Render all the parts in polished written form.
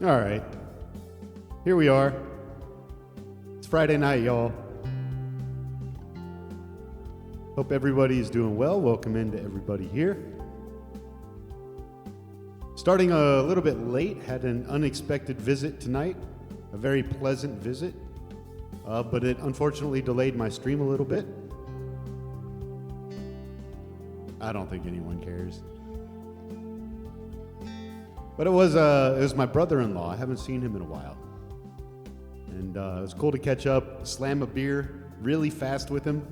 All right, here we are. It's Friday night, y'all. Hope everybody's doing well. Welcome into everybody here. Starting a little bit late, had an unexpected visit tonight, a very pleasant visit, but it unfortunately delayed my stream a little bit. I don't think anyone cares. But it was my brother-in-law. I haven't seen him in a while. And it was cool to catch up, slam a beer really fast with him.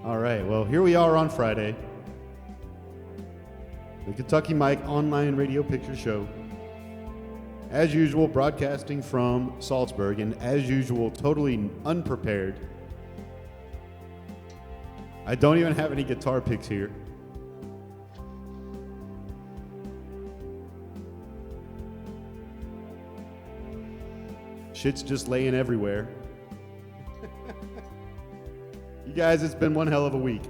All right, well, here we are on Friday. The Kentucky Mike online radio picture show. As usual, broadcasting from Salzburg, and as usual, totally unprepared. I don't even have any guitar picks here. Shit's just laying everywhere. You guys, it's been one hell of a week.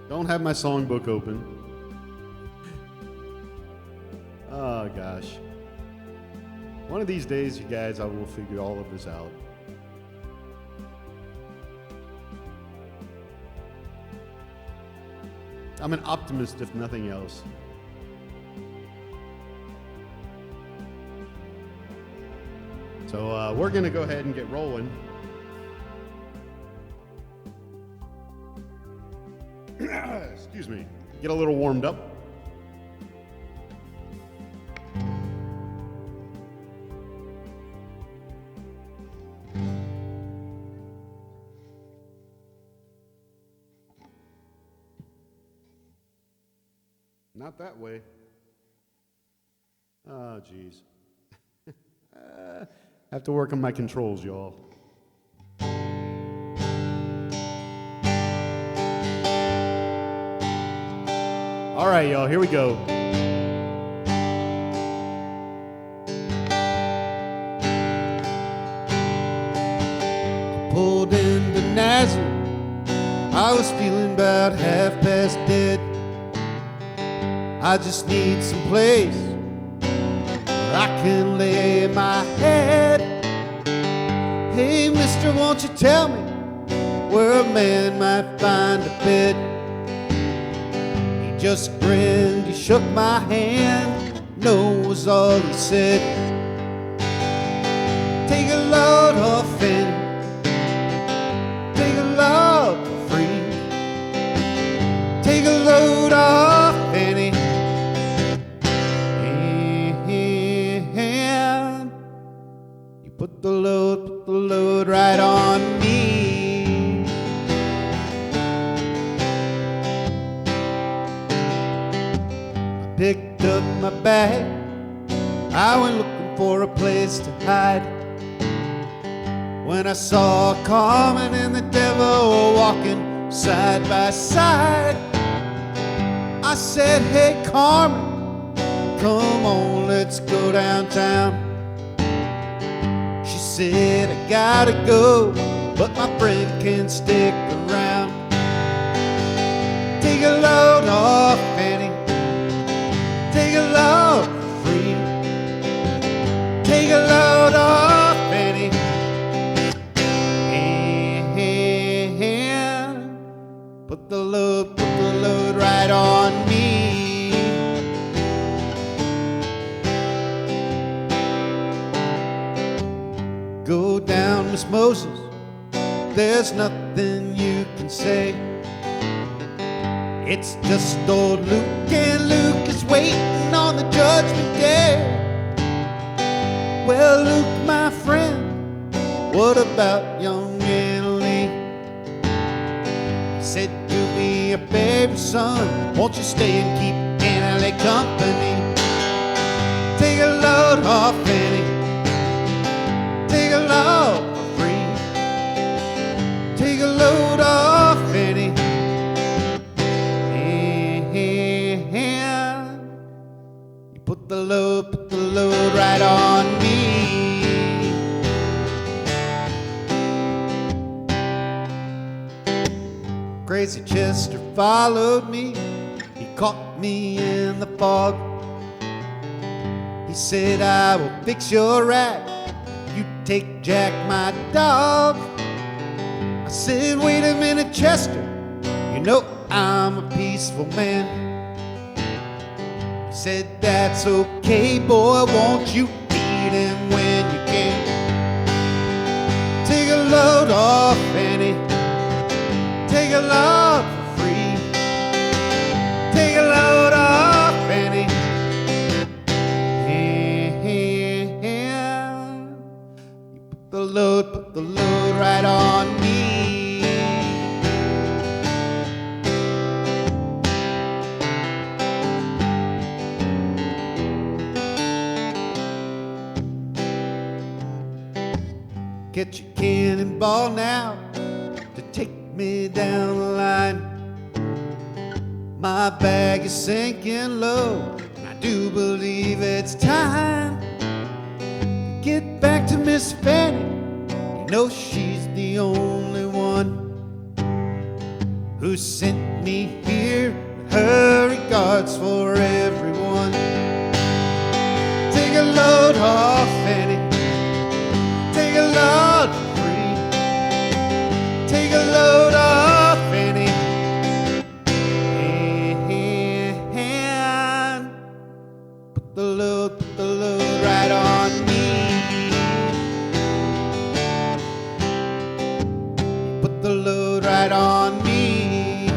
Don't have my songbook open. Oh gosh. One of these days, you guys, I will figure all of this out. I'm an optimist, if nothing else. So we're going to go ahead and get rolling. Excuse me. Get a little warmed up. Not that way. Oh, geez. Have to work on my controls, y'all. All right, y'all, here we go. I pulled into Nazareth. I was feeling about half past dead. I just need some place where I can lay my head. Hey, mister, won't you tell me where a man might find a bed? He just grinned, he shook my hand, no was all he said. Take a load off and take a load for free. Take a load off and Put the load right on me. I picked up my bag. I went looking for a place to hide. When I saw Carmen and the devil walking side by side, I said, hey Carmen, come on, let's go downtown. She said, I gotta go, but my friend can stick around. Take a load off, Fanny. Take a load for free. Take a load off, Fanny. And put the load right on me. Go down, Miss Moses, there's nothing you can say. It's just old Luke, and Luke is waiting on the judgment day. Well, Luke, my friend, what about young Emily? He said, you'll be a baby son, won't you stay and keep Annalie company? Take a load off, Annie. Take a load for free. Take a load off, Fanny. You put the load right on me. Crazy Chester followed me. He caught me in the fog. He said, I will fix your rack. You take Jack, my dog. I said, wait a minute, Chester. You know I'm a peaceful man. He said, that's okay, boy. Won't you feed him when you can? Take a load off, Annie. Take a load for free. Take a load off, Annie. You put the load right on me. Get your cannonball now to take me down the line. My bag is sinking low, and I do believe it's time to get back to Miss Fanny. You know she's the only one who sent me here. Her regards for everyone. Take a load off, Fanny. Take a load for free. Take a load off, Fanny. And put the load right on me. Put the load right on me.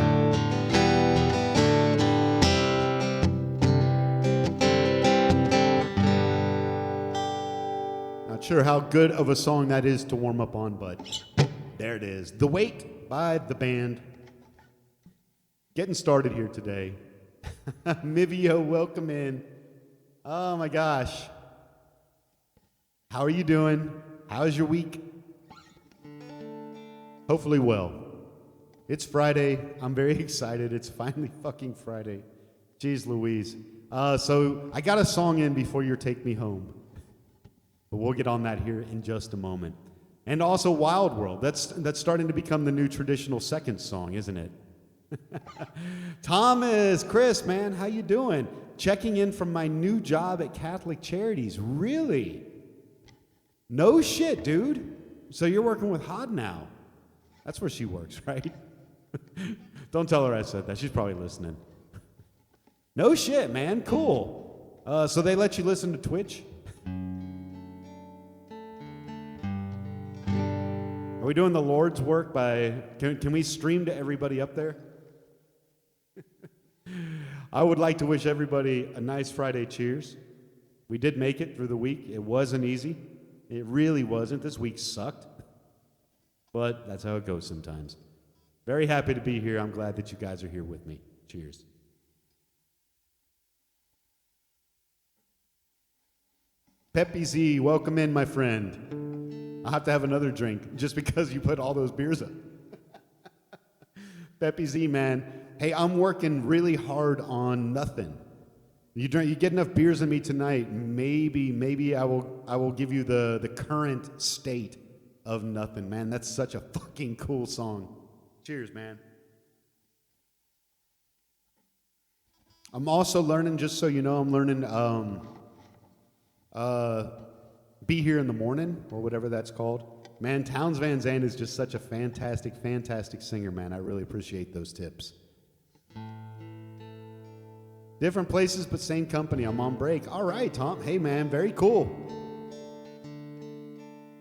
Not sure how good of a song that is to warm up on, but there it is. The Weight by the band. Getting started here today. Mivio, welcome in. Oh my gosh. How are you doing? How's your week? Hopefully well. It's Friday. I'm very excited. It's finally fucking Friday. Jeez Louise. So I got a song in before your Take Me Home. But we'll get on that here in just a moment. And also Wild World. That's starting to become the new traditional second song, isn't it? Thomas, Chris, man, how you doing? Checking in from my new job at Catholic Charities. Really? No shit, dude. So you're working with Hod now. That's where she works, right? Don't tell her I said that. She's probably listening. No shit, man. Cool. So they let you listen to Twitch? Are we doing the Lord's work by... Can we stream to everybody up there? I would like to wish everybody a nice Friday cheers. We did make it through the week. It wasn't easy. It really wasn't. This week sucked. But that's how it goes sometimes. Very happy to be here. I'm glad that you guys are here with me. Cheers. Peppy Z, welcome in, my friend. I'll have to have another drink just because you put all those beers up. Peppy Z, man. Hey, I'm working really hard on nothing. You get enough beers in me tonight, maybe I will give you the current state of nothing, man. That's such a fucking cool song. Cheers, man. I'm also learning, just so you know, I'm learning Be Here in the Morning, or whatever that's called. Man, Townes Van Zandt is just such a fantastic, fantastic singer, man. I really appreciate those tips. Different places, but same company. I'm on break. All right, Tom. Hey, man, very cool.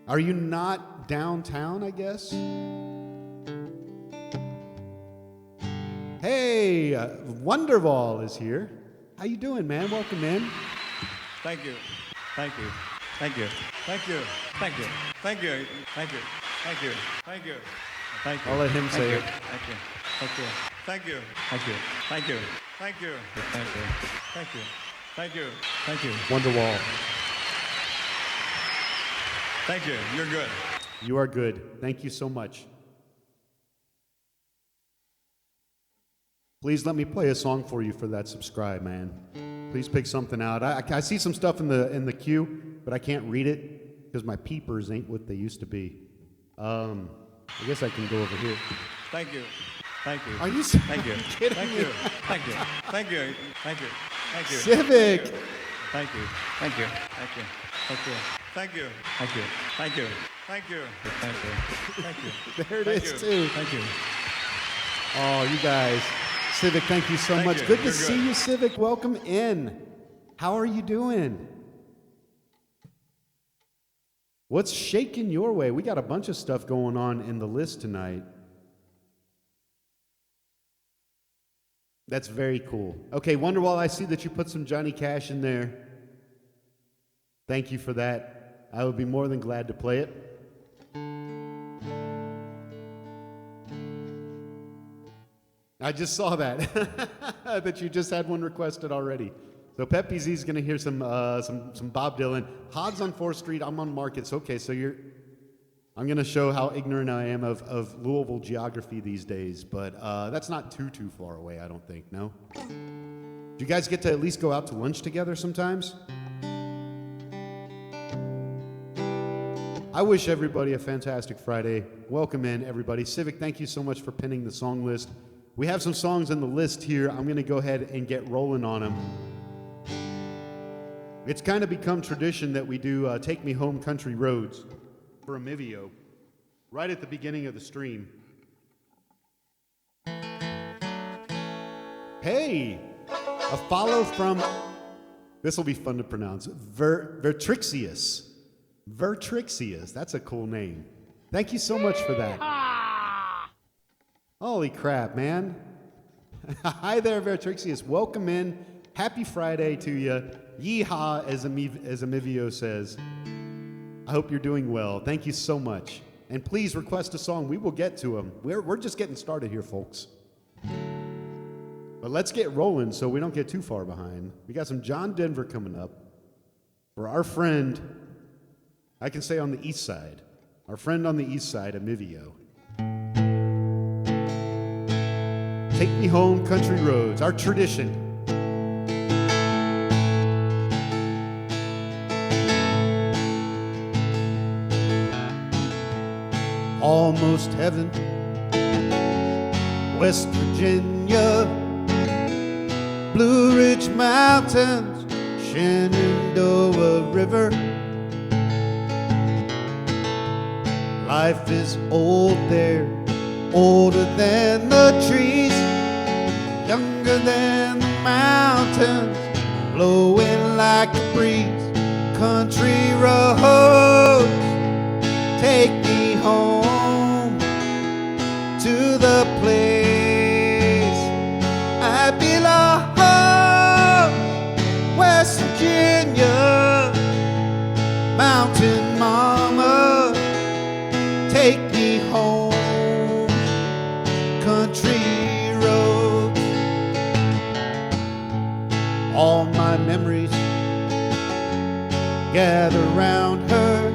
Are you not downtown, I guess? Hey, Wonderwall is here. How you doing, man? Welcome in. Thank you. Thank you. Thank you. Thank you. Thank you. Thank you. Thank you. Thank you. Thank you. Thank you. I'll let him say it. Thank you. Thank you. Thank you. Thank you. Thank you. Thank you. Thank you. Thank you. Thank you. Thank you. Wonderwall. Thank you. You're good. You are good. Thank you so much. Please let me play a song for you for that subscribe, man. Please pick something out. I see some stuff in the queue, but I can't read it because my peepers ain't what they used to be. I guess I can go over here. Thank you. Thank you. Are you Thank you. kidding Thank me? you. Thank you. Thank you. Thank you. Thank you. Civic. Thank you. Thank you. Thank you. Thank you. Thank you. Thank you. Thank you. Thank you. Thank you. Thank you. There it Thank is, you. too. Thank you. Oh, you guys. Civic, thank you so Thank much. you. Good to You're see good. you, Civic. Welcome in. How are you doing? What's shaking your way? We got a bunch of stuff going on in the list tonight. That's very cool. Okay, Wonderwall, I see that you put some Johnny Cash in there. Thank you for that. I would be more than glad to play it. I just saw that, that you just had one requested already. So Pep PZ's going to hear some Bob Dylan. Hod's on 4th Street. I'm on Markets. Okay, so I'm going to show how ignorant I am of Louisville geography these days, but that's not too far away, I don't think, no? Do you guys get to at least go out to lunch together sometimes? I wish everybody a fantastic Friday. Welcome in, everybody. Civic, thank you so much for pinning the song list. We have some songs on the list here. I'm going to go ahead and get rolling on them. It's kind of become tradition that we do Take Me Home Country Roads for Amivio right at the beginning of the stream. Hey, a follow from, this will be fun to pronounce, Vertrixius. Vertrixius, that's a cool name. Thank you so much for that. Holy crap, man. Hi there, Vertrixius. Welcome in. Happy Friday to you. Yeehaw, as Amivio says. I hope you're doing well. Thank you so much. And please request a song. We will get to them. We're just getting started here, folks. But let's get rolling so we don't get too far behind. We got some John Denver coming up for our friend, I can say on the east side, our friend on the east side, Amivio. Take Me Home Country Roads, our tradition. Almost heaven, West Virginia, Blue Ridge Mountains, Shenandoah River. Life is old there, older than the trees, younger than the mountains, blowing like a breeze. Country roads, take me home to the place I belong. West Virginia, mountain mama, take me home. Country roads, all my memories gather round her.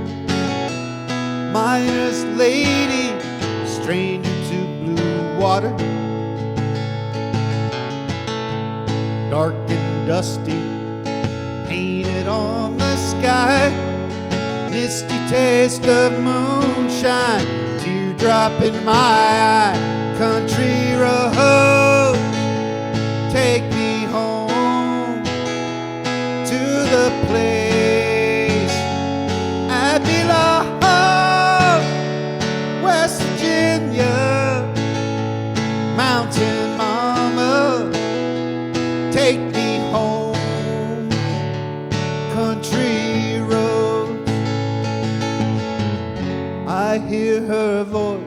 Miner's lady, stranger to blue water, dark and dusty, painted on the sky. Misty taste of moonshine, teardrop in my eye. Country road, take me home to the place I belong. West Virginia, mountain mama, take me home. Country road, I hear her voice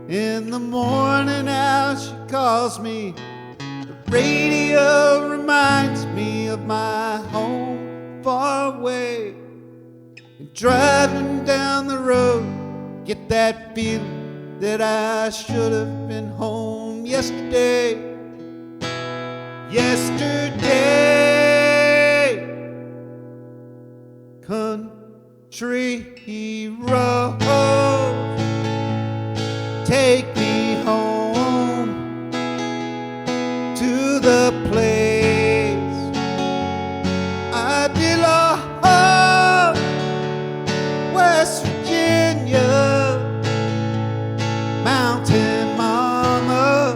in the morning as she calls me. The radio reminds me of my home far away. And driving down the road, get that feeling that I should have been home yesterday. Yesterday, country road, take me home to the place I belong. West Virginia, mountain mama,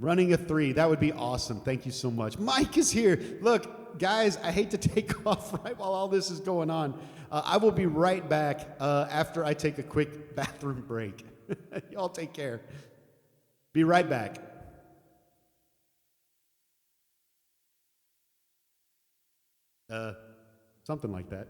Running a 3, that would be awesome. Thank you so much. Mike is here. Look, guys, I hate to take off right while all this is going on. I will be right back after I take a quick bathroom break. Y'all take care. Be right back. Something like that.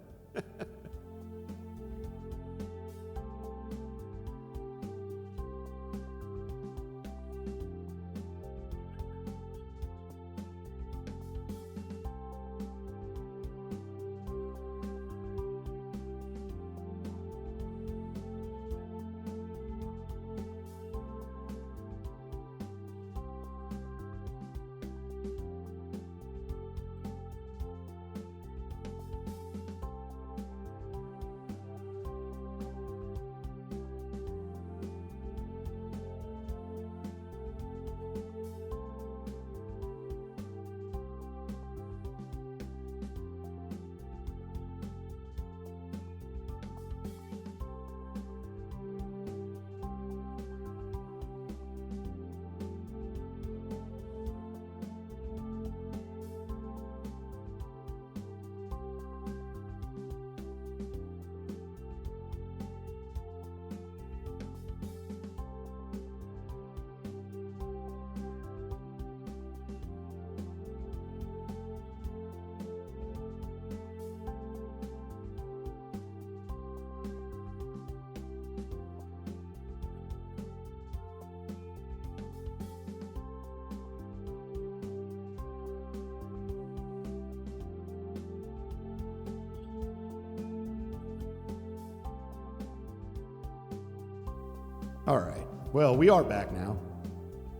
All right. Well, we are back now.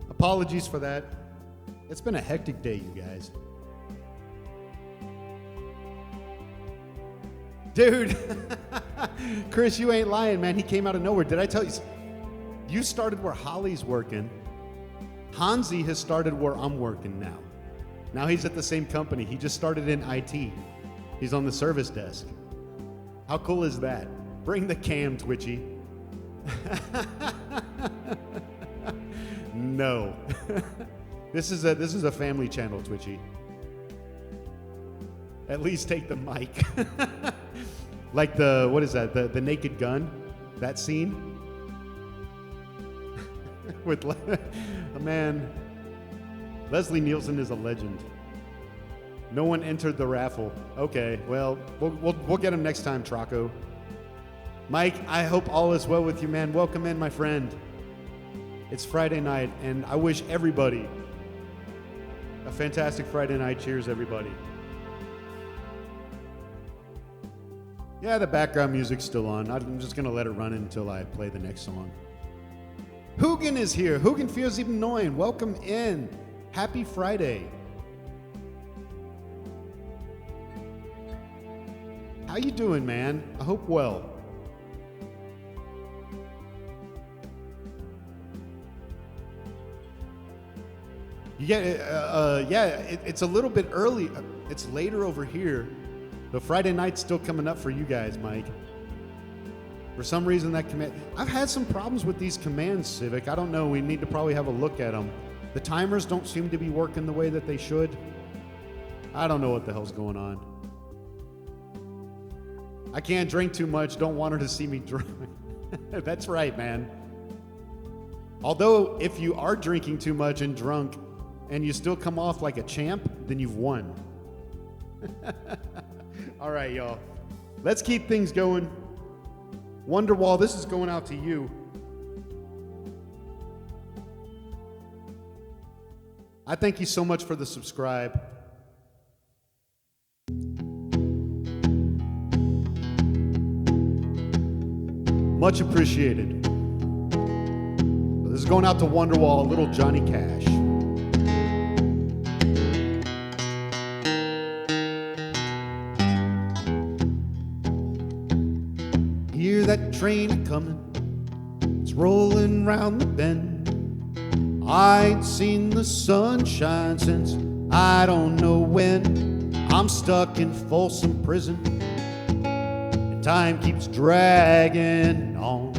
Apologies for that. It's been a hectic day, you guys. Dude, Chris, you ain't lying, man. He came out of nowhere. Did I tell you? You started where Holly's working. Hansi has started where I'm working now. Now he's at the same company. He just started in IT. He's on the service desk. How cool is that? Bring the cam, Twitchy. No. This is a family channel, Twitchy. At least take the mic. Like what is that? The Naked Gun? That scene? With man, Leslie Nielsen is a legend. No one entered the raffle. Okay, well, we'll get him next time, Traco. Mike, I hope all is well with you, man. Welcome in, my friend. It's Friday night, and I wish everybody a fantastic Friday night. Cheers, everybody. Yeah, the background music's still on. I'm just going to let it run until I play the next song. Hugin is here. Hugin 479. Welcome in. Happy Friday. How you doing, man? I hope well. It's a little bit early. It's later over here. The Friday night's still coming up for you guys, Mike. For some reason, that command... I've had some problems with these commands, Civic. I don't know. We need to probably have a look at them. The timers don't seem to be working the way that they should. I don't know what the hell's going on. I can't drink too much. Don't want her to see me drunk. That's right, man. Although, if you are drinking too much and drunk, and you still come off like a champ, then you've won. All right, y'all. Let's keep things going. Wonderwall, this is going out to you. I thank you so much for the subscribe. Much appreciated. This is going out to Wonderwall, little Johnny Cash. Hear that train a-comin', it's rolling round the bend. I ain't seen the sunshine since I don't know when. I'm stuck in Folsom prison, and time keeps dragging on.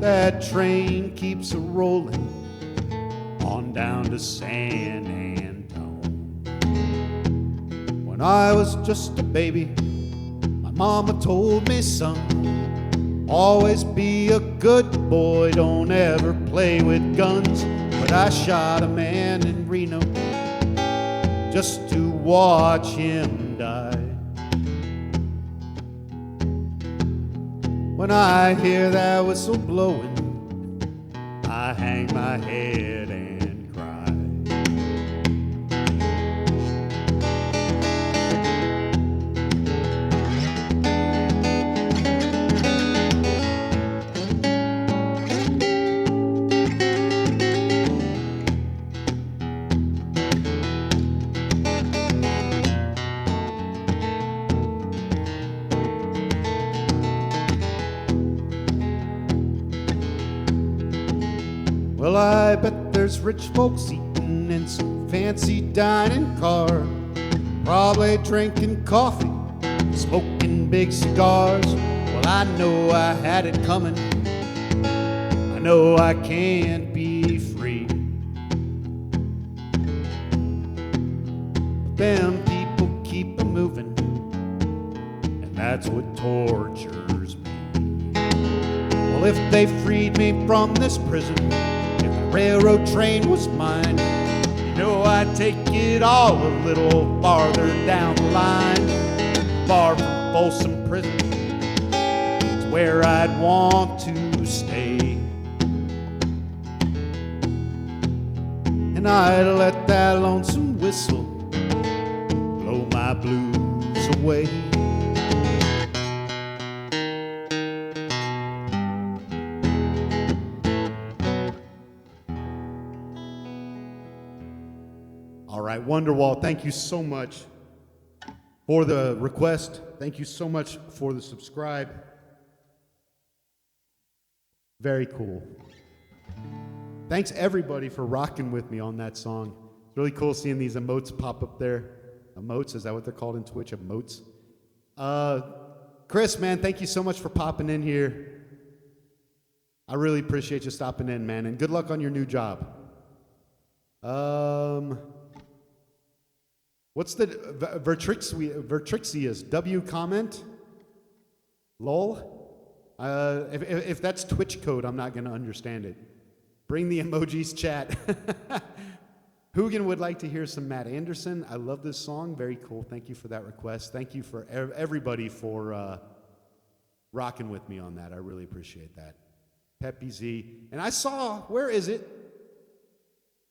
that train keeps a rolling on down to San Antone. When I was just a baby, my mama told me, son, always be a good boy, don't ever play with guns. But I shot a man in Reno just to watch him die. When I hear that whistle blowing, I hang my head and cry. Well, I bet there's rich folks eating in some fancy dining car, probably drinking coffee, smoking big cigars. Well, I know I had it coming. I know I can't be free. But them people keep a moving, and that's what tortures me. Well, if they freed me from this prison, railroad train was mine, you know I'd take it all a little farther down the line. Far from Folsom prison, it's where I'd want to stay. And I'd let that lonesome whistle blow my blues away. Wonderwall, thank you so much for the request. Thank you so much for the subscribe. Very cool. Thanks everybody for rocking with me on that song. It's really cool seeing these emotes pop up there. Emotes, is that what they're called in Twitch? Emotes? Chris, man, thank you so much for popping in here. I really appreciate you stopping in, man, and good luck on your new job. What's the Vertrixius W comment? Lol? If that's Twitch code, I'm not going to understand it. Bring the emojis, chat. Hoogan would like to hear some Matt Andersen. I love this song. Very cool. Thank you for that request. Thank you for everybody for rocking with me on that. I really appreciate that. Peppy Z. And I saw, where is it?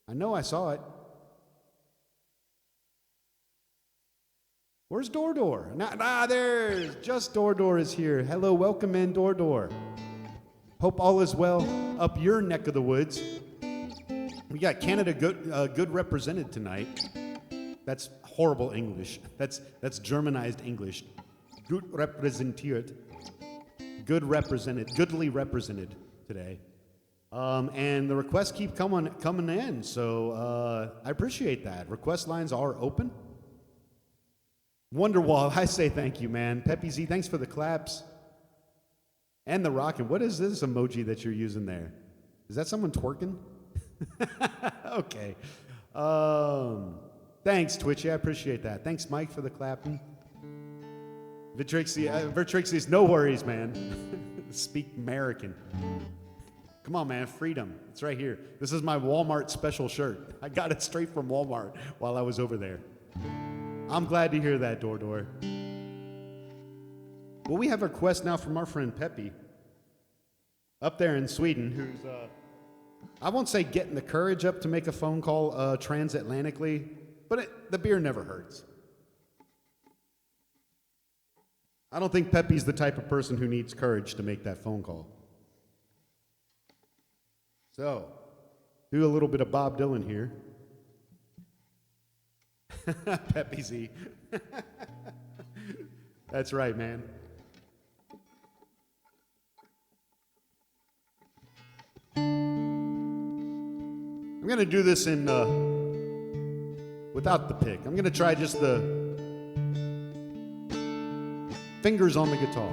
I know I saw it. Where's Dordor? There's just Dordor is here. Hello, welcome in, Dordor. Hope all is well up your neck of the woods. We got Canada good represented tonight. That's horrible English. That's Germanized English. Gut repräsentiert. Good represented, goodly represented today. And the requests keep coming in, so I appreciate that. Request lines are open. Wonderwall, I say thank you, man. Peppy Z, thanks for the claps. And the rockin'. What is this emoji that you're using there? Is that someone twerking? Okay. Thanks, Twitchy. I appreciate that. Thanks, Mike, for the clapping. Vertrixius, no worries, man. Speak American. Come on, man. Freedom. It's right here. This is my Walmart special shirt. I got it straight from Walmart while I was over there. I'm glad to hear that, Dordor. Well, we have a request now from our friend Peppy up there in Sweden, who's, I won't say getting the courage up to make a phone call transatlantically, but the beer never hurts. I don't think Peppy's the type of person who needs courage to make that phone call. So, do a little bit of Bob Dylan here. Peppy Z. That's right, man. I'm going to do this in without the pick. I'm going to try just the fingers on the guitar.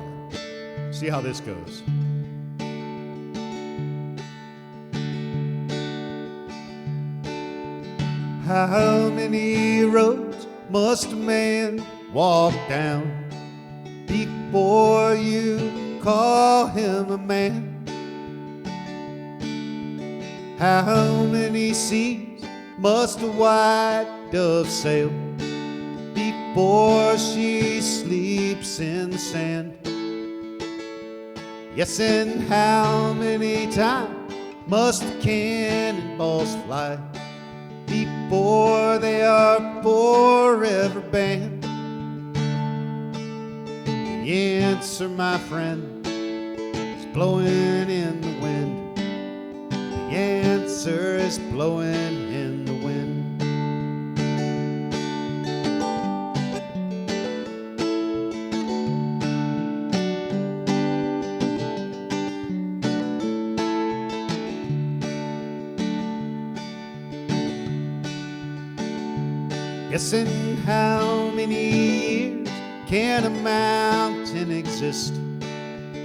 See how this goes. How many roads must a man walk down before you call him a man? How many seas must a white dove sail before she sleeps in the sand? Yes, and how many times must the cannonballs fly before they are forever banned? The answer, my friend, is blowing in the wind. The answer is blowing in the wind. Yes, and how many years can a mountain exist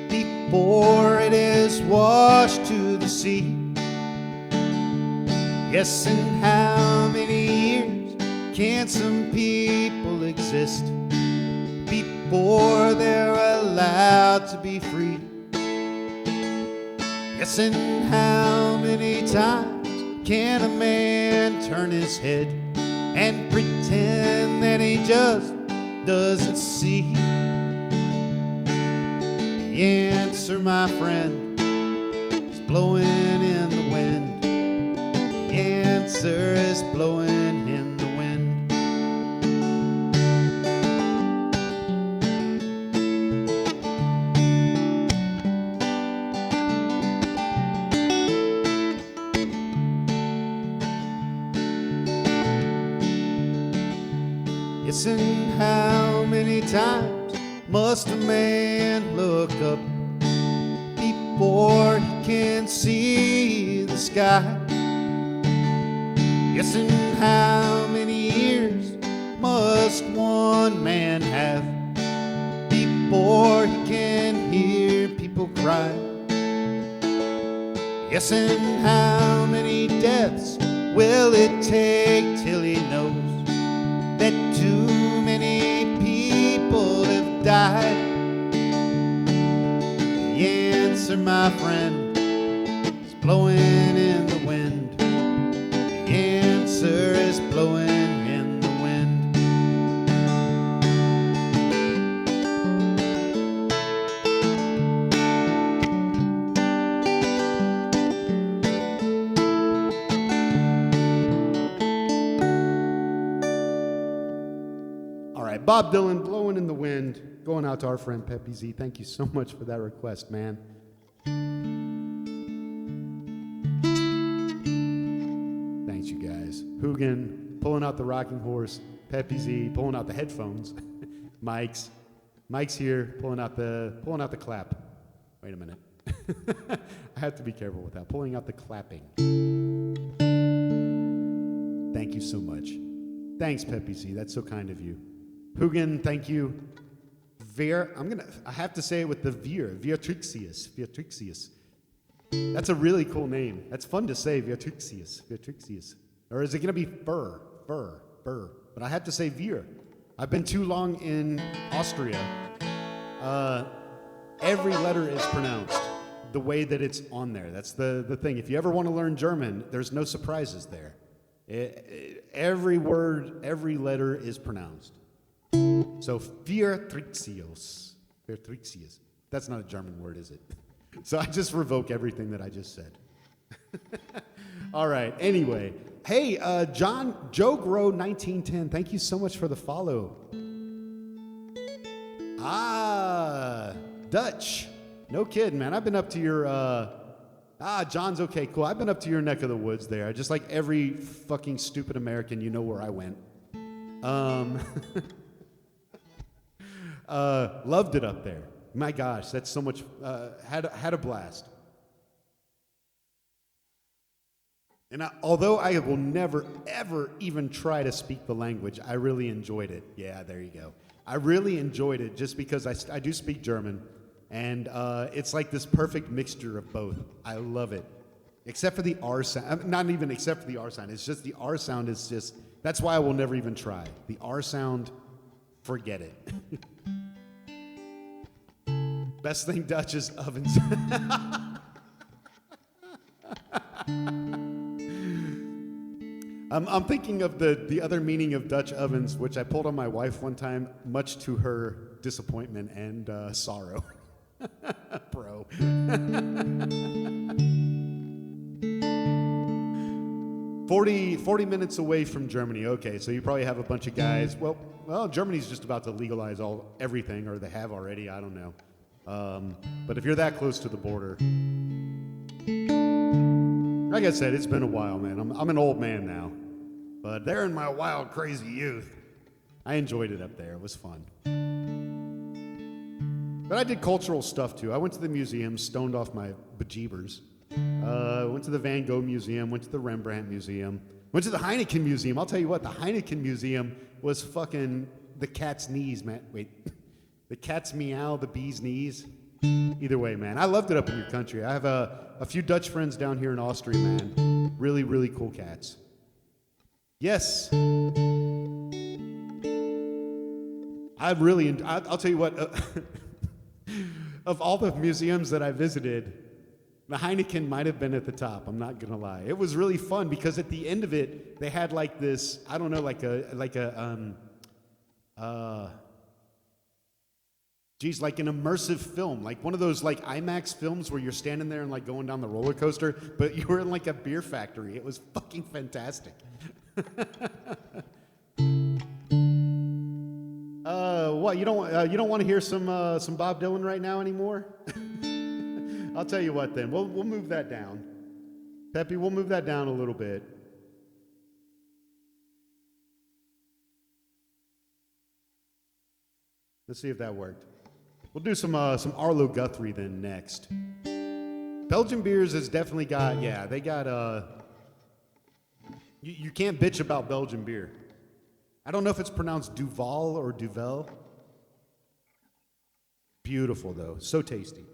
before it is washed to the sea? Yes, and how many years can some people exist before they're allowed to be free? Yes, and how many times can a man turn his head and pretend that he just doesn't see? The answer, my friend, is blowing in the wind. The answer is blowing in the wind. Yes, and how many times must a man look up before he can see the sky? Yes, and how many years must one man have before he can hear people cry? Yes, and how many deaths will it take till he knows that too many people have died? The answer, my friend, is blowing in the wind. The answer is blowing in the wind. All right, Bob Dylan, Blowing in the Wind, going out to our friend Peppy Z. Thank you so much for that request, man. Thanks, you guys. Hoogan, pulling out the rocking horse. Peppy Z, pulling out the headphones. Mike's here, pulling out the clap. Wait a minute. I have to be careful with that. Pulling out the clapping. Thank you so much. Thanks, Peppy Z. That's so kind of you. Hoogan, thank you. I have to say it with the Beatrixius. That's a really cool name. That's fun to say, Beatrixius. Or is it going to be Burr? But I have to say Veer. I've been too long in Austria. Every letter is pronounced the way that it's on there. That's the thing. If you ever want to learn German, there's no surprises there. Every word, every letter is pronounced. So Beatrixius. That's not a German word, is it? So I just revoke everything that I just said. All right. Anyway, hey, Joe Grow 1910. Thank you so much for the follow. Dutch. No kidding, man. I've been up to your. John's okay. Cool. I've been up to your neck of the woods there. Just like every fucking stupid American, you know where I went. Loved it up there. My gosh, that's so much. Had a blast. And although I will never, ever even try to speak the language, I really enjoyed it. Yeah, there you go. I really enjoyed it just because I do speak German, and it's like this perfect mixture of both. I love it. Except for the R sound. Not even except for the R sound. It's just the R sound is just, that's why I will never even try. The R sound, forget it. Best thing Dutch is ovens. I'm thinking of the other meaning of Dutch ovens, which I pulled on my wife one time, much to her disappointment and sorrow. Bro. 40 minutes away from Germany. Okay, so you probably have a bunch of guys. Well, Germany's just about to legalize everything, or they have already. I don't know. But if you're that close to the border, like I said, it's been a while, man. I'm an old man now, but there in my wild, crazy youth, I enjoyed it up there. It was fun. But I did cultural stuff too. I went to the museum, stoned off my bejeebers. Went to the Van Gogh Museum, went to the Rembrandt Museum, went to the Heineken Museum. I'll tell you what, the Heineken Museum was fucking the cat's knees, man. Wait, the cat's meow, the bee's knees. Either way, man, I loved it up in your country. I have a few Dutch friends down here in Austria, man. Really, really cool cats. Yes. I'll tell you what, of all the museums that I visited, the Heineken might have been at the top. I'm not gonna lie. It was really fun because at the end of it, they had like this, I don't know, like an immersive film, like one of those like IMAX films where you're standing there and like going down the roller coaster, but you were in like a beer factory. It was fucking fantastic. What, you don't want to hear some Bob Dylan right now anymore? I'll tell you what then, we'll move that down. Peppy, we'll move that down a little bit. Let's see if that worked. We'll do some Arlo Guthrie then next. Belgian beers has definitely got, they got, you can't bitch about Belgian beer. I don't know if it's pronounced Duval or Duvel. Beautiful though, so tasty.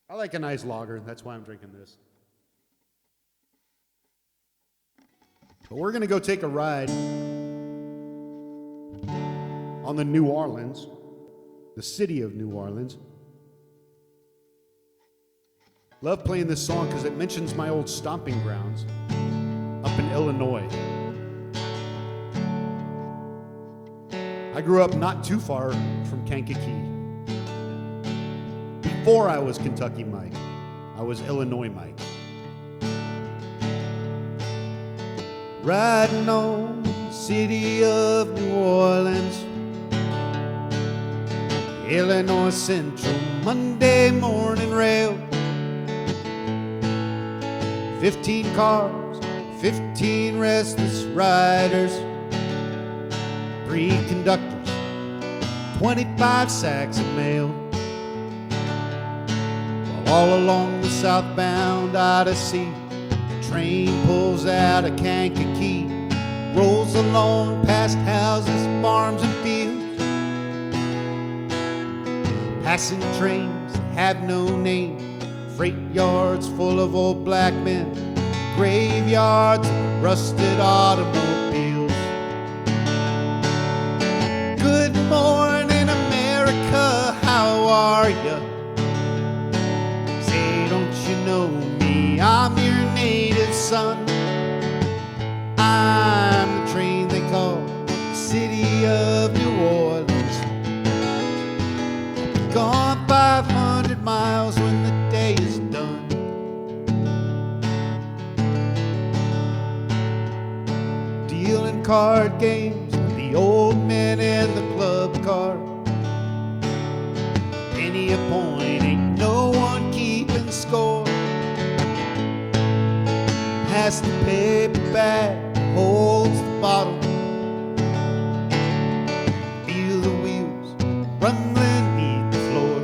I like a nice lager, that's why I'm drinking this. But we're gonna go take a ride on the New Orleans, the city of New Orleans. Love playing this song because it mentions my old stomping grounds up in Illinois. I grew up not too far from Kankakee. Before I was Kentucky Mike, I was Illinois Mike. Riding on the city of New Orleans, Illinois Central Monday morning rail. 15 cars, 15 restless riders, 3 conductors, 25 sacks of mail. While all along the southbound Odyssey, the train pulls out of Kankakee, rolls along past houses, farms, and fields. Passing trains that have no name, freight yards full of old black men, graveyards of rusted automobiles. Good morning, America, how are ya? Say, don't you know me? I'm your native son. I'm the train they call the city of New Orleans. Gone 500 miles when the day is done. Dealing card games with the old men in the club car. Penny a point, ain't no one keeping score. Pass the paper bag, holds the bottle. Feel the wheels rumbling neath the floor.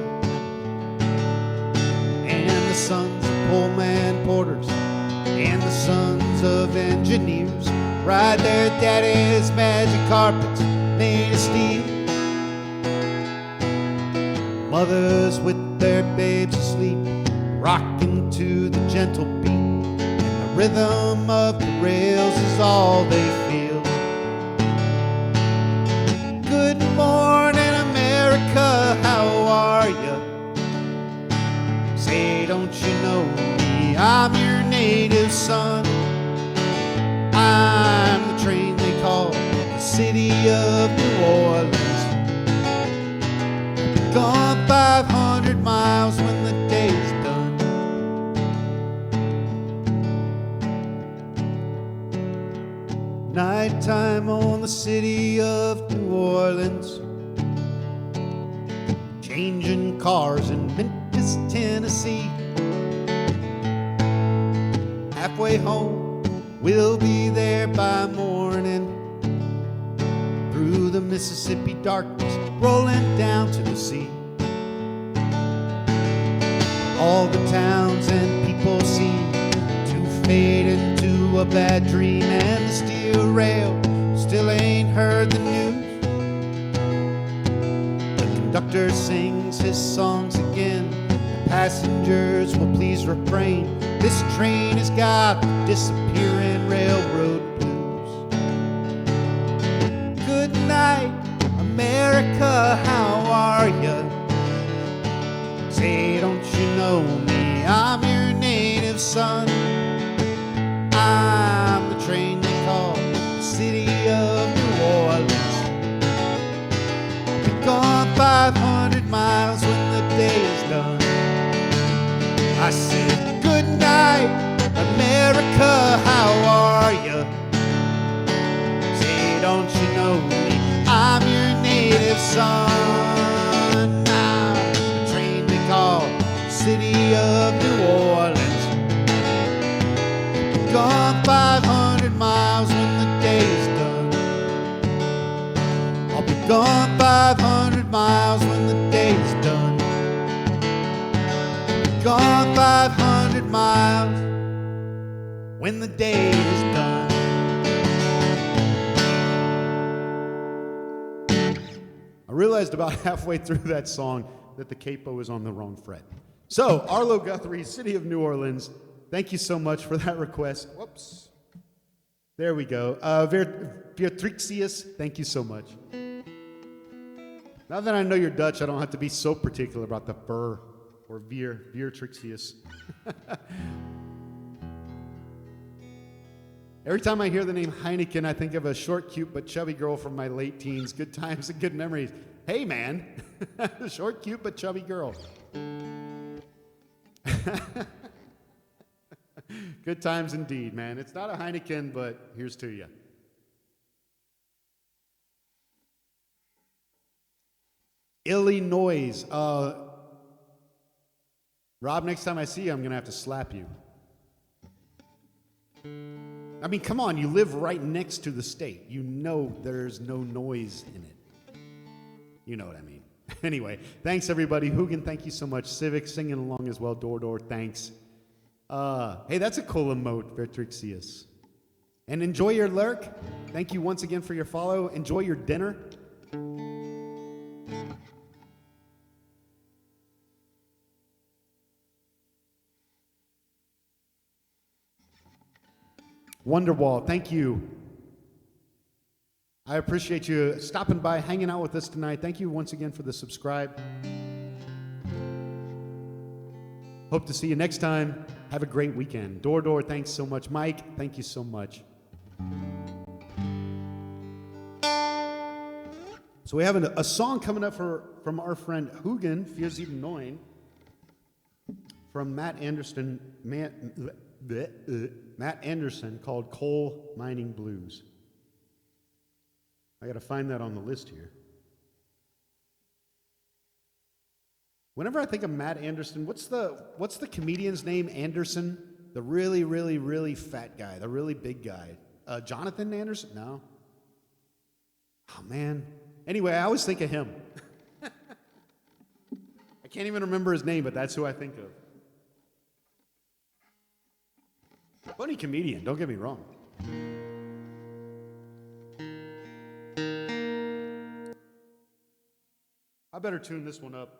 And the sons of Pullman porters and the sons of engineers ride their daddy's magic carpets made of steel. Mothers with their babes asleep, rocking to the gentle beat, and the rhythm of the rails is all they feel. Good morning, America, how are ya? Say, don't you know me? I'm your native son. I'm the train they call the city of New Orleans. Gone 500 miles when the day's done. Nighttime on the city of New Orleans. Changing cars in Memphis, Tennessee. Halfway home, we'll be there by morning. Through the Mississippi darkness, rolling down to the sea. All the towns and people seem to fade into a bad dream, and the steel rail still ain't heard the news. The conductor sings his songs again. The passengers will please refrain. This train has got the disappearing railroad blues. Good night, America, how are ya? Say, don't you know me? I'm your native son. I'm the train they call the city of New Orleans. I'll be gone 500 miles when the day is done. I said, good night, America, how are ya? Say, don't you know me? I'm your native son. I'm the train they call the city of New Orleans. Gone 500 miles when the day's done. I'll be gone 500 miles when the day's done. Gone 500 miles when the day is done. I realized about halfway through that song that the capo is on the wrong fret. So, Arlo Guthrie, City of New Orleans, thank you so much for that request. Whoops. There we go. Beatrixius, thank you so much. Now that I know you're Dutch, I don't have to be so particular about the fur or Beatrixius. Every time I hear the name Heineken, I think of a short, cute, but chubby girl from my late teens. Good times and good memories. Hey, man. Short, cute, but chubby girl. Good times indeed, man. It's not a Heineken, but here's to you. Illinois. Rob, next time I see you, I'm going to have to slap you. I mean, come on, you live right next to the state. You know there's no noise in it. You know what I mean. Anyway, thanks everybody. Hugin, thank you so much. Civic, singing along as well. Door, thanks. Hey, that's a cool emote, Vertrixius. And enjoy your lurk. Thank you once again for your follow. Enjoy your dinner. Wonderwall, thank you. I appreciate you stopping by, hanging out with us tonight. Thank you once again for the subscribe. Hope to see you next time. Have a great weekend. Door, thanks so much. Mike, thank you so much. So we have a song coming up from our friend Hugin, 479, from Matt Andersen, called Coal Mining Blues. I got to find that on the list here. Whenever I think of Matt Andersen, what's the comedian's name? Andersen, the really, really, really fat guy, the really big guy. Jonathan Anderson? No. Oh man. Anyway, I always think of him. I can't even remember his name, but that's who I think of. Funny comedian, don't get me wrong. I better tune this one up.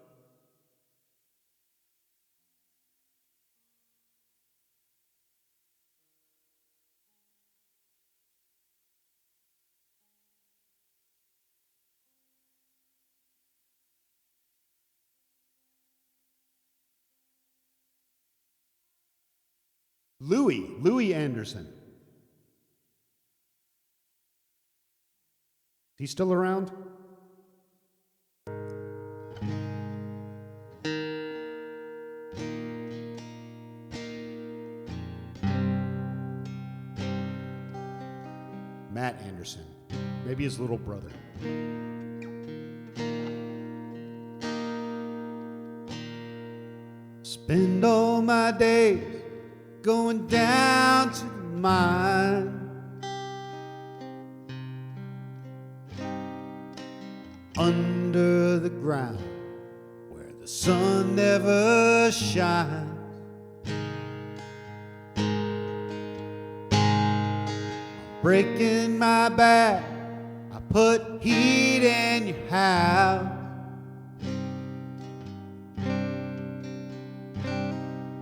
Louis Andersen. Is he still around? Matt Andersen, maybe his little brother. Spend all my days going down to the mine, under the ground where the sun never shines. Breaking my back, I put heat in your house.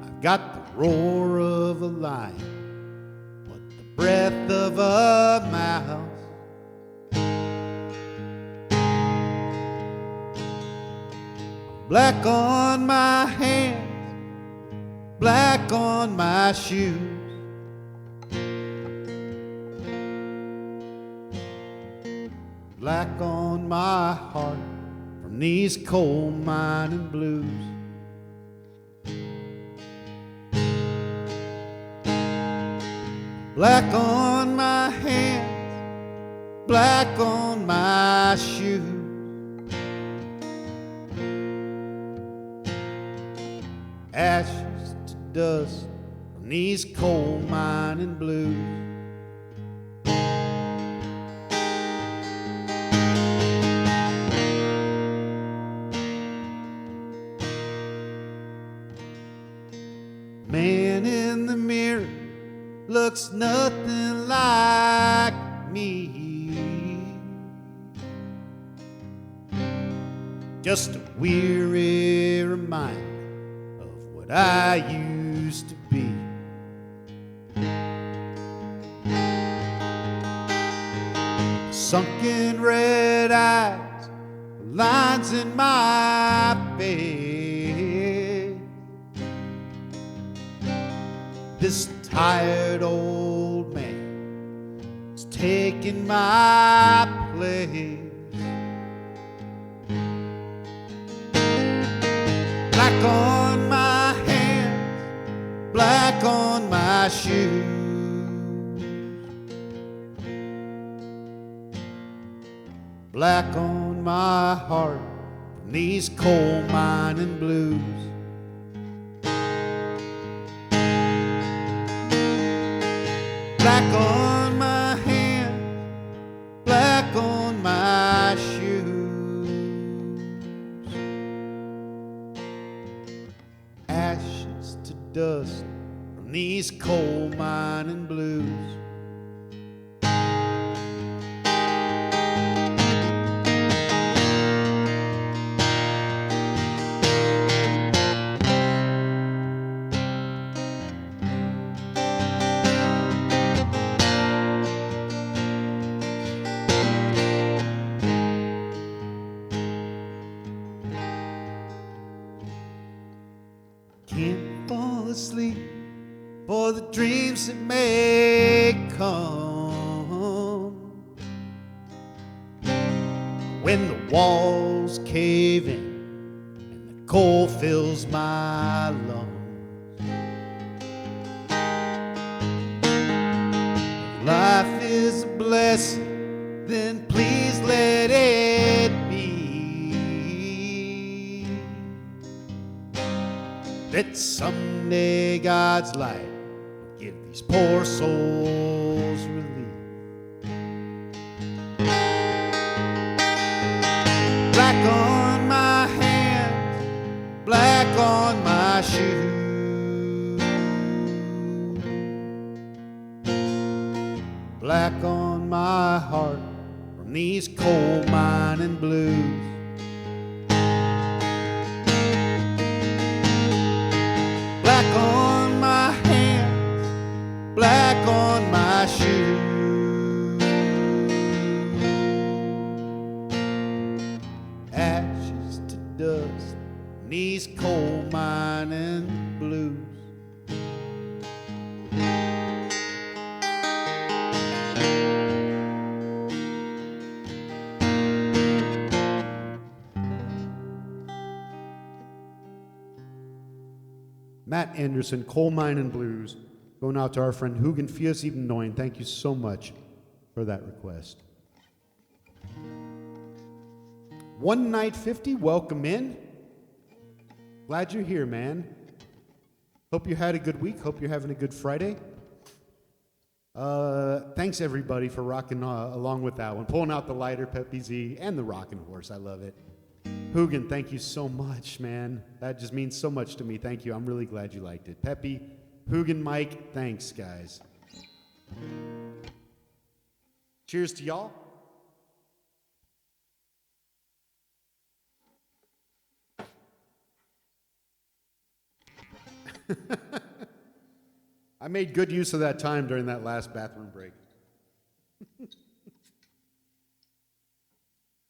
I've got the roar of a lion, but the breath of a mouse. Black on my hands, black on my shoes. Black on my heart from these coal mining blues. Black on my hands, black on my shoes. Ashes to dust from these coal mining blues. Man in the mirror looks nothing like me. Just a weary reminder of what I used to be. Sunken red eyes, lines in my face. This tired old man is taking my place. Black on my hands, black on my shoes. Black on my heart from these coal mining blues. Black on my hands, black on my shoes. Ashes to dust from these coal mining blues. Can't fall asleep for the dreams that may come. When the walls cave in and the coal fills my lungs. If life is a blessing, then please let it be. That someday God's light will give these poor souls relief. Black on my hands, black on my shoes. Black on my heart from these coal mining blues. Black on my hands, black on my shoes. Ashes to dust, these coal mining blues. Matt Andersen, Coal Mine and Blues. Going out to our friend Hugen 479. Thank you so much for that request. One Night 50, welcome in. Glad you're here, man. Hope you had a good week. Hope you're having a good Friday. Thanks, everybody, for rocking along with that one. Pulling out the lighter, Peppy Z, and the rocking horse. I love it. Hugen, thank you so much, man. That just means so much to me. Thank you. I'm really glad you liked it. Peppy, Hugen, Mike, thanks, guys. Cheers to y'all. I made good use of that time during that last bathroom break.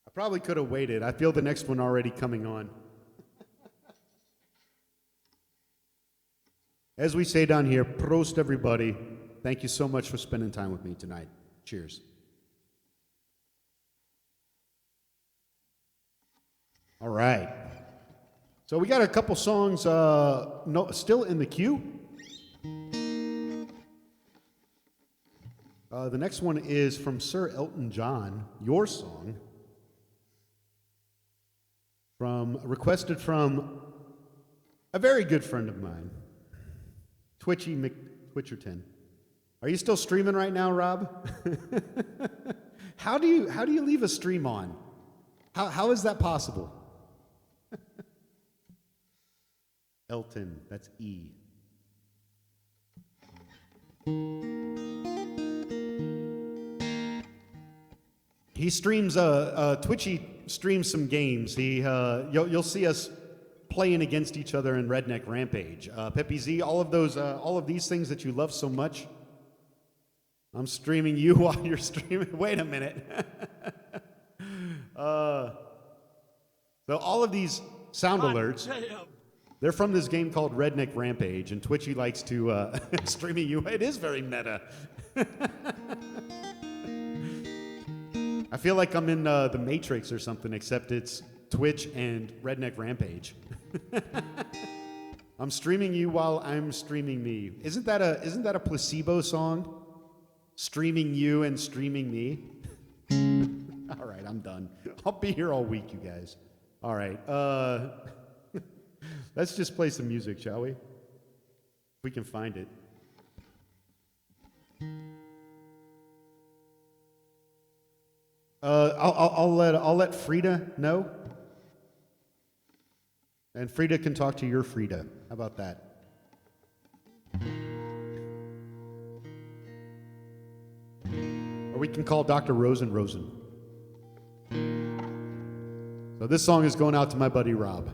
I probably could have waited. I feel the next one already coming on. As we say down here, prost everybody. Thank you so much for spending time with me tonight. Cheers. All right. So we got a couple songs still in the queue. The next one is from Sir Elton John, Your Song, requested from a very good friend of mine, Twitchy McTwitcherton. Are you still streaming right now, Rob? How do you leave a stream on? How is that possible? Elton, that's E. He streams, Twitchy streams some games. You'll see us playing against each other in Redneck Rampage. Peppy Z, all of these things that you love so much. I'm streaming you while you're streaming. Wait a minute. So all of these sound alerts, they're from this game called Redneck Rampage, and Twitchy likes to streaming you. It is very meta. I feel like I'm in the Matrix or something, except it's Twitch and Redneck Rampage. I'm streaming you while I'm streaming me. Isn't that a Placebo song? Streaming you and streaming me. All right, I'm done. I'll be here all week, you guys. All right. Let's just play some music, shall we? If we can find it. I'll let Frida know, and Frida can talk to your Frida. How about that? Or we can call Dr. Rosen. So this song is going out to my buddy Rob.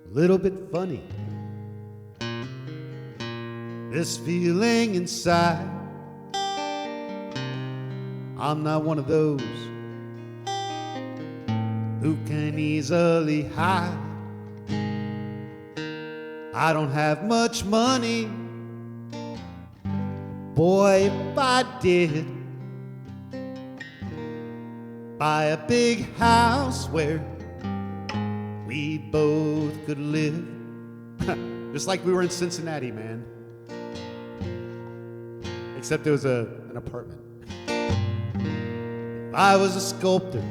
A little bit funny, this feeling inside. I'm not one of those who can easily hide. I don't have much money, boy, if I did buy a big house where we both could live. Just like we were in Cincinnati, man. Except it was an apartment. If I was a sculptor,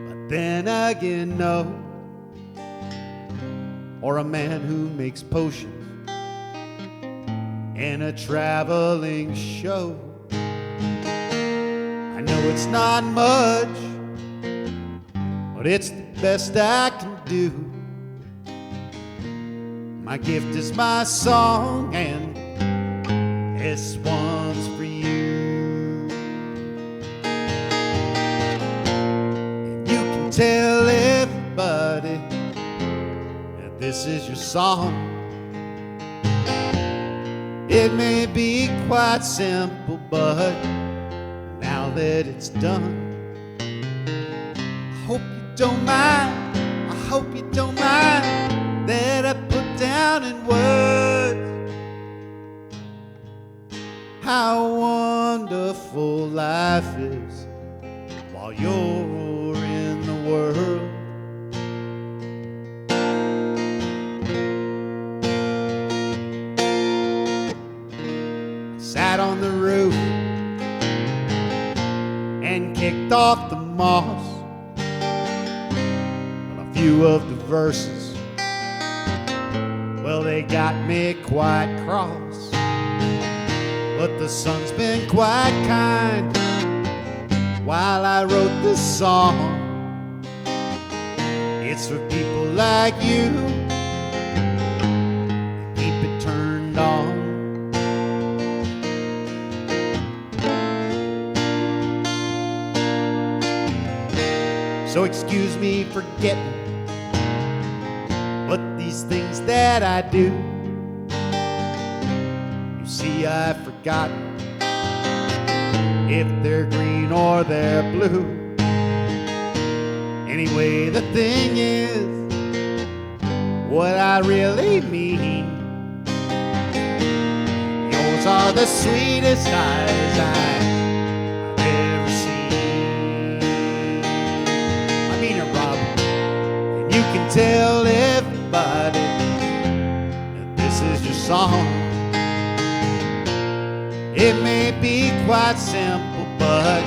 but then again, no. Or a man who makes potions in a traveling show. I know it's not much, but it's the best I can do. My gift is my song, and this one's for you. And you can tell everybody that this is your song. It may be quite simple, but now that it's done, I hope you don't mind that I put down in words how wonderful life is while you're in the world. Sat on the roof and kicked off the moss. Well, a few of the verses, well, they got me quite cross. But the sun's been quite kind while I wrote this song. It's for people like you, keep it turned on. So excuse me for getting, but these things that I do, you see I've forgotten if they're green or they're blue. Anyway, the thing is, what I really mean, yours are the sweetest eyes I've ever seen. I mean it, Rob. And you can tell everybody that this is your song. It may be quite simple, but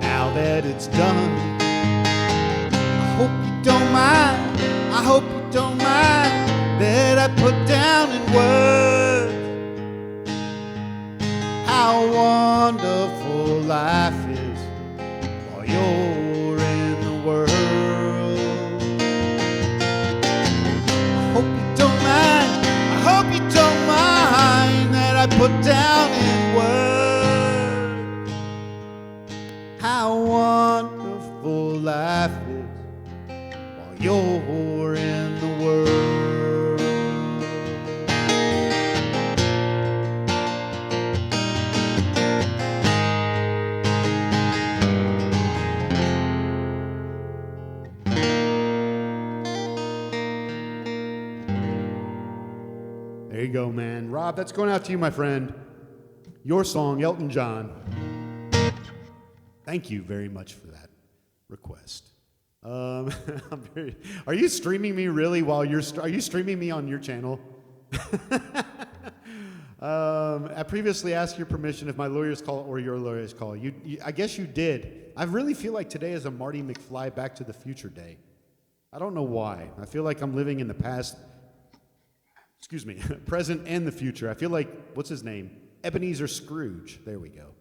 now that it's done, I hope you don't mind, I hope you don't mind that I put down in words how wonderful life is while you're in the world. I hope you don't mind, I hope you don't mind that I put down in words how wonderful life is while you're in the world. There you go, man. Rob, that's going out to you, my friend. Your song, Elton John. Thank you very much for that request. Are you streaming me really while are you streaming me on your channel? I previously asked your permission if my lawyers call or your lawyers call. I guess you did. I really feel like today is a Marty McFly Back to the Future day. I don't know why. I feel like I'm living in the past, present and the future. I feel like, what's his name? Ebenezer Scrooge. There we go.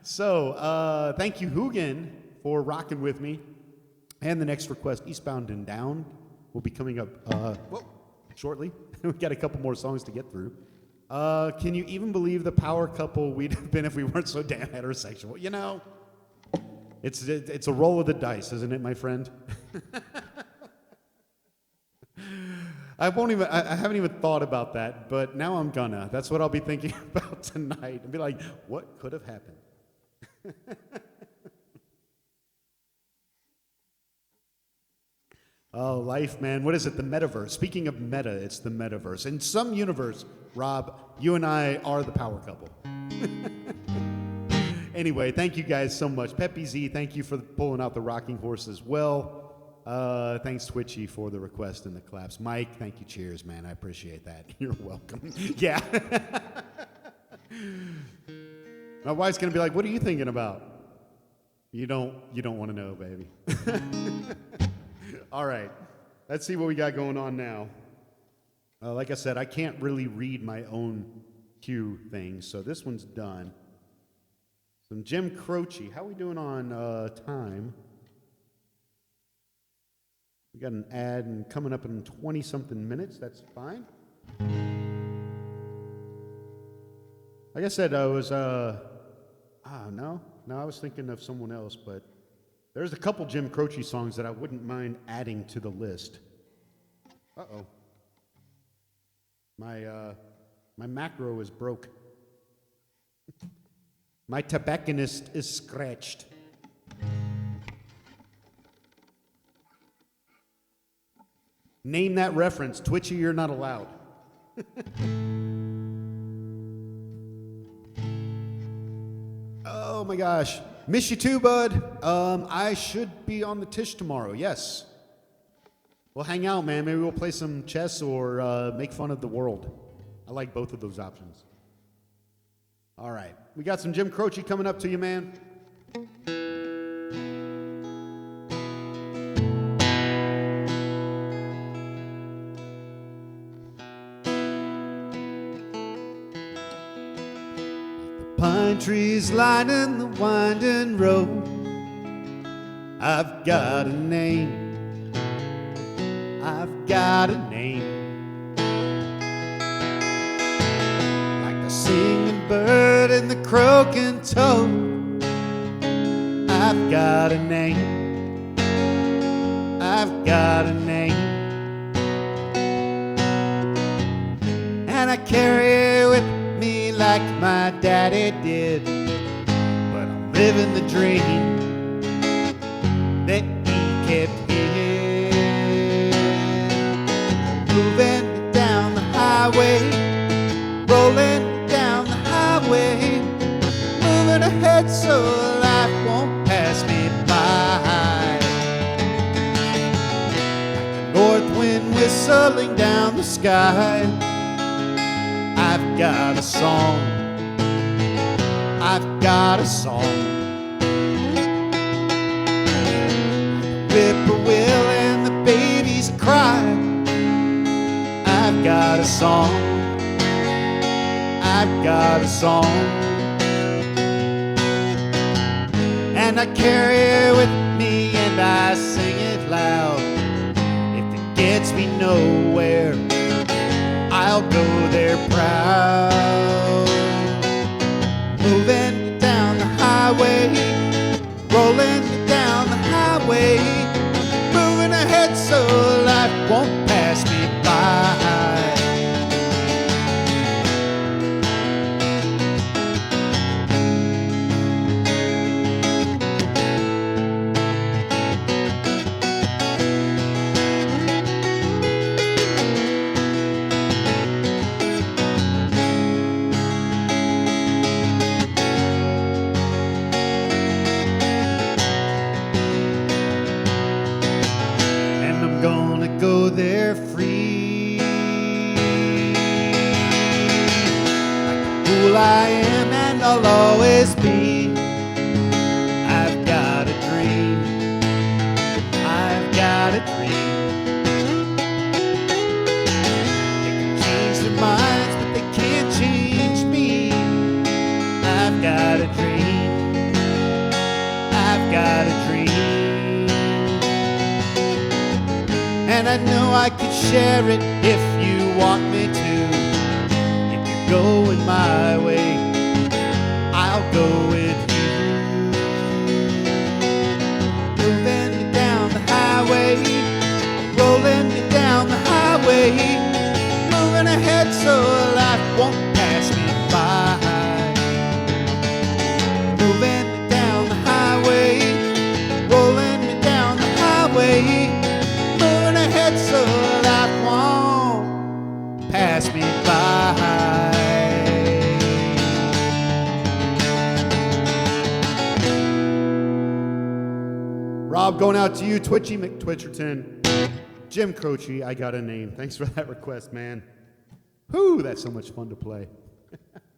So, thank you, Hugin, for rocking with me. And the next request, Eastbound and Down, will be coming up shortly. We've got a couple more songs to get through. Can you even believe the power couple we'd have been if we weren't so damn heterosexual? You know, it's a roll of the dice, isn't it, my friend? I haven't even thought about that, but now I'm gonna. That's what I'll be thinking about tonight. And be like, what could have happened? Oh, life, man. What is it? The metaverse. Speaking of meta, it's the metaverse. In some universe, Rob, you and I are the power couple. Anyway, thank you guys so much. Peppy Z, thank you for pulling out the rocking horse as well. Thanks, Twitchy, for the request and the claps. Mike, thank you. Cheers, man. I appreciate that. You're welcome. Yeah. My wife's going to be like, what are you thinking about? You don't want to know, baby. All right. Let's see what we got going on now. Like I said, I can't really read my own cue things, so this one's done. Some Jim Croce. How are we doing on time? We got an ad and coming up in 20-something minutes. That's fine. Like I said, I was, no, I was thinking of someone else, but there's a couple Jim Croce songs that I wouldn't mind adding to the list. Uh-oh. My macro is broke. My tobacconist is scratched. Name that reference. Twitchy, you're not allowed. Oh my gosh. Miss you too, bud. I should be on the Tish tomorrow, yes. We'll hang out, man. Maybe we'll play some chess or make fun of the world. I like both of those options. All right. We got some Jim Croce coming up to you, man. Pine trees lining the winding road. I've got a name. I've got a name. Like the singing bird and the croaking toad. I've got a name. I've got a name. And I carry it with me like my daddy did, but I'm living the dream that he kept here. Moving down the highway, rolling down the highway, moving ahead so life won't pass me by. Like the north wind whistling down the sky, I've got a song, I've got a song. Whippoorwill and the babies cry. I've got a song, I've got a song. And I carry it with me and I sing it loud. If it gets me nowhere, I'll go there proud. Moving down the highway, rolling down the highway, moving ahead so life won't pass me by. Go there free, like the fool I am and I'll always be. I've got a dream, I've got a dream. They can change their minds but they can't change me. I've got a dream, I've got a dream. And I know I could share it if you want me to. If you're going my way, I'll go with you. Moving down the highway, rolling down the highway, moving ahead so life won't pass me by. Moving down the highway, rolling down the highway, so life won't pass me by. Rob, going out to you, Twitchy McTwitcherton. Jim Croce, I got a name. Thanks for that request, man. Whew, that's so much fun to play.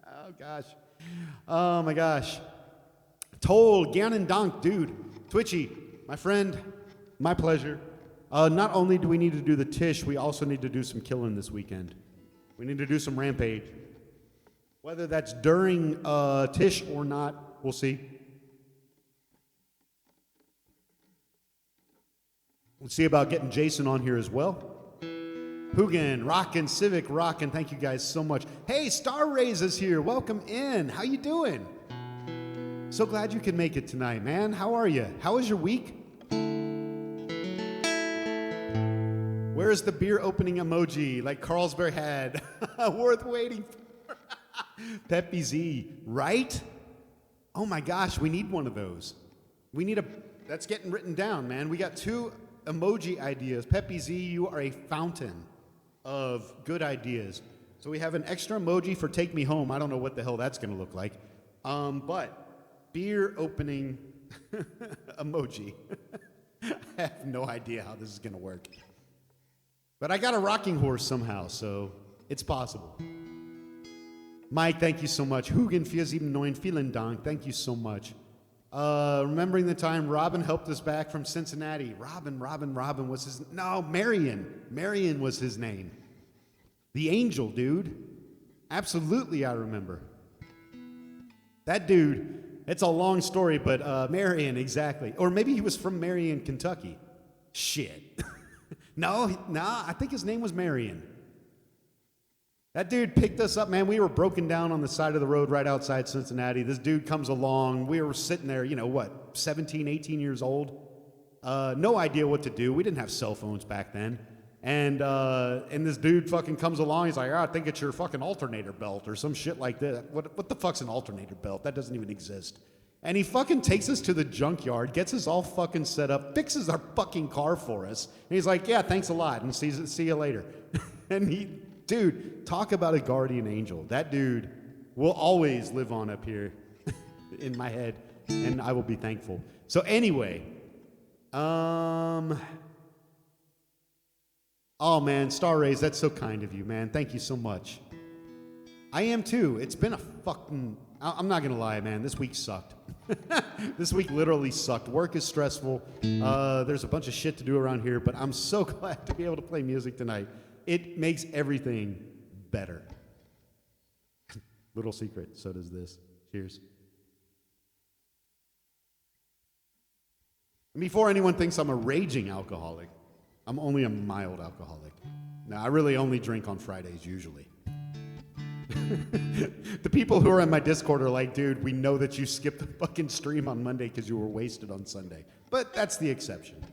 Oh, gosh. Oh, my gosh. Toll, Gannon Donk, dude. Twitchy, my friend, my pleasure. Not only do we need to do the Tish, we also need to do some killing this weekend. We need to do some Rampage. Whether that's during Tish or not, we'll see. We'll see about getting Jason on here as well. Hugin, Rockin', Civic, Rockin', thank you guys so much. Hey, Star Rays is here. Welcome in. How you doing? So glad you can make it tonight, man. How are you? How was your week? Where's the beer opening emoji like Carlsberg had? Worth waiting for. Peppy Z, right? Oh my gosh, we need one of those. We need that's getting written down, man. We got 2 emoji ideas. Peppy Z, you are a fountain of good ideas. So we have an extra emoji for Take Me Home. I don't know what the hell that's going to look like. But beer opening emoji. I have no idea how this is going to work. But I got a rocking horse somehow, so it's possible. Mike, thank you so much. Hugen 479, vielen Dank. Thank you so much. Remembering the time Robin helped us back from Cincinnati. Robin was his... No, Marion was his name. The angel, dude. Absolutely, I remember. That dude, it's a long story, but Marion, exactly. Or maybe he was from Marion, Kentucky. Shit. No, I think his name was Marion. That dude picked us up, man. We were broken down on the side of the road right outside Cincinnati. This dude comes along. We were sitting there, 17, 18 years old. No idea what to do. We didn't have cell phones back then. And this dude fucking comes along. He's like, I think it's your fucking alternator belt or some shit like that. What the fuck's an alternator belt? That doesn't even exist. And he fucking takes us to the junkyard, gets us all fucking set up, fixes our fucking car for us. And he's like, yeah, thanks a lot, and see you later. And dude, talk about a guardian angel. That dude will always live on up here in my head, and I will be thankful. So anyway, oh man, Star Rays, that's so kind of you, man. Thank you so much. I am too. It's been a fucking... I'm not going to lie, man. This week sucked. This week literally sucked. Work is stressful. There's a bunch of shit to do around here, but I'm so glad to be able to play music tonight. It makes everything better. Little secret, so does this. Cheers. And before anyone thinks I'm a raging alcoholic, I'm only a mild alcoholic. Now, I really only drink on Fridays usually. The people who are in my Discord are like, dude, we know that you skipped the fucking stream on Monday because you were wasted on Sunday. But that's the exception.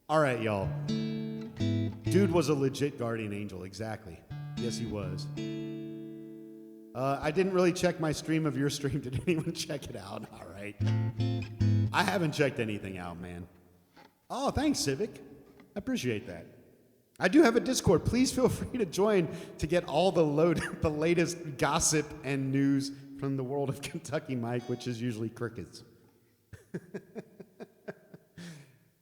All right, y'all. Dude was a legit guardian angel, exactly. Yes, he was. I didn't really check my stream of your stream. Did anyone check it out? All right. I haven't checked anything out, man. Oh, thanks, Civic. I appreciate that. I do have a Discord. Please feel free to join to get all the latest gossip and news from the world of Kentucky, Mike, which is usually crickets.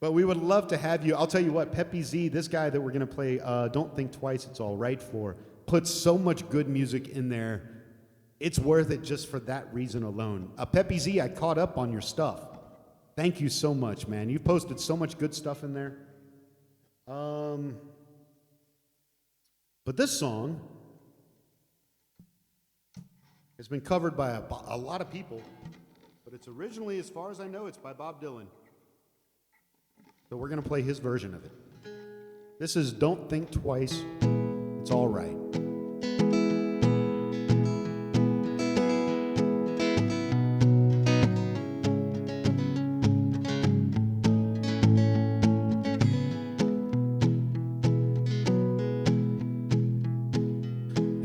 But we would love to have you. I'll tell you what, Peppy Z, this guy that we're going to play Don't Think Twice, It's All Right for, puts so much good music in there. It's worth it just for that reason alone. Peppy Z, I caught up on your stuff. Thank you so much, man. You posted so much good stuff in there. But this song has been covered by a lot of people, but it's originally, as far as I know, it's by Bob Dylan. So we're going to play his version of it. This is Don't Think Twice, It's All Right.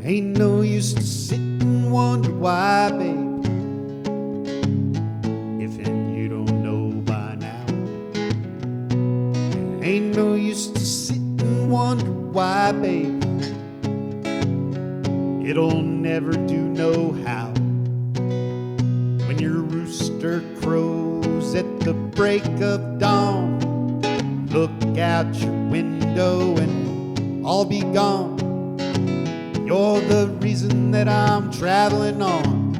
Ain't no use to sit and wonder why, babe, if you don't know by now. Ain't no use to sit and wonder why, babe, it'll never do no how. When your rooster crows at the break of dawn, look out your window and I'll be gone. You're the reason that I'm traveling on.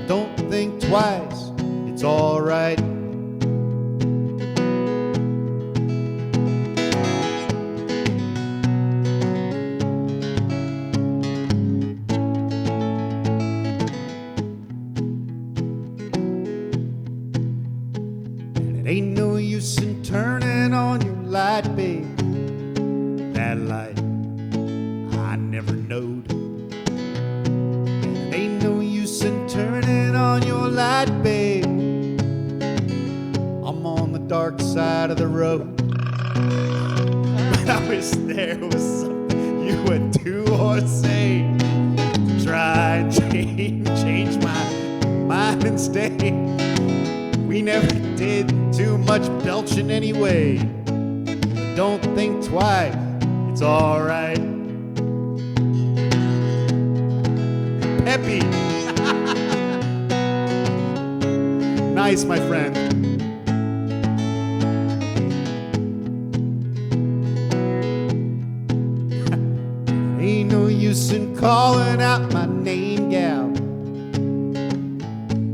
Don't think twice, it's all right. And it ain't no use in turning on your light, babe. That light I never knowed. And it ain't no use in turning on your light, babe. I'm on the dark side of the road. But I wish there was something you would do or say to try and change my mind and stay. We never did too much belching anyway. Don't think twice, it's all right. Peppy. nice, my friend. Ain't no use in calling out my name, gal,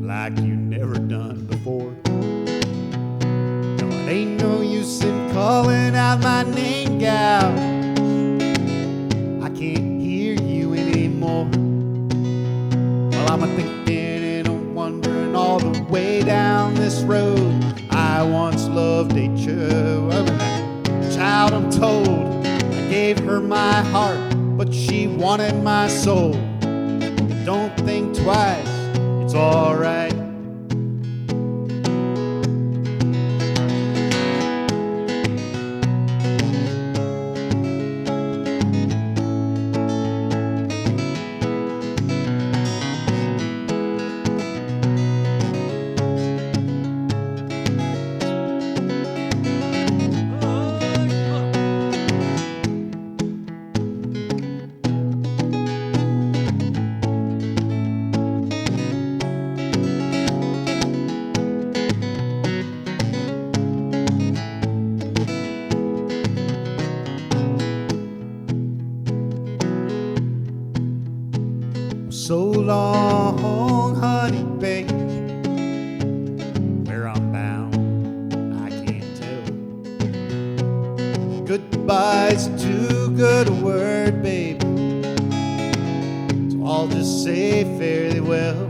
like you never done before. No, it ain't no use in calling out my name, gal. I can't hear you anymore. Well, I'm a-thinking and I'm wondering all the way down this road. I once loved a child, I'm told. I gave her my heart, but she wanted my soul. Don't think twice, it's alright. So long, honey, babe, where I'm bound, I can't tell. Goodbye's too good a word, babe, so I'll just say fairly well.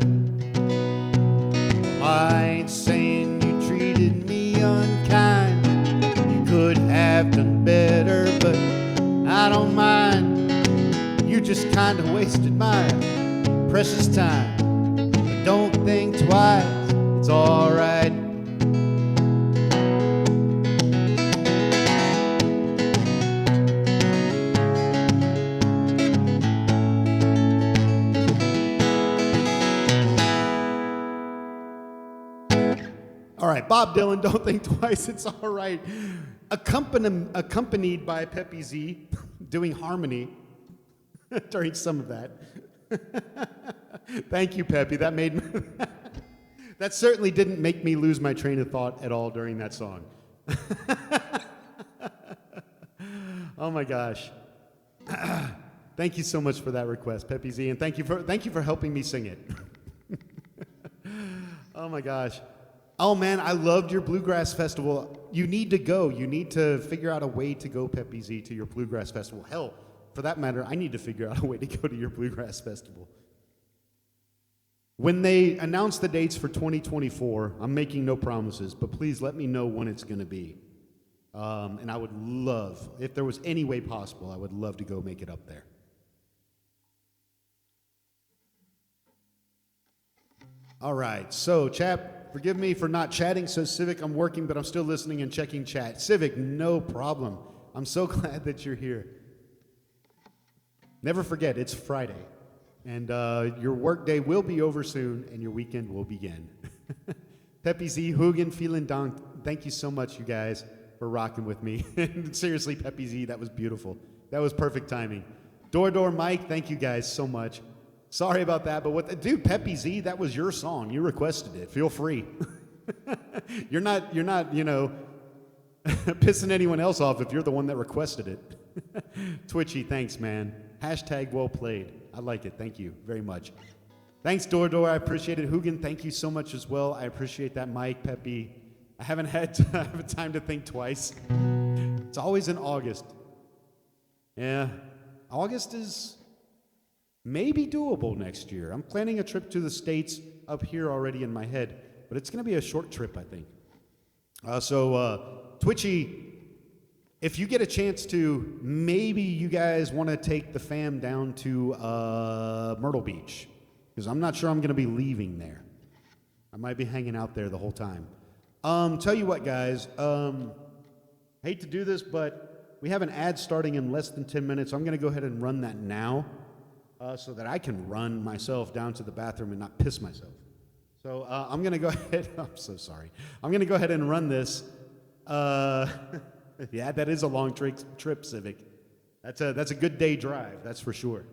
I ain't saying you treated me unkind. You could have done better, but I don't mind. You just kinda wasted mine. Precious time, but don't think twice, it's alright. Alright, Bob Dylan, Don't Think Twice, It's Alright. Accompanied by Peppy Z doing harmony during some of that. Thank you, Peppy. That made me that certainly didn't make me lose my train of thought at all during that song. Oh my gosh. Thank you so much for that request, Peppy Z, and thank you for helping me sing it. Oh my gosh. Oh man, I loved your Bluegrass Festival. You need to go. You need to figure out a way to go, Peppy Z, to your Bluegrass Festival. Hell, for that matter, I need to figure out a way to go to your Bluegrass Festival. When they announce the dates for 2024, I'm making no promises, but please let me know when it's going to be. And I would love, if there was any way possible, I would love to go make it up there. All right, so chap, forgive me for not chatting. So Civic, I'm working, but I'm still listening and checking chat. Civic, no problem. I'm so glad that you're here. Never forget, it's Friday, and your work day will be over soon, and your weekend will begin. Peppy Z, Hugin, vielen Dank. Thank you so much, you guys, for rocking with me. Seriously, Peppy Z, that was beautiful. That was perfect timing. Door Mike, thank you guys so much. Sorry about that, but dude, Peppy Z, that was your song. You requested it. Feel free. You're not, pissing anyone else off if you're the one that requested it. Twitchy, thanks, man. Hashtag well played. I like it. Thank you very much. Thanks, Door. I appreciate it. Hugin, thank you so much as well. I appreciate that, Mike, Peppy. I haven't had time to think twice. It's always in August. Yeah, August is maybe doable next year. I'm planning a trip to the States up here already in my head, but it's going to be a short trip, I think. Twitchy, if you get a chance to, maybe you guys want to take the fam down to Myrtle Beach, because I'm not sure I'm going to be leaving there. I might be hanging out there the whole time. Tell you what, guys, hate to do this, but we have an ad starting in less than 10 minutes. So I'm going to go ahead and run that now so that I can run myself down to the bathroom and not piss myself. So I'm going to go ahead. I'm so sorry. I'm going to go ahead and run this. Yeah, that is a long trip, Civic. That's a good day drive, that's for sure.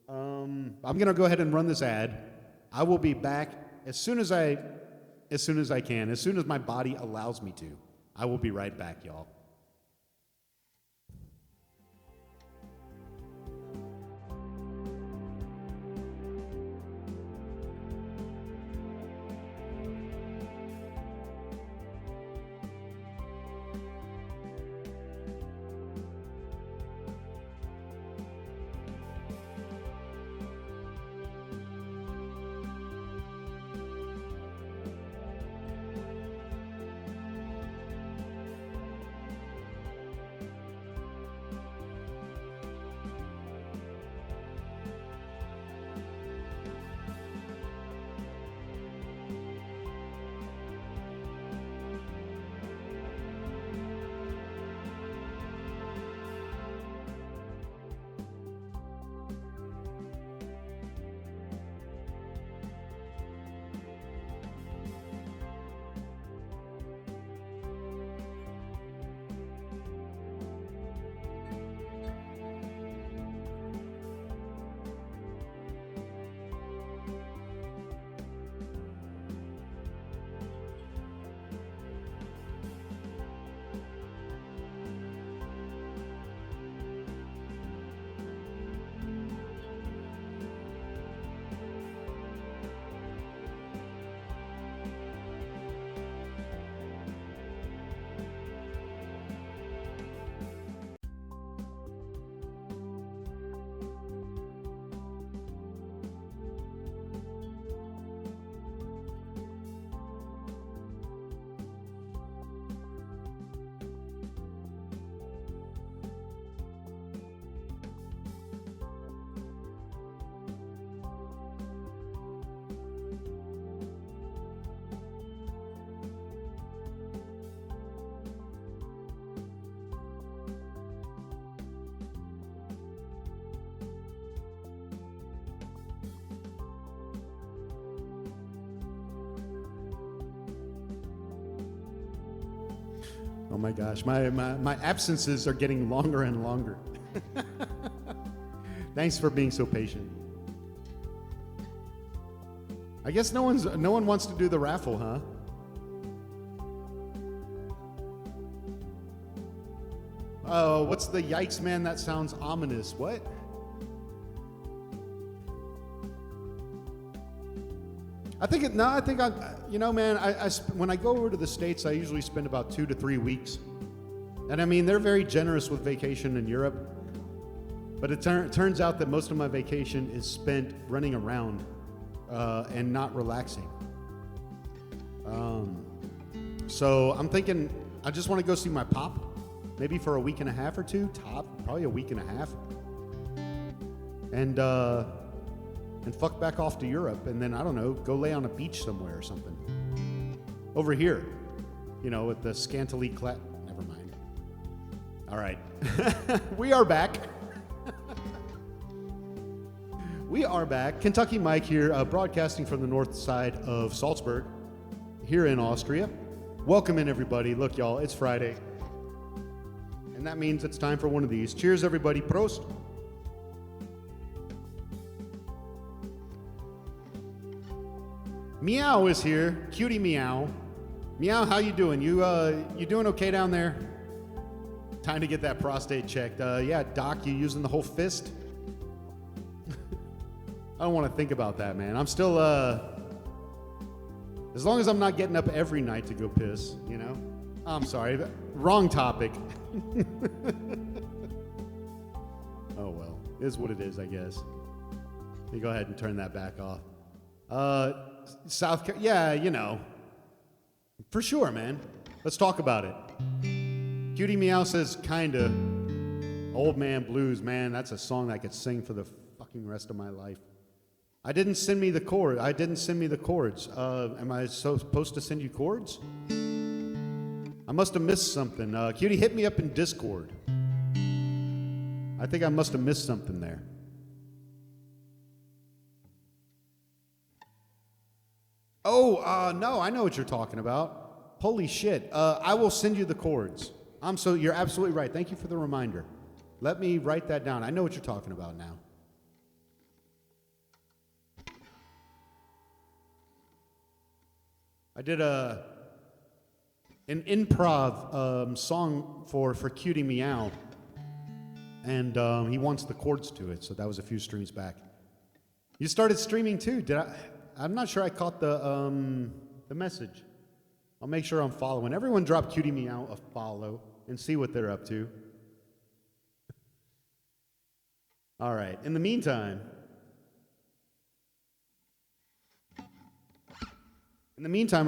I'm going to go ahead and run this ad. I will be back as soon as I as soon as I can, as soon as my body allows me to. I will be right back, y'all. Oh my gosh, my absences are getting longer and longer. Thanks for being so patient. I guess no one wants to do the raffle, huh? Oh, what's the yikes, man? That sounds ominous. What? When I go over to the States, I usually spend about 2 to 3 weeks. And I mean, they're very generous with vacation in Europe. But it turns out that most of my vacation is spent running around and not relaxing. So I'm thinking, I just want to go see my pop, maybe for a week and a half or two, probably a week and a half. And fuck back off to Europe, and then, I don't know, go lay on a beach somewhere or something. Over here, with the scantily clad... Never mind. All right. We are back. We are back. Kentucky Mike here, broadcasting from the north side of Salzburg, here in Austria. Welcome in, everybody. Look, y'all, it's Friday. And that means it's time for one of these. Cheers, everybody. Prost. Meow is here. Cutie Meow. Meow, how you doing? You doing okay down there? Time to get that prostate checked. Yeah, Doc, you using the whole fist? I don't want to think about that, man. I'm still, as long as I'm not getting up every night to go piss, I'm sorry, wrong topic. Oh, well, it is what it is, I guess. Let me go ahead and turn that back off. Yeah, for sure, man. Let's talk about it. Cutie Meow says, kinda. Old Man Blues, man, that's a song I could sing for the fucking rest of my life. I didn't send me the chords. Am I supposed to send you chords? I must have missed something. Cutie, hit me up in Discord. I think I must have missed something there. Oh, no, I know what you're talking about. Holy shit. I will send you the chords. You're absolutely right. Thank you for the reminder. Let me write that down. I know what you're talking about now. I did an improv song for Cutie Meow, and he wants the chords to it, so that was a few streams back. You started streaming too, did I? I'm not sure I caught the message. I'll make sure I'm following. Everyone drop Cutie Meow a follow and see what they're up to. All right, in the meantime,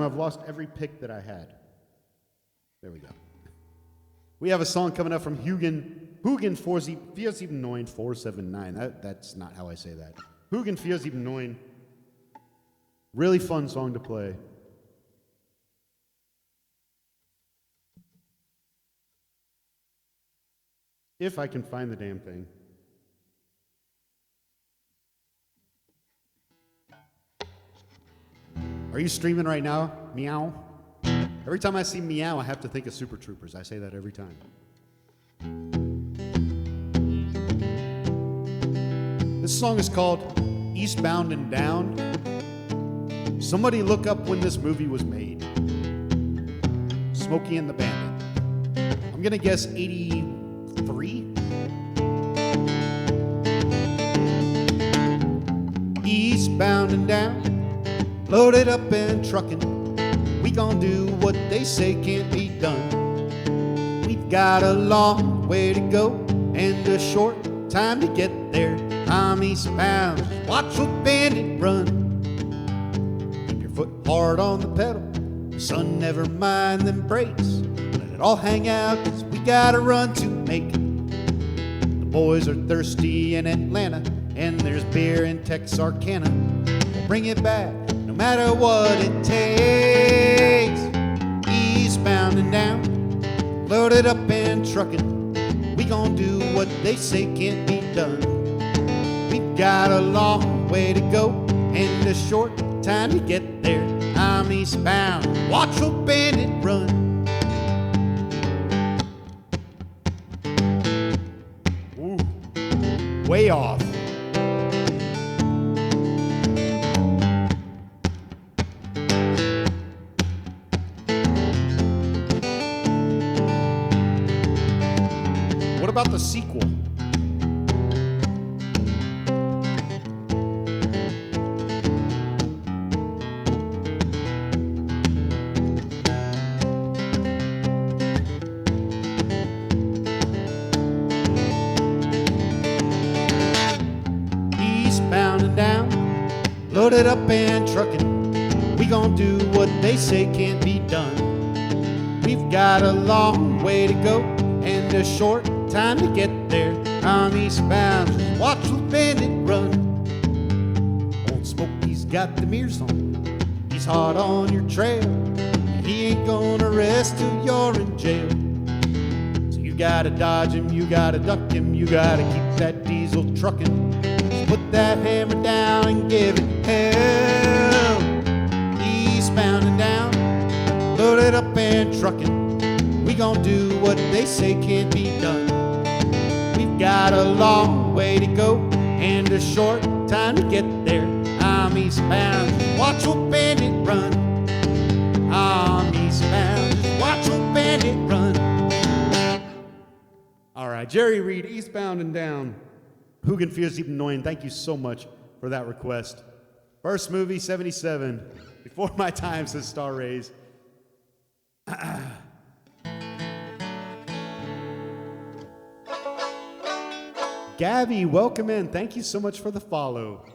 I've lost every pick that I had. There we go. We have a song coming up from Hugen 479. That's not how I say that. Hugen 479. Really fun song to play. If I can find the damn thing. Are you streaming right now? Meow? Every time I see meow, I have to think of Super Troopers. I say that every time. This song is called Eastbound and Down. Somebody look up when this movie was made. Smokey and the Bandit. I'm gonna guess 83? Eastbound and down, loaded up and trucking. We gon' do what they say can't be done. We've got a long way to go and a short time to get there. I'm eastbound, watch what bandit run. Keep your foot hard on the pedal, son, never mind them brakes. Let it all hang out, 'cause we got a run to make. The boys are thirsty in Atlanta, and there's beer in Texarkana. We'll bring it back, no matter what it takes. Eastbound and down, loaded up and trucking. We gon' do what they say can't be done. We've got a long way to go and a short time to get there. I'm eastbound, watch old bandit run. Ooh, way off. What about the sequel? Eastbound and down, loaded up and trucking. We gon' do what they say can't be done. We've got a long way to go and a short time to get there. I'm eastbound, watch the bandit run. Old Smokey's got the mirrors on, he's hot on your trail. He ain't gonna rest till you're in jail. So you gotta dodge him, you gotta duck him, you gotta keep that diesel trucking. So put that hammer down and give it hell. Eastbound and down, loaded up and trucking. We gon' do what they say can't be done. We've got a long way to go and a short time to get there. I'm eastbound, watch old bandit run. I'm eastbound, watch old bandit run. All right, Jerry Reed, Eastbound and Down. Hugen Fears Even Annoying, thank you so much for that request. First movie, 77. Before my time, says Star Rays. Gabby, welcome in. Thank you so much for the follow.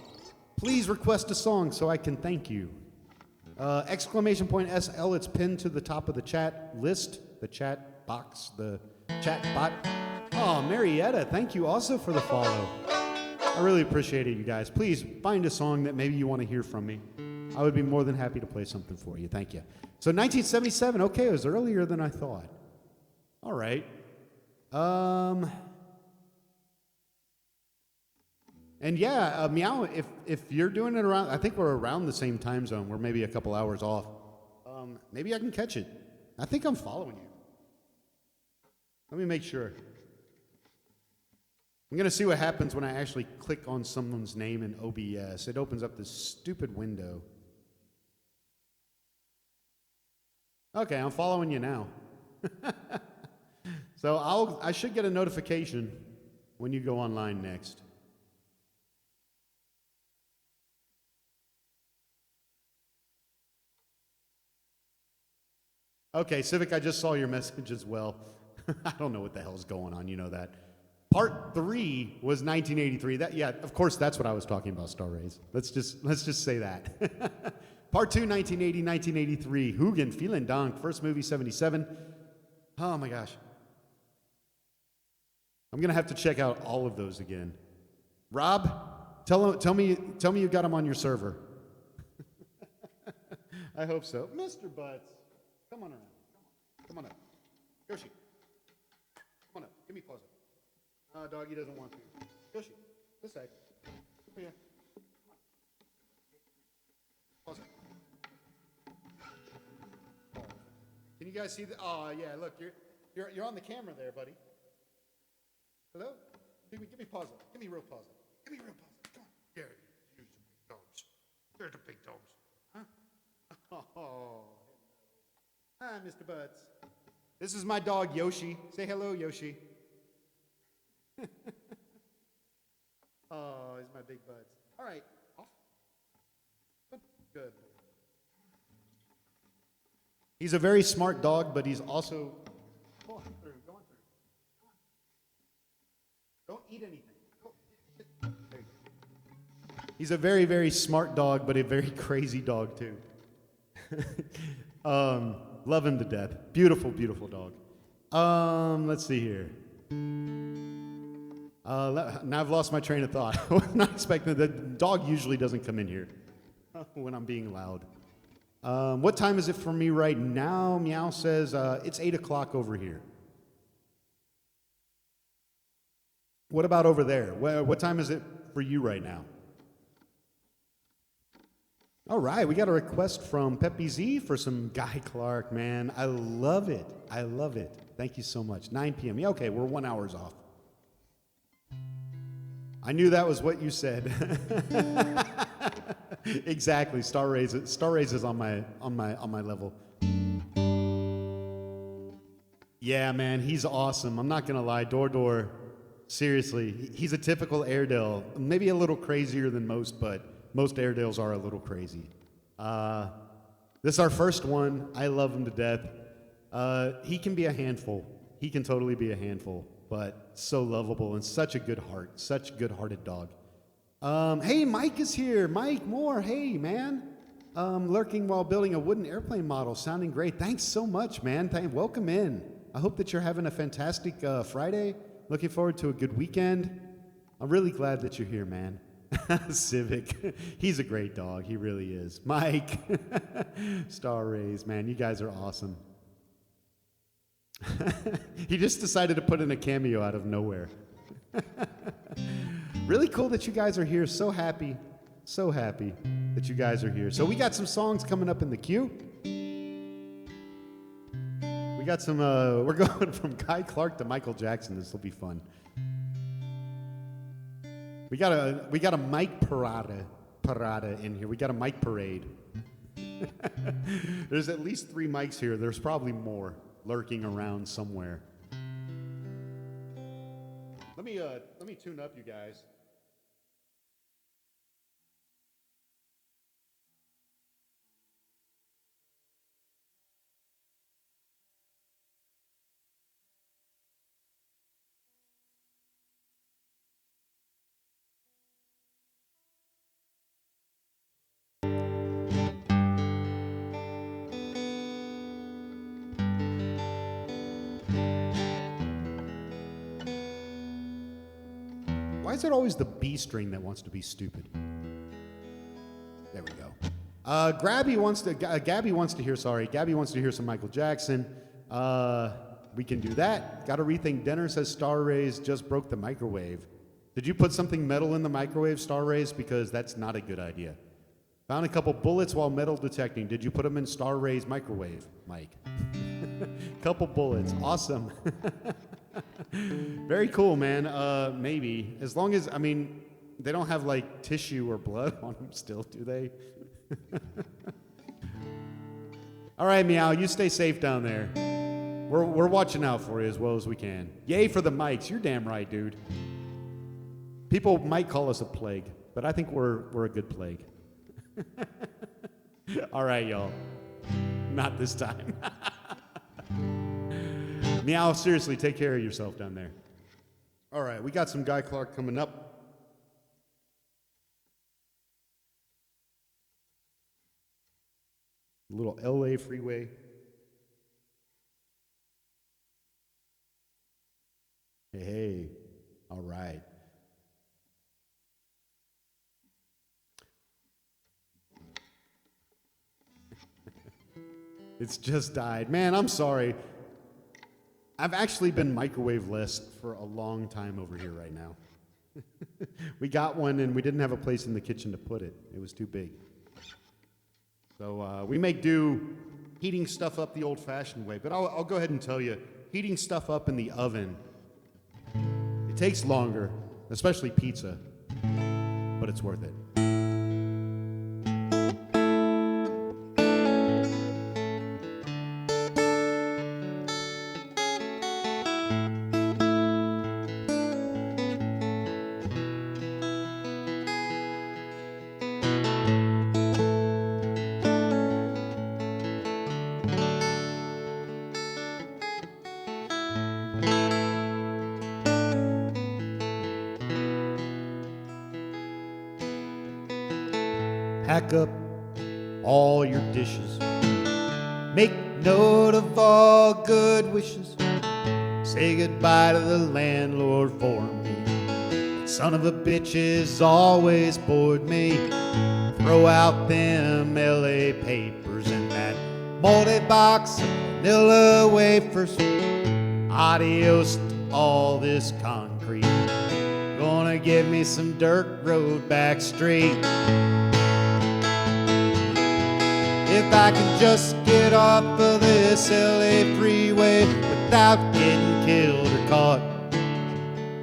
Please request a song so I can thank you. Exclamation point SL, it's pinned to the top of the chat list, the chat box, the chat bot. Oh, Marietta, thank you also for the follow. I really appreciate it, you guys. Please find a song that maybe you want to hear from me. I would be more than happy to play something for you. Thank you. So 1977, okay, it was earlier than I thought. All right. And yeah, Meow, if you're doing it around, I think we're around the same time zone. We're maybe a couple hours off. Maybe I can catch it. I think I'm following you. Let me make sure. I'm going to see what happens when I actually click on someone's name in OBS. It opens up this stupid window. Okay, I'm following you now. So I should get a notification when you go online next. Okay, Civic, I just saw your message as well. I don't know what the hell's going on, you know that. Part 3 was 1983. Yeah, of course that's what I was talking about, Star Rays. Let's just say that. Part 2, 1980, 1983. Hugin, Vielen Dank. First movie, 77. Oh my gosh. I'm gonna have to check out all of those again. Rob, tell me you got them on your server. I hope so. Mr. Butts, come on around. Come on up. Yoshi, come on up. Give me pause up. Doggy doesn't want to. Yoshi, this side. Come here. Pause it. Can you guys see the? Oh yeah, look, you're on the camera there, buddy. Hello? Give me pause it. Give me real pause it. Give me real pause it. Come on. There, you big dogs. They're the big dogs. Huh? Oh. Hi, Mr. Butts. This is my dog, Yoshi. Say hello, Yoshi. Oh, he's my big Butts. All right. Off. Good. He's a very smart dog, but he's also... Go on through. Don't eat anything. There you go. He's a very, very smart dog, but a very crazy dog, too. Love him to death. Beautiful, beautiful dog. Let's see here. Now I've lost my train of thought. I was not expecting the dog usually doesn't come in here when I'm being loud. What time is it for me right now? Meow says it's 8 o'clock over here. What about over there? What time is it for you right now? All right, we got a request from Peppy Z for some Guy Clark, man. I love it. I love it. Thank you so much. 9 p.m. Yeah, okay, we're 1 hour off. I knew that was what you said. Exactly. Star Rays is on my level. Yeah, man, he's awesome. I'm not gonna lie, Door. Seriously, he's a typical Airedale. Maybe a little crazier than most, but most Airedales are a little crazy. This is our first one. I love him to death. He can be a handful. He can totally be a handful, but so lovable and such a good heart. Such a good-hearted dog. Hey, Mike is here. Mike Moore. Hey, man. Lurking while building a wooden airplane model. Sounding great. Thanks so much, man. Welcome in. I hope that you're having a fantastic Friday. Looking forward to a good weekend. I'm really glad that you're here, man. Civic. He's a great dog. He really is. Mike. Star Rays, man. You guys are awesome. He just decided to put in a cameo out of nowhere. Really cool that you guys are here. So happy that you guys are here. So we got some songs coming up in the queue. We got some, we're going from Guy Clark to Michael Jackson. This will be fun. We got a mic parada in here. We got a mic parade. There's at least 3 mics here. There's probably more lurking around somewhere. Let me tune up, you guys. Why is it always the B string that wants to be stupid? There we go. Gabby wants to hear some Michael Jackson. We can do that. Got to rethink dinner, says Star Rays just broke the microwave. Did you put something metal in the microwave, Star Rays? Because that's not a good idea. Found a couple bullets while metal detecting. Did you put them in Star Rays microwave, Mike? Couple bullets. Awesome. Very cool, man. Maybe. As long as, they don't have, like, tissue or blood on them still, do they? All right, Meow, you stay safe down there. We're watching out for you as well as we can. Yay for the mics. You're damn right, dude. People might call us a plague, but I think we're a good plague. All right, y'all. Not this time. Meow, seriously, take care of yourself down there. All right, we got some Guy Clark coming up. A little LA Freeway. Hey, all right. It's just died. Man, I'm sorry. I've actually been microwave-less for a long time over here right now. We got one, and we didn't have a place in the kitchen to put it. It was too big. So we make do heating stuff up the old-fashioned way. But I'll go ahead and tell you, heating stuff up in the oven, it takes longer, especially pizza, but it's worth it. Pack up all your dishes. Make note of all good wishes. Say goodbye to the landlord for me. That son of a bitch has always bored me. Throw out them LA papers and that moldy box of vanilla wafers. Adios to all this concrete. Gonna give me some dirt road back street. If I can just get off of this LA freeway without getting killed or caught,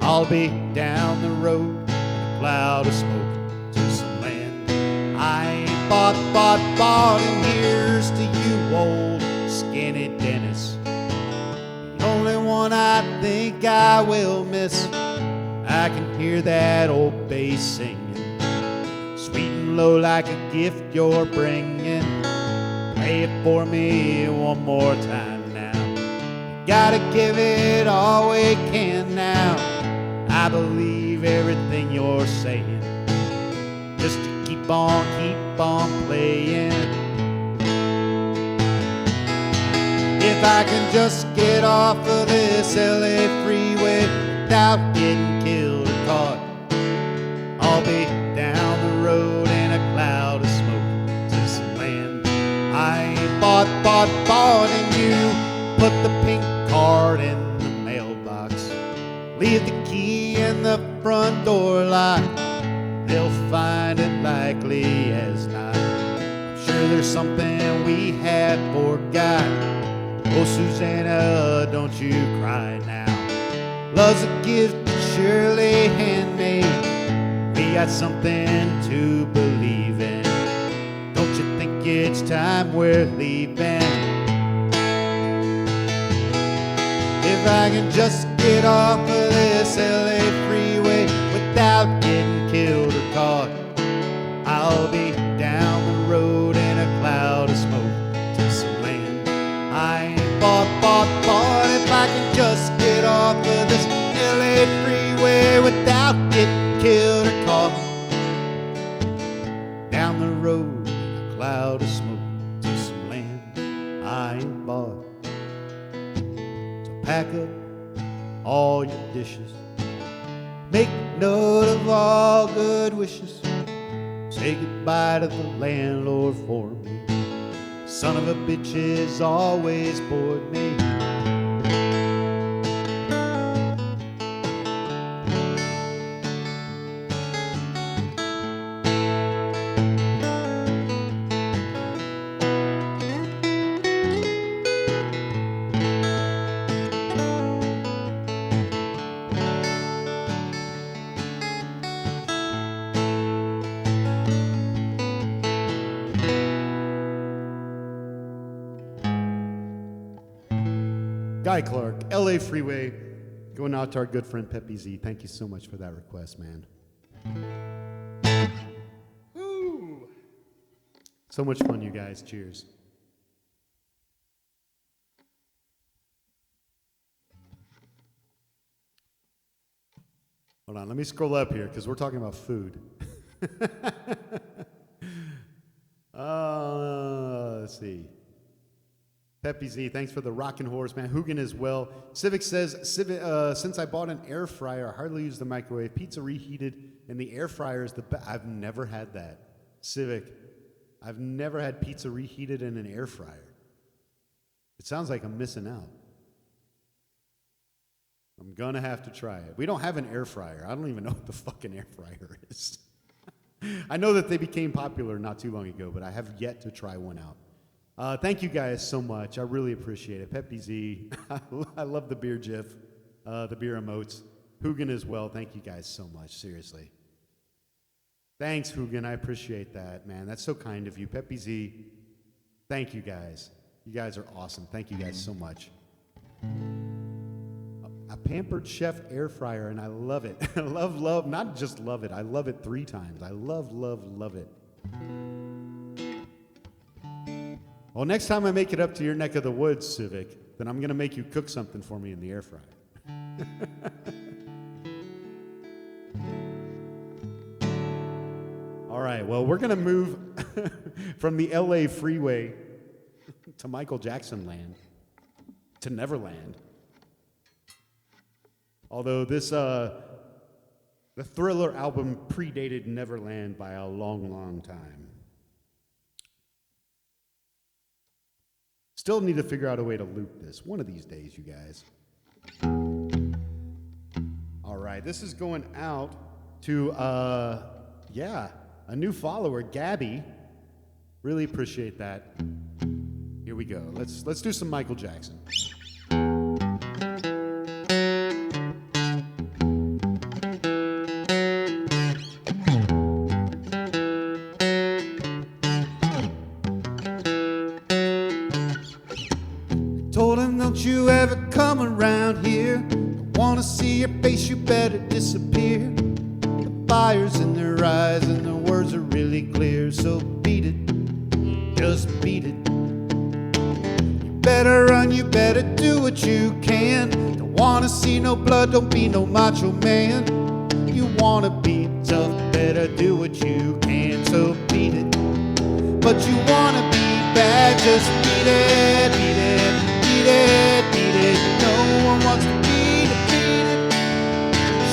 I'll be down the road in a cloud of smoke to some land I ain't bought, and here's to you, old skinny Dennis. The only one I think I will miss. I can hear that old bass singing, sweet and low like a gift you're bringing. Play it for me one more time now. You gotta give it all we can now. I believe everything you're saying, just to keep on playing. If I can just get off of this LA freeway without getting killed or caught, I'll be down the road in a cloud of smoke to some land I ain't bought, and you put the pink card in the mailbox. Leave the key in the front door lock. They'll find it likely as not. I'm sure there's something we had forgot. Oh, Susanna, don't you cry now. Love's a gift that's surely handmade. We got something to believe in. Don't you think it's time we're leaving? If I can just get off of this LA freeway without getting killed or caught, I'll be down the road in a cloud of smoke to some land I ain't bought. If I can just get off of this LA freeway without getting killed or caught, down the road in a cloud of smoke to some land I ain't bought. So pack up all your dishes, make note of all good wishes. Say goodbye to the landlord for me. Son of a bitch has always bored me. Guy Clark, LA Freeway, going out to our good friend Peppy Z. Thank you so much for that request, man. Woo! So much fun, you guys. Cheers. Hold on, let me scroll up here because we're talking about food. Let's see. Peppy Z, thanks for the rockin' horse, man. Hugin as well. Civic says, since I bought an air fryer, I hardly use the microwave. Pizza reheated, and the air fryer is the best. I've never had that. Civic, I've never had pizza reheated in an air fryer. It sounds like I'm missing out. I'm gonna have to try it. We don't have an air fryer. I don't even know what the fucking air fryer is. I know that they became popular not too long ago, but I have yet to try one out. Thank you guys so much. I really appreciate it. Peppy Z, I love the beer gif, the beer emotes. Hugin as well. Thank you guys so much. Seriously. Thanks, Hugin. I appreciate that, man. That's so kind of you. Peppy Z, thank you guys. You guys are awesome. Thank you guys so much. A Pampered Chef air fryer, and I love it. I love, not just love it. I love it 3 times. I love it. Well, next time I make it up to your neck of the woods, Civic, then I'm going to make you cook something for me in the air fryer. All right, well, we're going to move from the LA Freeway to Michael Jackson land, to Neverland. Although this, the Thriller album predated Neverland by a long time. Still need to figure out a way to loop this one of these days, you guys. All right, this is going out to, a new follower, Gabby. Really appreciate that. Here we go. Let's do some Michael Jackson. Told him, don't you ever come around here. I wanna see your face, you better disappear. The fire's in their eyes and the words are really clear. So beat it, just beat it. You better run, you better do what you can. Don't wanna see no blood, don't be no macho man. You wanna be tough, better do what you can. So beat it, but you wanna be bad, just beat it, beat it. Beat it, no one wants to beat it.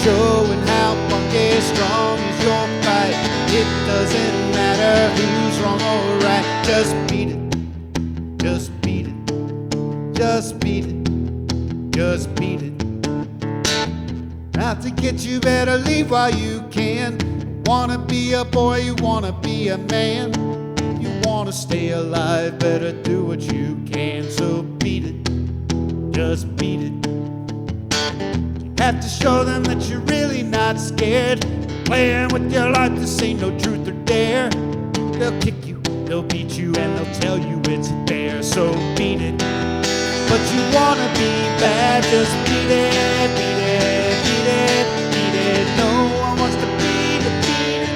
Showing how funky strong is your fight. It doesn't matter who's wrong or right. Just beat it, just beat it, just beat it, just beat it. Out to get you, better leave while you can. Wanna be a boy, you wanna be a man. You wanna stay alive, better do what you can. So beat it, just beat it. You have to show them that you're really not scared. Playing with your life, this ain't no truth or dare. They'll kick you, they'll beat you, and they'll tell you it's fair. So beat it, but you wanna be bad, just beat it, beat it, beat it, beat it. No one wants to beat it, beat it.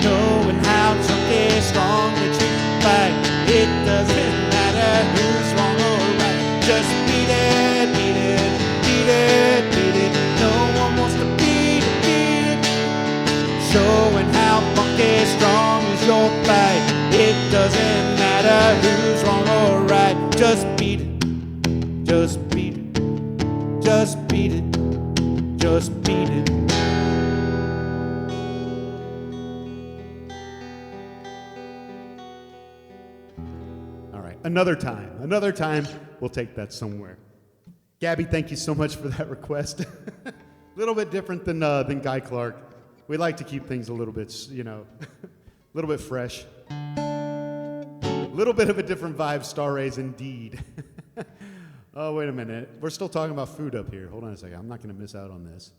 Knowing how chunky strong that you fight. It doesn't matter who's wrong or right. Just beat it, beat it, beat it, beat it. No one wants to beat it, beat it. Showing how funky strong is your fight. It doesn't matter who's wrong or right. Just beat it, just beat it, just beat it, just beat it. Another time, we'll take that somewhere. Gabby, thank you so much for that request. A little bit different than Guy Clark. We like to keep things a little bit, a little bit fresh. A little bit of a different vibe, Star Rays indeed. Oh, wait a minute. We're still talking about food up here. Hold on a second. I'm not going to miss out on this.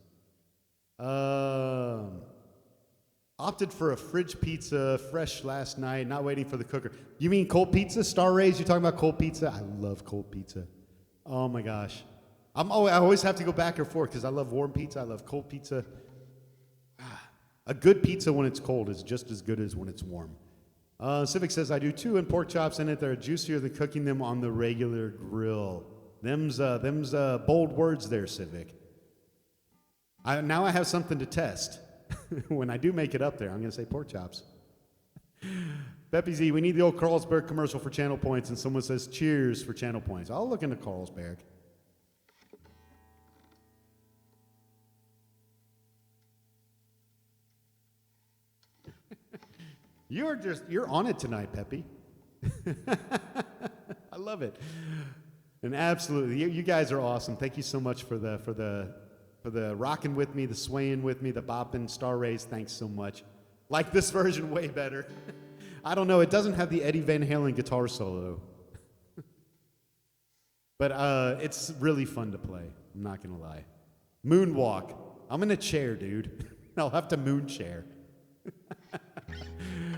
Opted for a fridge pizza, fresh last night, not waiting for the cooker. You mean cold pizza, Star Rays? You talking about cold pizza? I love cold pizza. Oh my gosh. I always have to go back and forth because I love warm pizza. I love cold pizza. A good pizza when it's cold is just as good as when it's warm. Civic says, I do too, and pork chops in it that are juicier than cooking them on the regular grill. Them's bold words there, Civic. Now I have something to test. When I do make it up there, I'm going to say pork chops. Peppy Z, we need the old Carlsberg commercial for channel points, and someone says cheers for channel points. I'll look into Carlsberg. You're on it tonight, Peppy. I love it. And absolutely, you guys are awesome. Thank you so much for the rocking with me, the swaying with me, the bopping, Star Rays. Thanks so much. Like this version way better. I don't know, it doesn't have the Eddie Van Halen guitar solo. But it's really fun to play. I'm not gonna lie. Moonwalk. I'm in a chair, dude. I'll have to moon chair.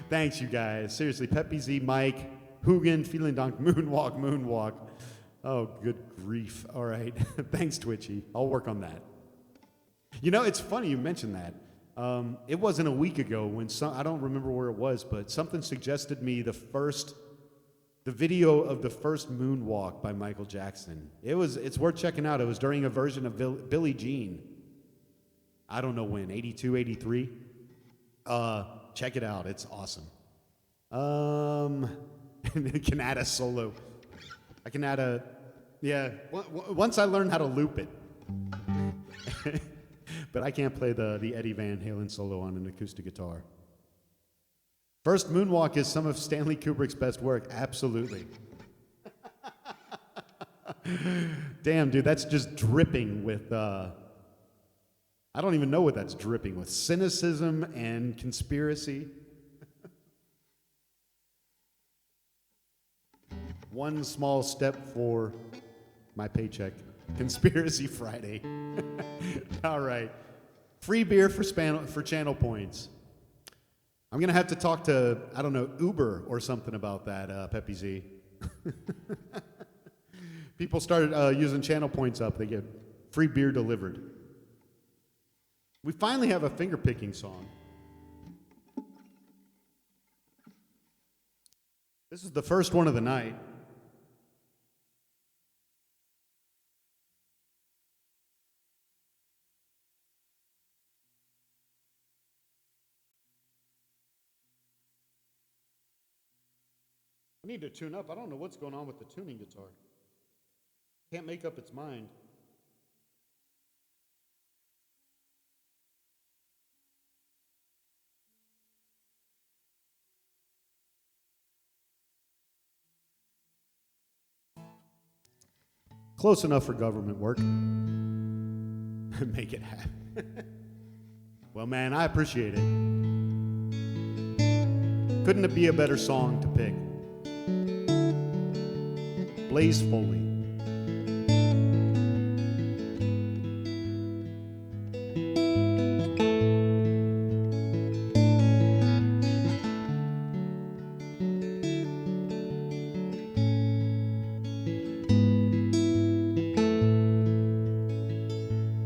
Thanks, you guys. Seriously, Peppy Z, Mike, Hoogan, Feeling Donk, Moonwalk. Oh, good grief. All right. Thanks, Twitchy. I'll work on that. You know, it's funny you mentioned that. It wasn't a week ago when I don't remember where it was, but something suggested me the video of the first Moonwalk by Michael Jackson. It's worth checking out. It was during a version of Billie Jean. I don't know when, 82, 83. Check it out. It's awesome. I can add a solo. I can add once I learn how to loop it. But I can't play the Eddie Van Halen solo on an acoustic guitar. First Moonwalk is some of Stanley Kubrick's best work. Absolutely. Damn, dude, that's just dripping with... I don't even know what that's dripping with. Cynicism and conspiracy. One small step for my paycheck. Conspiracy Friday. All right. Free beer for channel points. I'm going to have to talk to, I don't know, Uber or something about that, Peppy Z. People started using channel points up. They get free beer delivered. We finally have a finger-picking song. This is the first one of the night. I need to tune up. I don't know what's going on with the tuning guitar. Can't make up its mind. Close enough for government work. Make it happen. Well, man, I appreciate it. Couldn't it be a better song to pick? Blaze Foley.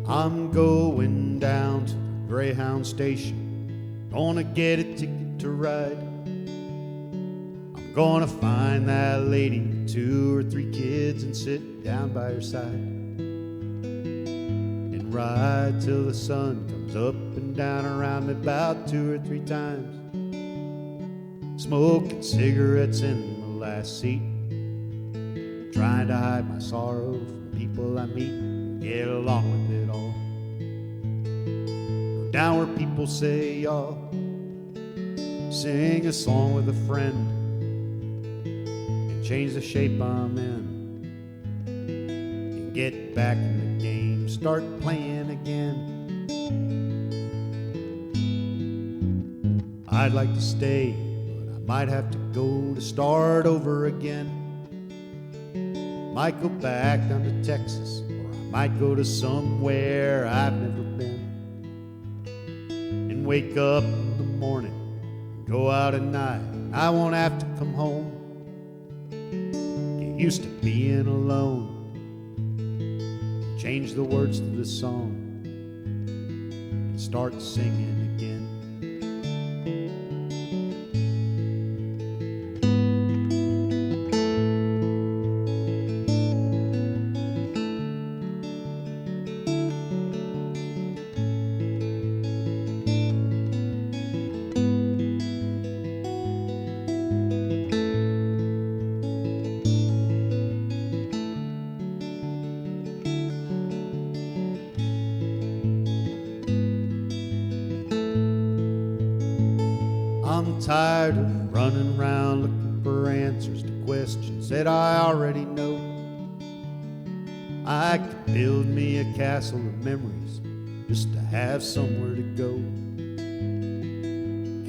I'm going down to the Greyhound station, gonna get a ticket to ride. I'm gonna find that lady, 2 or 3 kids, and sit down by her side and ride till the sun comes up and down around me about 2 or 3 times, smoking cigarettes in the last seat, trying to hide my sorrow from people I meet and get along with it all. Go down where people say y'all, sing a song with a friend, change the shape I'm in, and get back in the game, start playing again. I'd like to stay, but I might have to go to start over again. Might go back down to Texas, or I might go to somewhere I've never been, and wake up in the morning, and go out at night. I won't have to come home. Used to being alone, change the words to this song and start singing again. I'm tired of running around looking for answers to questions that I already know. I could build me a castle of memories just to have somewhere to go.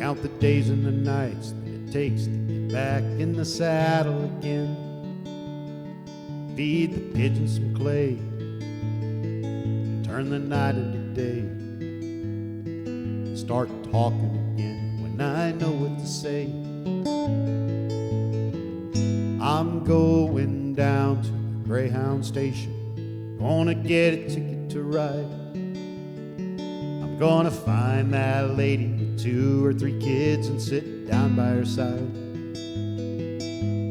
Count the days and the nights that it takes to get back in the saddle again. Feed the pigeons some clay, turn the night into day. Start talking again when I know what to say. I'm going down to the Greyhound station, gonna get a ticket to ride. I'm gonna find that lady with 2 or 3 kids and sit down by her side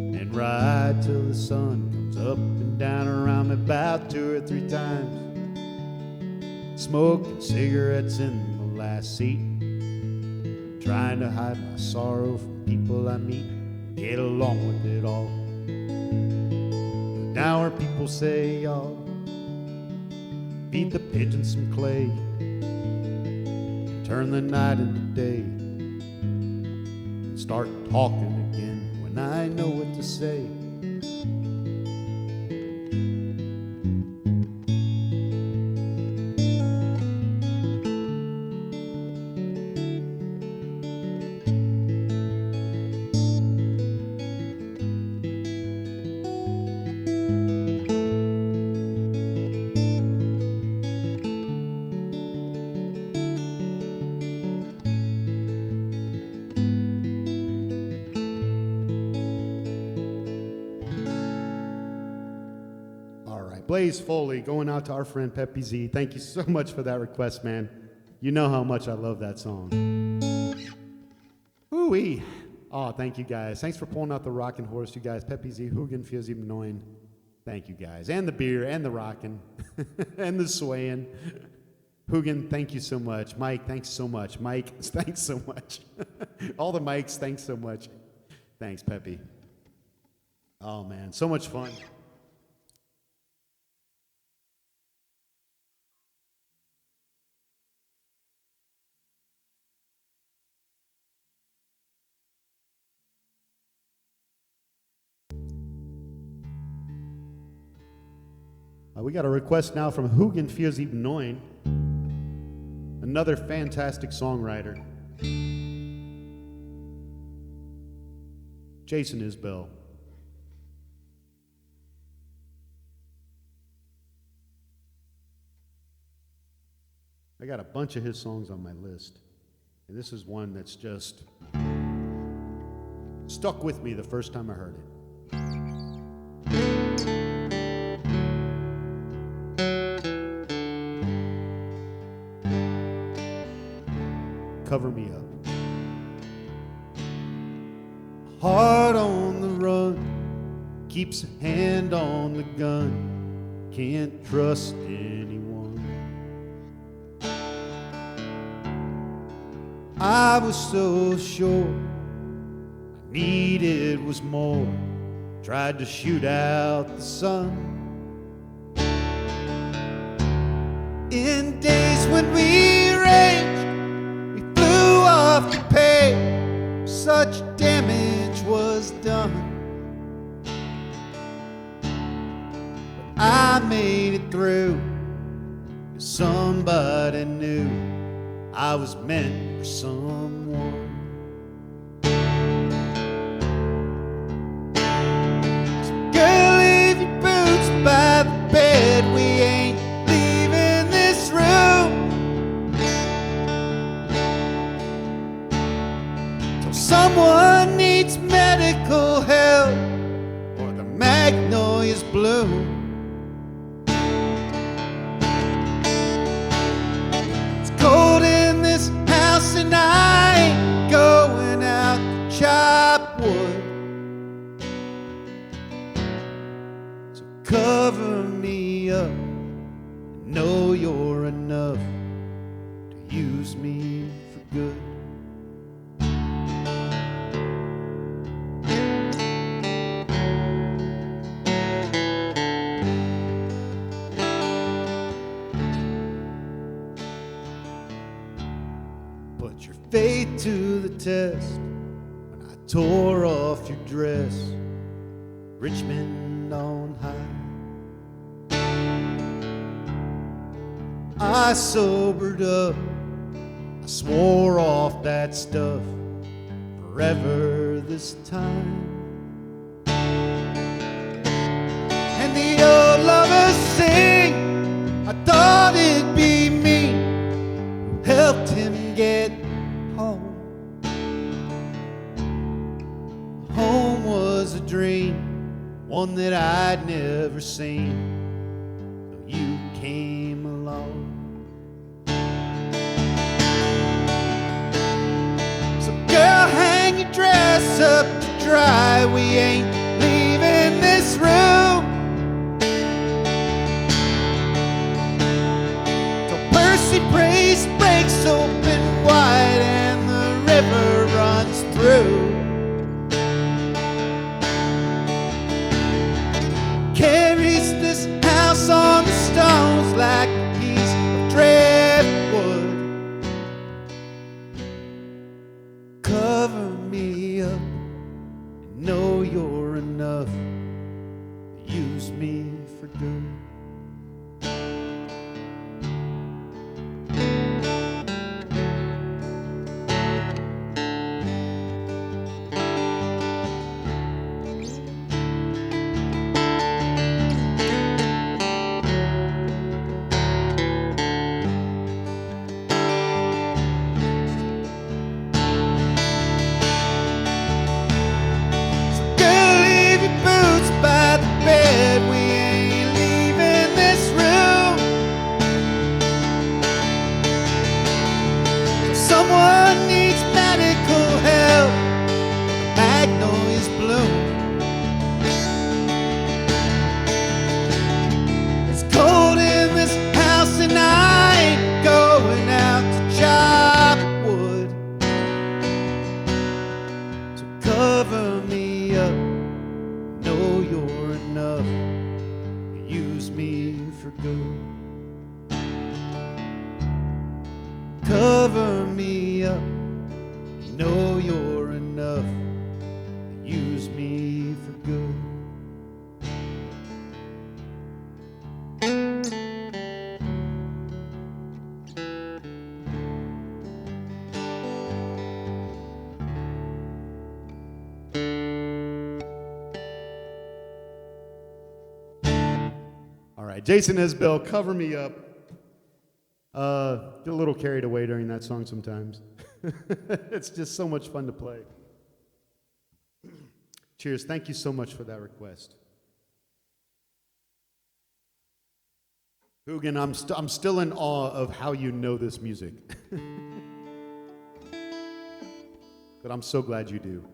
and ride till the sun comes up and down around me about 2 or 3 times. Smoking cigarettes in the last seat, trying to hide my sorrow from people I meet, get along with it all. But now where people say, y'all, feed the pigeons some clay, turn the night into day, start talking again when I know what to say. Blaze Foley, going out to our friend Peppy Z. Thank you so much for that request, man. You know how much I love that song. Ooh-wee. Oh, thank you guys. Thanks for pulling out the rockin' horse, you guys. Peppy Z, Hoogan feels even annoying. Thank you guys. And the beer, and the rockin', and the swaying. Hoogan, thank you so much. Mike, thanks so much. Mike, thanks so much. All the Mikes, thanks so much. Thanks, Peppy. Oh, man, so much fun. We got a request now from Hoogan Feels Even Annoying, another fantastic songwriter, Jason Isbell. I got a bunch of his songs on my list, and this is one that's just stuck with me the first time I heard it. Cover Me Up. Heart on the run, keeps a hand on the gun, can't trust anyone. I was so sure I needed was more, tried to shoot out the sun. In days when we raged, to pay, such damage was done. But I made it through, 'cause somebody knew I was meant for someone. So girl, leave your boots by the bed, we ain't leaving this room. Someone needs medical help, or the magnolias bloom. cover me up. Know you're enough to use me for good. Put your faith to the test when I tore off your dress, Richmond on high. I sobered up, I swore off that stuff forever this time. And the old lovers sing, I thought it'd be me who helped him get home. Home was a dream, one that I'd never seen, till you came along. So girl, hang your dress up to dry, we ain't leaving this room till Percy Praise breaks open wide and the river runs through. Carries this house on the stones like a piece of driftwood. Cover me up and know you're enough to use me for good. Jason Isbell, Cover Me Up. Get a little carried away during that song sometimes. It's just so much fun to play. Cheers. Thank you so much for that request. Hugin, I'm still in awe of how you know this music. But I'm so glad you do.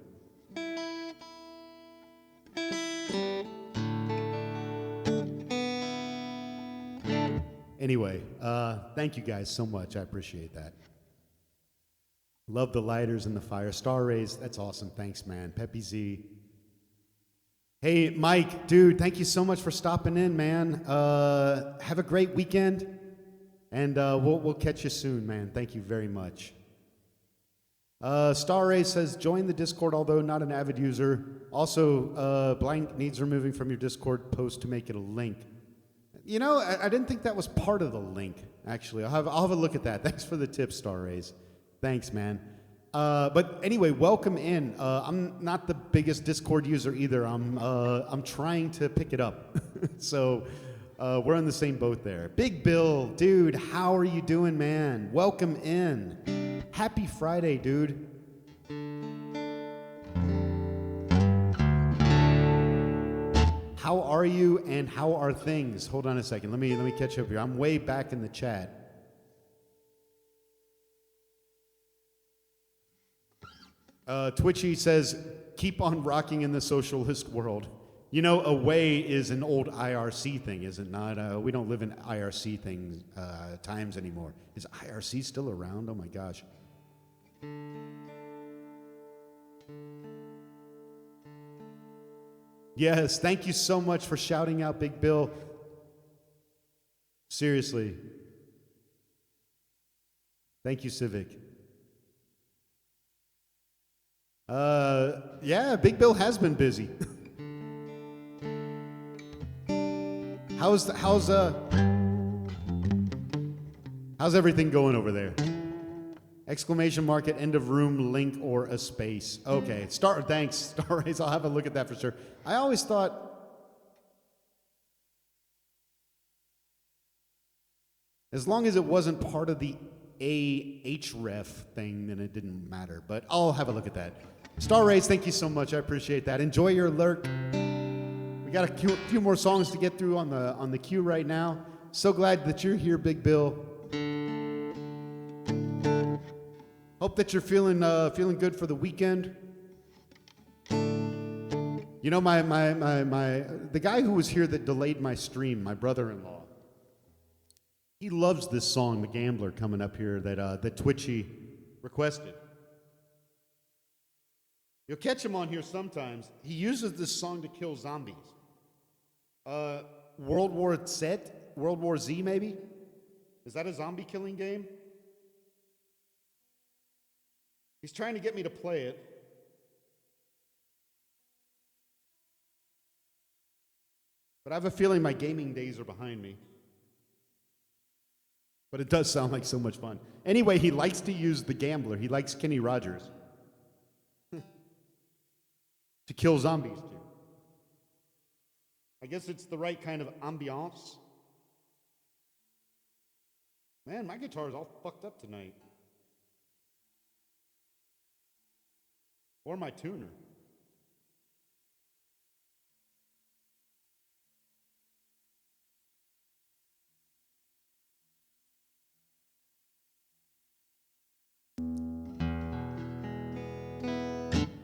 Anyway, thank you guys so much. I appreciate that. Love the lighters and the fire. Star rays, that's awesome. Thanks, man. Peppy Z. Hey, Mike, dude, thank you so much for stopping in, man. Have a great weekend, and we'll catch you soon, man. Thank you very much. Star Ray says, join the Discord, although not an avid user. Also, blank needs removing from your Discord post to make it a link. You know, I didn't think that was part of the link, actually. I'll have a look at that. Thanks for the tip, Star Rays. Thanks, man. But anyway, welcome in. I'm not the biggest Discord user either. I'm trying to pick it up. So we're on the same boat there. Big Bill, dude, how are you doing, man? Welcome in. Happy Friday, dude. How are you and how are things? Hold on a second. Let me catch up here. I'm way back in the chat. Twitchy says, keep on rocking in the socialist world. You know, away is an old IRC thing, is it not? We don't live in IRC things times anymore. Is IRC still around? Oh my gosh. Yes, thank you so much for shouting out Big Bill. Seriously. Thank you, Civic. Yeah, Big Bill has been busy. How's everything going over there? Exclamation mark at end of room, link, or a space. Okay, thanks, Star Rays. I'll have a look at that for sure. I always thought, as long as it wasn't part of the AHREF thing, then it didn't matter. But I'll have a look at that. Star Rays, thank you so much. I appreciate that. Enjoy your lurk. We got a few more songs to get through on the queue right now. So glad that you're here, Big Bill. Hope that you're feeling good for the weekend. You know, the guy who was here that delayed my stream, my brother-in-law, he loves this song, The Gambler, coming up here that Twitchy requested. You'll catch him on here sometimes. He uses this song to kill zombies. World War Z, maybe? Is that a zombie killing game? He's trying to get me to play it. But I have a feeling my gaming days are behind me. But it does sound like so much fun. Anyway, he likes to use The Gambler. He likes Kenny Rogers. To kill zombies, too. I guess it's the right kind of ambiance. Man, my guitar's all fucked up tonight. Or my tuner.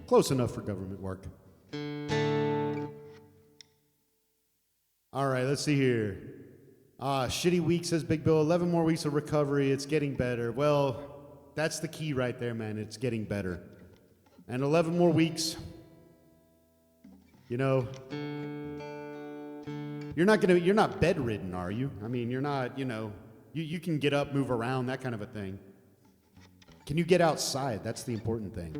Close enough for government work. All right, let's see here. Shitty week, says Big Bill. 11 more weeks of recovery. It's getting better. Well, that's the key right there, man. It's getting better. And 11 more weeks, you know, you're not bedridden, are you? I mean, you're not, you know, you can get up, move around, that kind of a thing. Can you get outside? That's the important thing.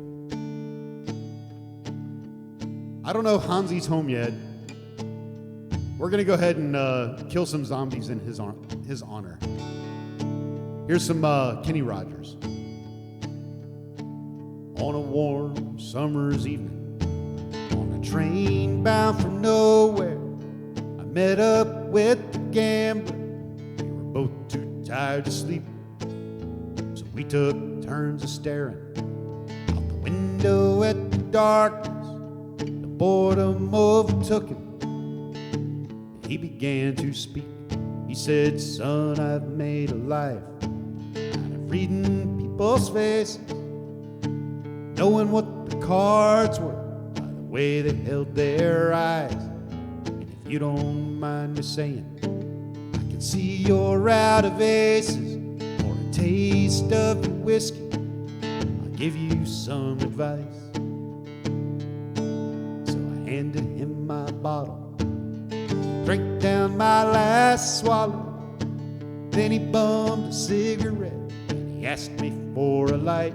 I don't know if Hansi's home yet. We're going to go ahead and kill some zombies in his honor. Here's some Kenny Rogers. On a warm summer's evening, on a train bound for nowhere, I met up with the gambler. We were both too tired to sleep, so we took turns of staring out the window at the darkness. The boredom overtook him. He began to speak. He said, "Son, I've made a life out of reading people's faces, knowing what the cards were by the way they held their eyes. And if you don't mind me saying, I can see you're out of aces or a taste of your whiskey. I'll give you some advice." So I handed him my bottle, drank down my last swallow. Then he bummed a cigarette and he asked me for a light.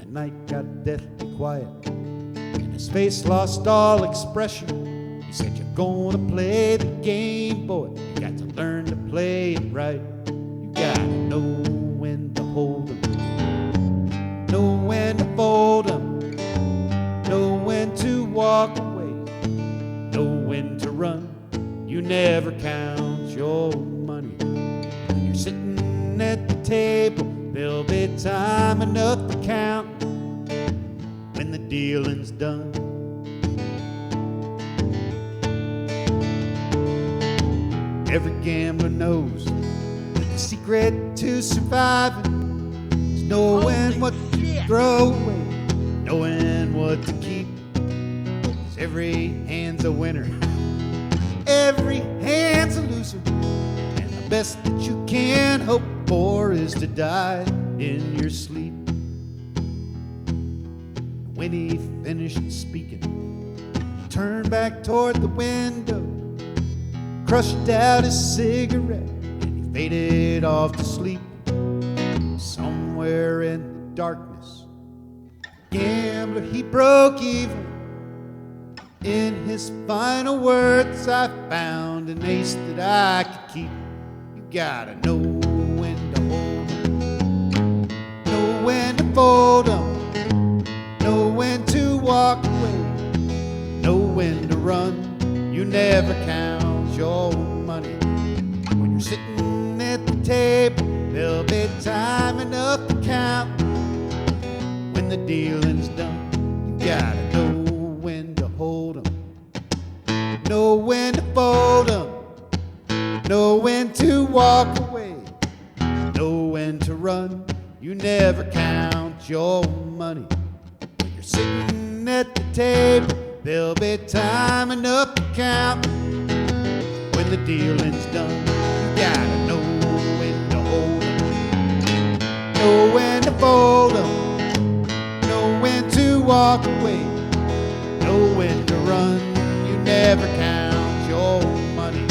Night got deathly quiet, and his face lost all expression. He said, "You're gonna play the game, boy. You got to learn to play it right. You gotta know when to hold 'em, know when to fold 'em, know when to walk away, know when to run. You never count your money. When you're sitting at the table, there'll be time enough to count when the dealing's done." Every gambler knows the secret to surviving is knowing what to throw away, knowing what to keep. 'Cause 'cause every hand's a winner, every hand's a loser, and the best that you can hope for is to die in your sleep. When he finished speaking, he turned back toward the window, crushed out his cigarette, and he faded off to sleep. Somewhere in the darkness, gambler, he broke even. In his final words, I found an ace that I could keep. You gotta know when to hold 'em, know when to fold 'em, know when to walk away, know when to run. You never count your money. When you're sitting at the table, there'll be time enough to count. When the dealing's done, you gotta know when to hold 'em, know when to fold 'em, know when to walk away, know when to run. You never count your money. When you're sitting at the table, there'll be time enough to count. When the dealing's done, you gotta know when to hold 'em, know when to fold 'em, know when to walk away, know when to run. You never count your money.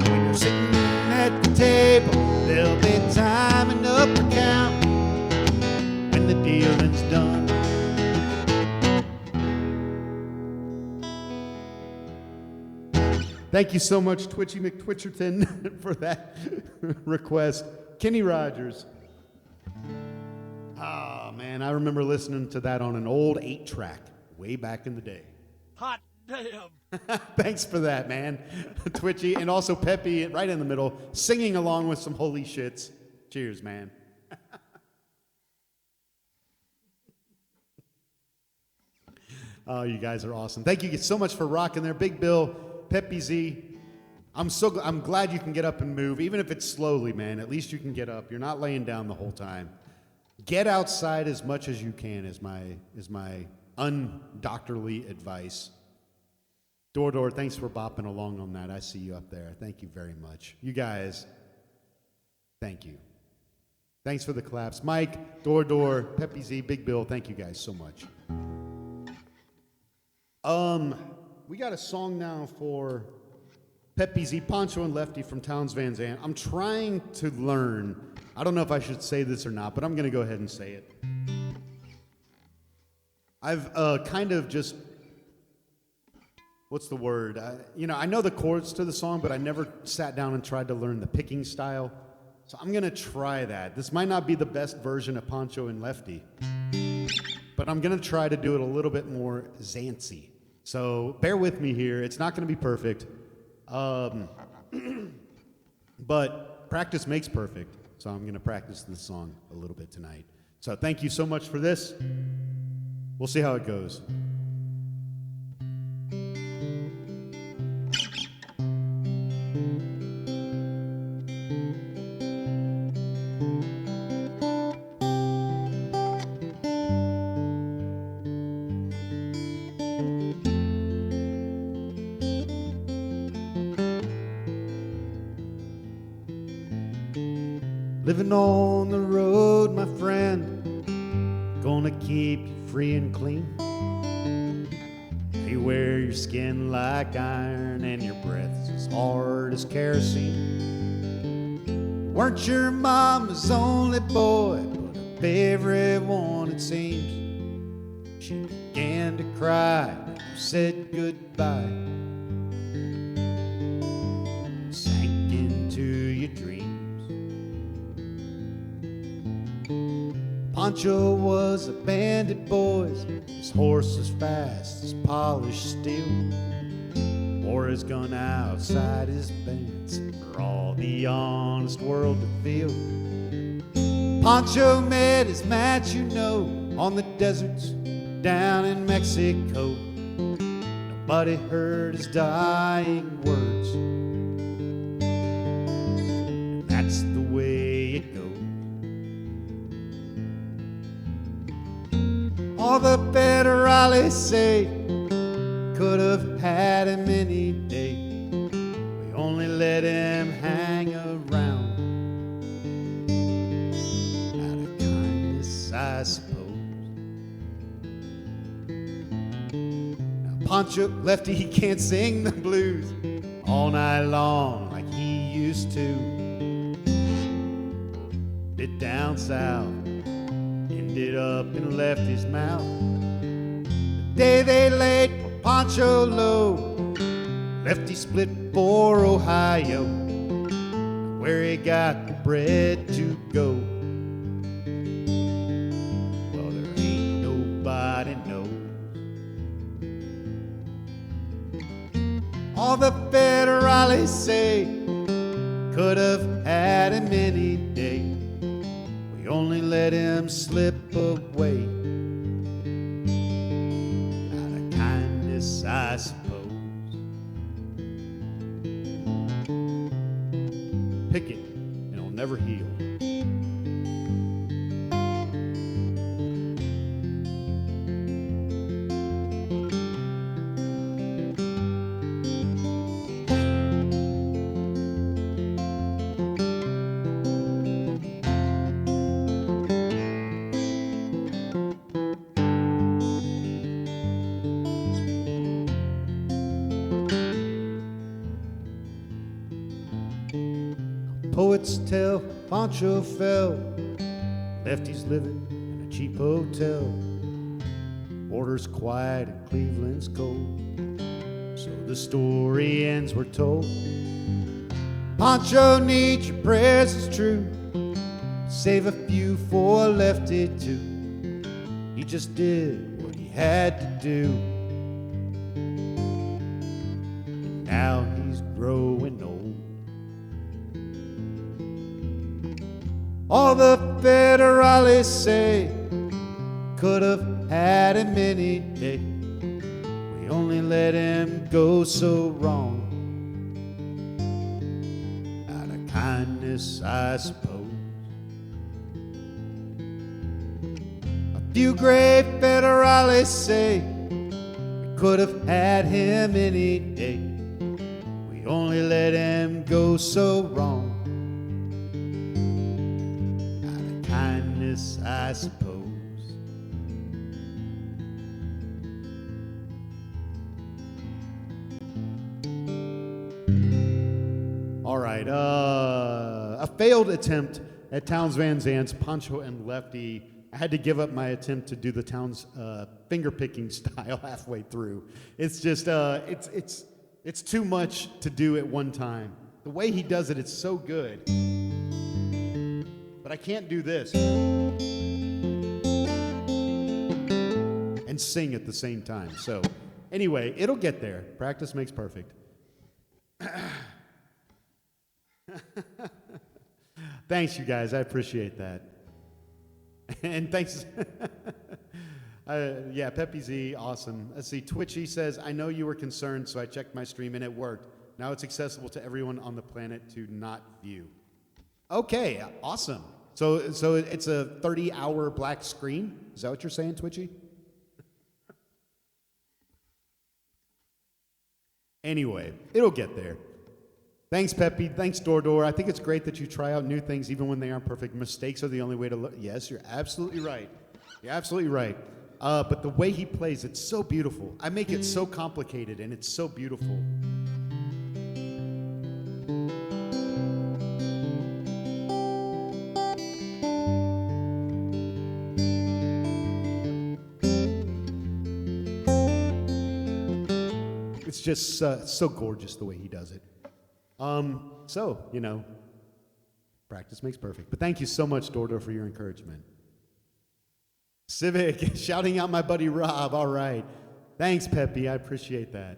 When you're sitting at the table, there'll be time enough to count. When the dealing's done. Thank you so much, Twitchy McTwitcherton, for that request. Kenny Rogers. Ah, man, I remember listening to that on an old 8-track way back in the day. Hot damn. Thanks for that, man. Twitchy, and also Peppy right in the middle, singing along with some holy shits. Cheers, man. Oh, you guys are awesome. Thank you so much for rocking there. Big Bill, Peppy Z. I'm glad you can get up and move, even if it's slowly, man. At least you can get up. You're not laying down the whole time. Get outside as much as you can is my undoctorly advice. Door, thanks for bopping along on that. I see you up there. Thank you very much. You guys, thank you. Thanks for the claps. Mike, Door, Peppy Z, Big Bill, thank you guys so much. We got a song now for Peppy Z, Pancho, and Lefty from Towns Van Zandt. I'm trying to learn. I don't know if I should say this or not, but I'm going to go ahead and say it. I've kind of just, what's the word? I know the chords to the song, but I never sat down and tried to learn the picking style. So I'm going to try that. This might not be the best version of Pancho and Lefty, but I'm going to try to do it a little bit more Zantsy. So bear with me here. It's not going to be perfect. But practice makes perfect. So I'm going to practice this song a little bit tonight. So thank you so much for this. We'll see how it goes. Living on the road, my friend, gonna keep you free and clean. You wear your skin like iron and your breath's as hard as kerosene. Weren't your mama's only boy, but her favorite one it seems. She began to cry when you said goodbye, sank into your dreams. Pancho was a bandit, boys. His horse was fast as polished steel. Wore his gun outside his pants for all the honest world to feel. Pancho met his match, on the deserts down in Mexico. Nobody heard his dying words, and that's the way it goes. All the federales say could any day. We only let him hang around out of kindness, I suppose. Now Pancho, Lefty, he can't sing the blues all night long like he used to. Bit down south, ended up in Lefty's mouth. The day they laid Pancho low, Lefty split for Ohio, where he got the bread to go. Well, there ain't nobody knows. All the federales say could have had him any day. We only let him slip away out of kindness, I suppose. Pick it, and it'll never heal. Poets tell Pancho fell, Lefty's living in a cheap hotel. Border's quiet and Cleveland's cold, so the story ends, we're told. Pancho needs your prayers, it's true. Save a few for Lefty too. He just did what he had to do, and now he's growing old. All the federales say could have had him any day. We only let him go so wrong out of kindness, I suppose. A few great federales say we could have had him any day. We only let him go so wrong. I suppose. All right, a failed attempt at Townes Van Zandt's Pancho and Lefty. I had to give up my attempt to do the Townes finger-picking style halfway through. It's just, it's too much to do at one time. The way he does it, it's so good. But I can't do this and sing at the same time. So anyway, it'll get there. Practice makes perfect. Thanks, you guys. I appreciate that. And thanks. Yeah, Peppy Z, awesome. Let's see. Twitchy says, I know you were concerned, so I checked my stream and it worked. Now it's accessible to everyone on the planet to not view. Okay, awesome. So it's a 30-hour black screen? Is that what you're saying, Twitchy? Anyway, it'll get there. Thanks, Peppy. Thanks, Door. I think it's great that you try out new things even when they aren't perfect. Mistakes are the only way to look. Yes, you're absolutely right. You're absolutely right. But the way he plays, it's so beautiful. I make it so complicated, and it's so beautiful. It's just so gorgeous the way he does it. So, you know, practice makes perfect. But thank you so much, Dordo, for your encouragement. Civic, shouting out my buddy Rob. All right. Thanks, Peppy. I appreciate that.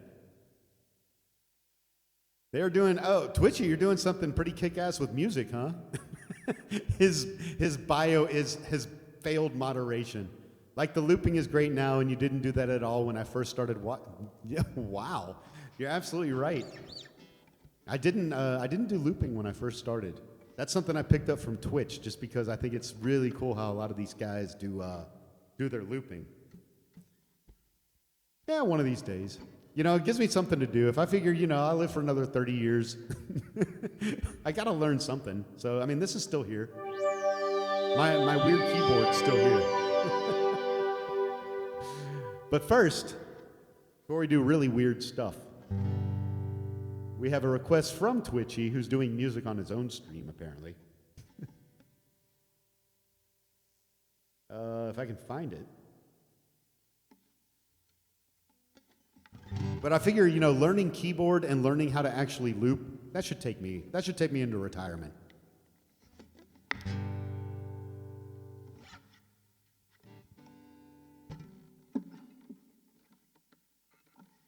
They're doing, Twitchy, you're doing something pretty kick-ass with music, huh? His bio is his failed moderation. Like the looping is great now, and you didn't do that at all when I first started. Yeah, wow, you're absolutely right. I didn't do looping when I first started. That's something I picked up from Twitch, just because I think it's really cool how a lot of these guys do their looping. Yeah, one of these days. You know, it gives me something to do. If I figure, you know, I'll live for another 30 years, I got to learn something. So, I mean, this is still here. My weird keyboard's still here. But first, before we do really weird stuff, we have a request from Twitchy, who's doing music on his own stream, apparently. If I can find it. But I figure, you know, learning keyboard and learning how to actually loop, that should take me into retirement.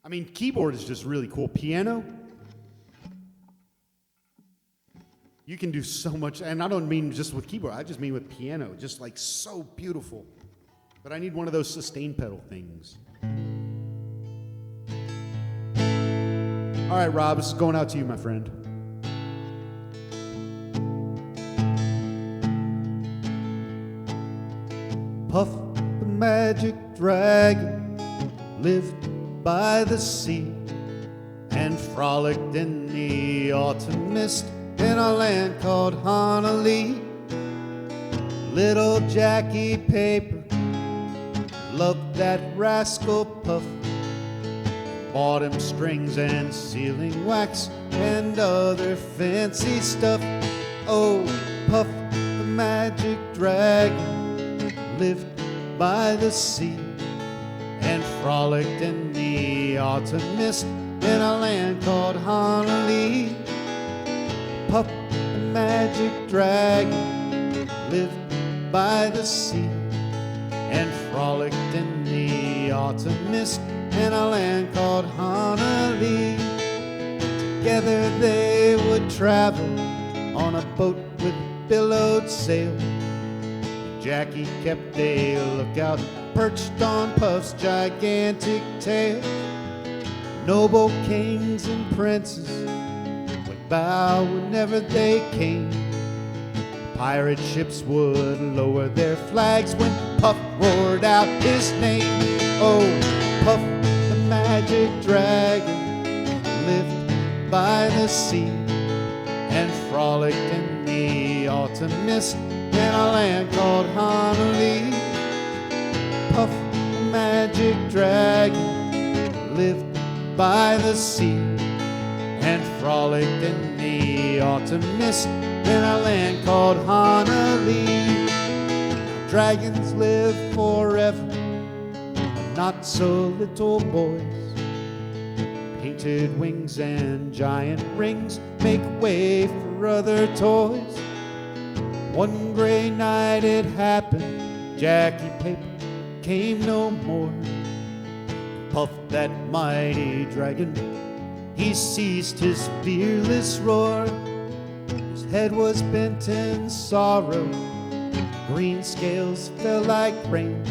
I mean, keyboard is just really cool. Piano, you can do so much, and I don't mean just with keyboard, I just mean with piano, just like so beautiful. But I need one of those sustain pedal things. All right, Rob, this is going out to you, my friend. Puff the magic dragon lived by the sea and frolicked in the autumn mist in a land called Honolulu. Little Jackie Paper loved that rascal Puff. Bought him strings and sealing wax and other fancy stuff. Oh, Puff the magic dragon lived by the sea and frolicked in the autumn mist in a land called Honolulu. Puff the magic dragon lived by the sea and frolicked in the autumn mist in a land called Honolulu. Together they would travel on a boat with billowed sail. Jackie kept a lookout perched on Puff's gigantic tail. Noble kings and princes would bow whenever they came. Pirate ships would lower their flags when Puff roared out his name. Oh, Puff the magic dragon lived by the sea and frolicked in the autumn mist in a land called Honolulu. Puff the magic dragon lived by the sea and frolicked in the autumn mist in a land called Honolulu. Dragons live forever, but not so little boys. Painted wings and giant rings make way for other toys. One gray night it happened, Jackie Paper came no more. Puff that mighty dragon, he ceased his fearless roar. His head was bent in sorrow, green scales fell like rain.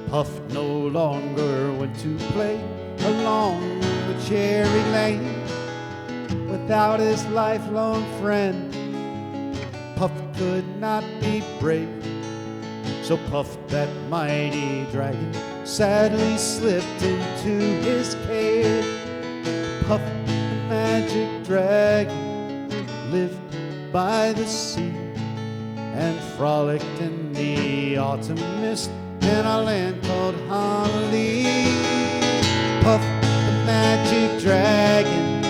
Puff no longer went to play along the cherry lane. Without his lifelong friend, Puff could not be brave. So Puff that mighty dragon sadly slipped into his cave. Puff the magic dragon lived by the sea and frolicked in the autumn mist in a land called Honolulu. Puff the magic dragon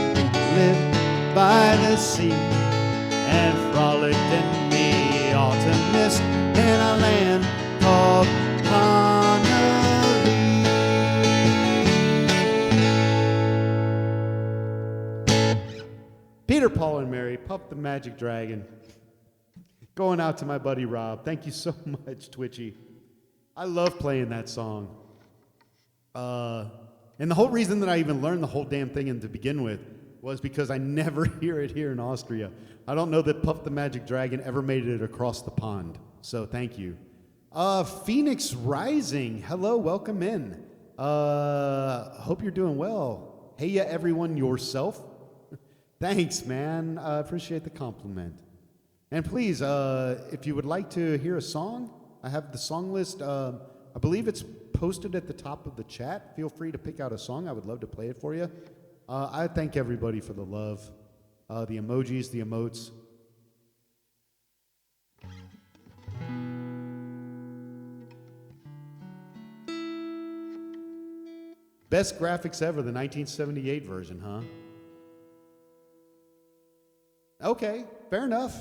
lived by the sea and frolicked in the autumn mist in a land called Honolulu. Peter, Paul, and Mary, Puff the magic dragon. Going out to my buddy Rob. Thank you so much, Twitchy. I love playing that song. And the whole reason that I even learned the whole damn thing to begin with was because I never hear it here in Austria. I don't know that Puff the Magic Dragon ever made it across the pond. So thank you. Phoenix Rising. Hello, welcome in. Hope you're doing well. Hey, ya, everyone, yourself. Thanks, man. I appreciate the compliment. And please, if you would like to hear a song, I have the song list. I believe it's posted at the top of the chat. Feel free to pick out a song. I would love to play it for you. I thank everybody for the love, the emojis, the emotes. Best graphics ever, the 1978 version, huh? Okay, fair enough.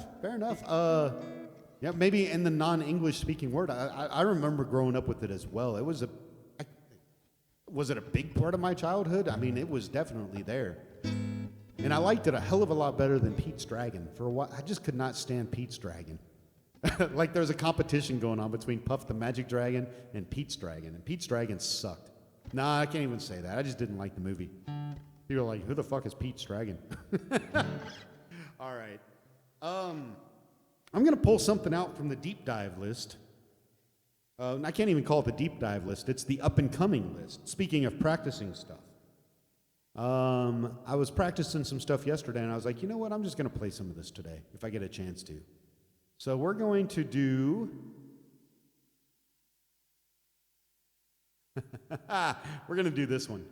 Yeah, maybe in the non-English speaking word. I remember growing up with it as well. It was was it a big part of my childhood? I mean, it was definitely there. And I liked it a hell of a lot better than Pete's Dragon. For a while, I just could not stand Pete's Dragon. Like there was a competition going on between Puff the Magic Dragon and Pete's Dragon. And Pete's Dragon sucked. Nah, I can't even say that. I just didn't like the movie. People are like, who the fuck is Pete's Dragon? All right. I'm going to pull something out from the deep dive list. I can't even call it the deep dive list. It's the up-and-coming list. Speaking of practicing stuff. I was practicing some stuff yesterday, and I was like, you know what? I'm just going to play some of this today, if I get a chance to. So we're going to do... we're going to do this one.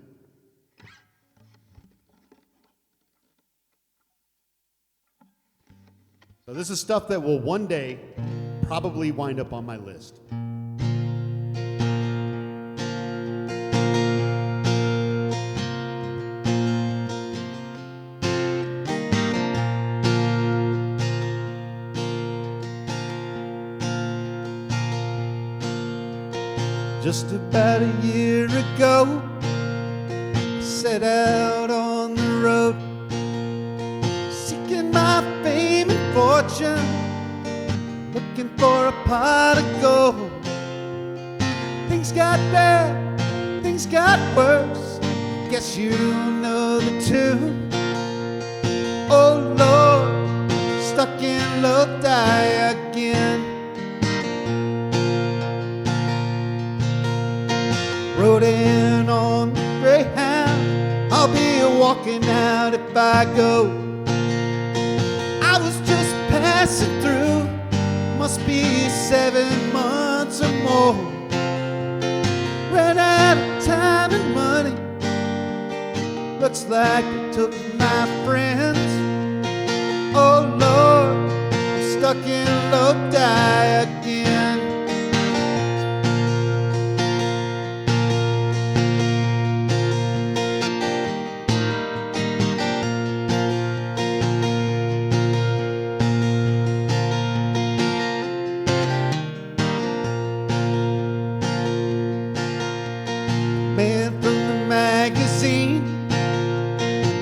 So this is stuff that will one day probably wind up on my list. Just about a year ago, I set out on the road, seeking my fame and fortune, looking for a pot of gold. Things got bad, things got worse, guess you know the tune. Oh Lord, stuck in Lodi again. Rode in on the Greyhound, I'll be walking out if I go. I was just passing through, must be 7 months or more. Ran out of time and money, looks like it took my friends. Oh Lord, I'm stuck in Lodi again.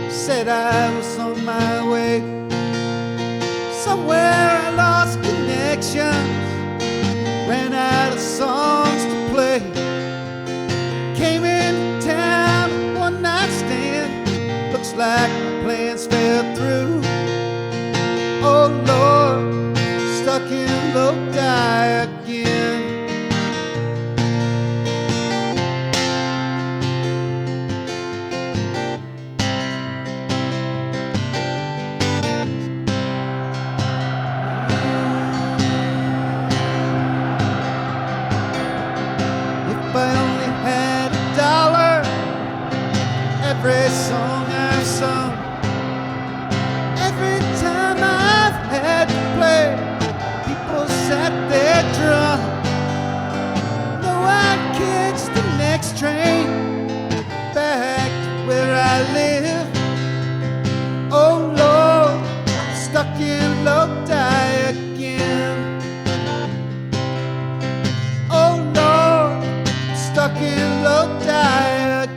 Said I was on my way. Somewhere I lost connections, ran out of songs to play. Came into town, one night stand, looks like my plans fell through. Oh Lord, stuck in Lodi again. Every song I've sung, every time I've had to play, people sat there drunk. No, I'd catch the next train back to where I live. Oh Lord, I'm stuck in Lodi again. Oh Lord, I'm stuck in Lodi again.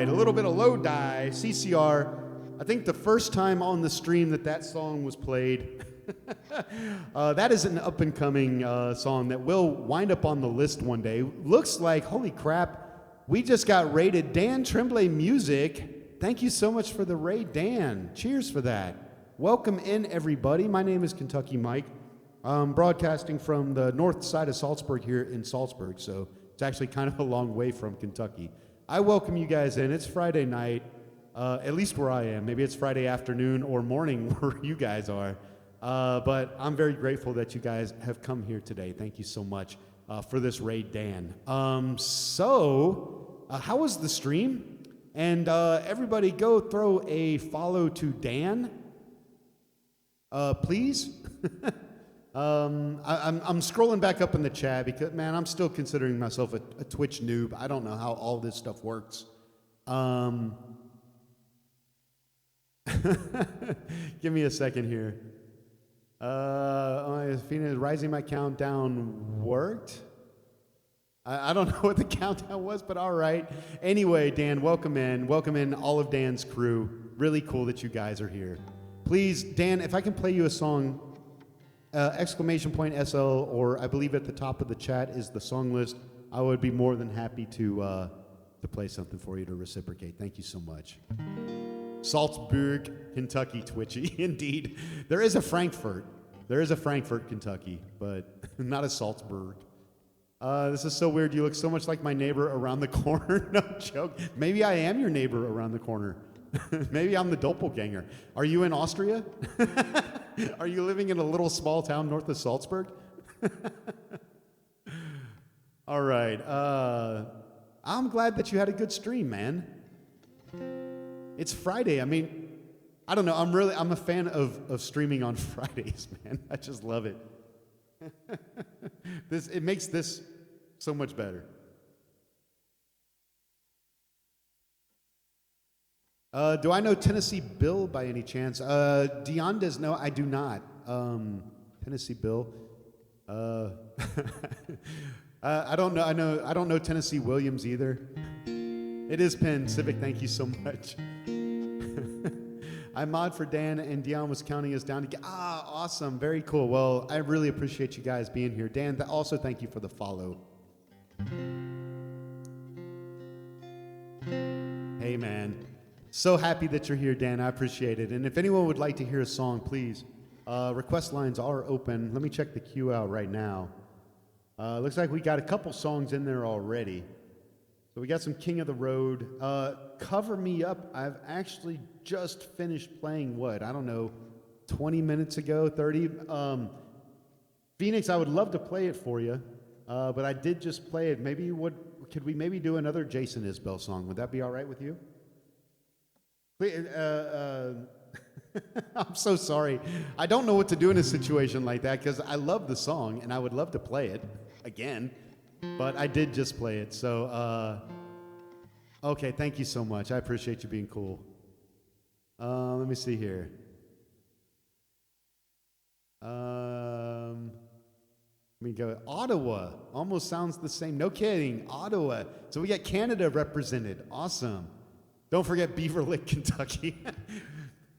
A little bit of Lodi, CCR. I think the first time on the stream that song was played. That is an up-and-coming song that will wind up on the list one day. Looks like, holy crap, we just got rated. Dan Tremblay Music, thank you so much for the raid, Dan. Cheers for that. Welcome in, everybody. My name is Kentucky Mike. I'm broadcasting from the north side of Salzburg here in Salzburg, so it's actually kind of a long way from Kentucky. I welcome you guys in. It's Friday night. At least where I am. Maybe it's Friday afternoon or morning where you guys are. But I'm very grateful that you guys have come here today. Thank you so much for this raid, Dan. How was the stream? And everybody go throw a follow to Dan, please. I'm scrolling back up in the chat because, man, I'm still considering myself a Twitch noob. I don't know how all this stuff works. Give me a second here. Rising my countdown worked. I don't know what the countdown was, but all right. Anyway, Dan, welcome in. Welcome in all of Dan's crew. Really cool that you guys are here. Please, Dan, if I can play you a song, !SL, or I believe at the top of the chat is the song list. I would be more than happy to play something for you to reciprocate. Thank you so much. Salzburg, Kentucky, Twitchy. Indeed. There is a Frankfurt, Kentucky, but not a Salzburg. This is so weird. You look so much like my neighbor around the corner. No joke. Maybe I am your neighbor around the corner. Maybe I'm the doppelganger. Are you in Austria? Are you living in a little small town north of Salzburg? All right. I'm glad that you had a good stream, man. It's Friday. I mean, I don't know. I'm a fan of streaming on Fridays, man. I just love it. It makes this so much better. Do I know Tennessee Bill by any chance? Dion does. No, I do not. Tennessee Bill. I don't know. I don't know Tennessee Williams either. It is Penn Civic. Thank you so much. I mod for Dan, and Dion was counting us down. Awesome. Very cool. Well, I really appreciate you guys being here. Dan, also thank you for the follow. Hey, man. So happy that you're here, Dan. I appreciate it. And if anyone would like to hear a song, please, request lines are open. Let me check the queue out right now. Looks like we got a couple songs in there already. So we got some King of the Road. Cover Me Up. I've actually just finished playing what? I don't know, 20 minutes ago, 30. Phoenix, I would love to play it for you, but I did just play it. Could we maybe do another Jason Isbell song? Would that be all right with you? I'm so sorry. I don't know what to do in a situation like that because I love the song and I would love to play it again, but I did just play it. So, okay, thank you so much. I appreciate you being cool. Let me see here. Let me go. Ottawa almost sounds the same. No kidding. Ottawa. So we got Canada represented. Awesome. Don't forget Beaver Lick, Kentucky.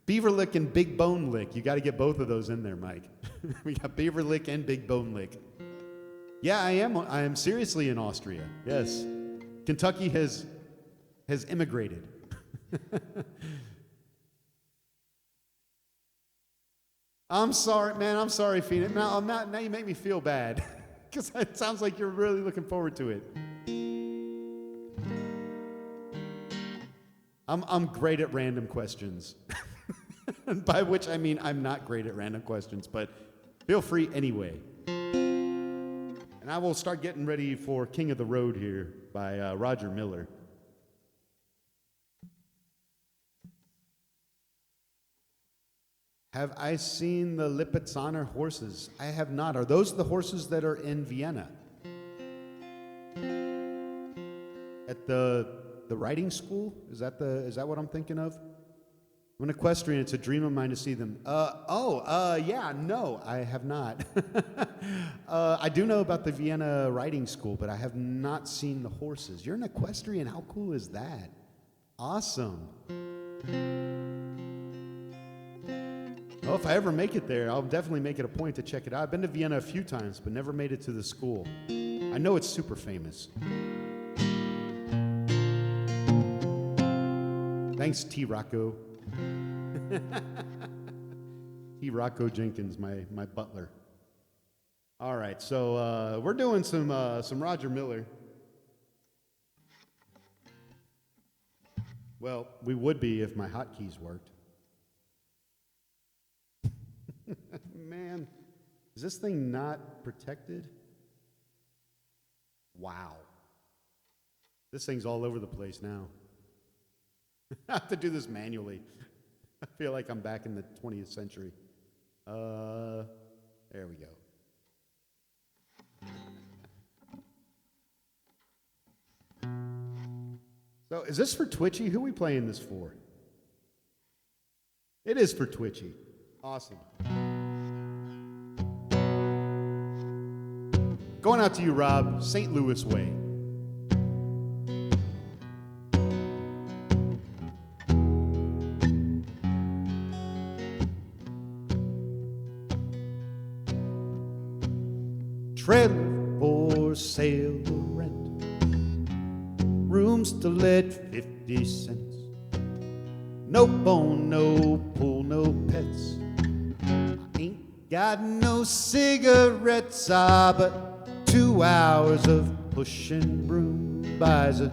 Beaver Lick and Big Bone Lick. You got to get both of those in there, Mike. We got Beaver Lick and Big Bone Lick. Yeah, I am seriously in Austria. Yes. Kentucky has immigrated. I'm sorry, man. I'm sorry, Phoenix. Now you make me feel bad because it sounds like you're really looking forward to it. I'm great at random questions, by which I mean I'm not great at random questions, but feel free anyway. And I will start getting ready for King of the Road here by Roger Miller. Have I seen the Lipizzaner horses? I have not. Are those the horses that are in Vienna? At the riding school? Is that what I'm thinking of? I'm an equestrian. It's a dream of mine to see them. Yeah, no, I have not. I do know about the Vienna riding school, but I have not seen the horses. You're an equestrian. How cool is that? Awesome. Well, if I ever make it there, I'll definitely make it a point to check it out. I've been to Vienna a few times, but never made it to the school. I know it's super famous. Thanks, T. Rocco. T. Rocco Jenkins, my butler. All right, so we're doing some Roger Miller. Well, we would be if my hotkeys worked. Man, is this thing not protected? Wow. This thing's all over the place now. I have to do this manually. I feel like I'm back in the 20th century. There we go. So, is this for Twitchy? Who are we playing this for? It is for Twitchy. Awesome. Going out to you, Rob, St. Louis way. Trailer for sale or rent, rooms to let 50 cents. No bone, no pool, no pets. I ain't got no cigarettes, but 2 hours of pushing broom buys a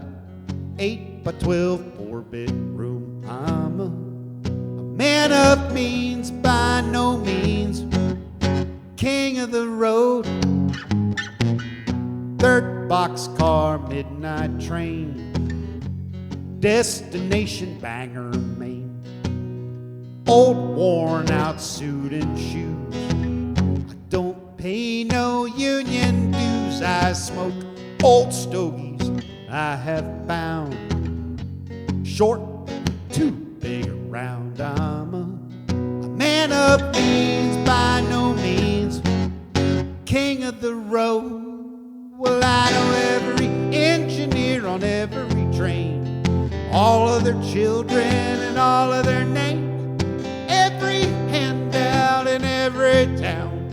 8 by 12 4-bedroom. I'm a man of means, by no means king of the road. Third boxcar, midnight train, destination Bangor, Maine. Old worn out suit and shoes. I don't pay no union dues. I smoke old stogies I have found, short, too big around. I'm a man of means, by no means king of the road. Well, I know every engineer on every train, all of their children and all of their names, every handout in every town,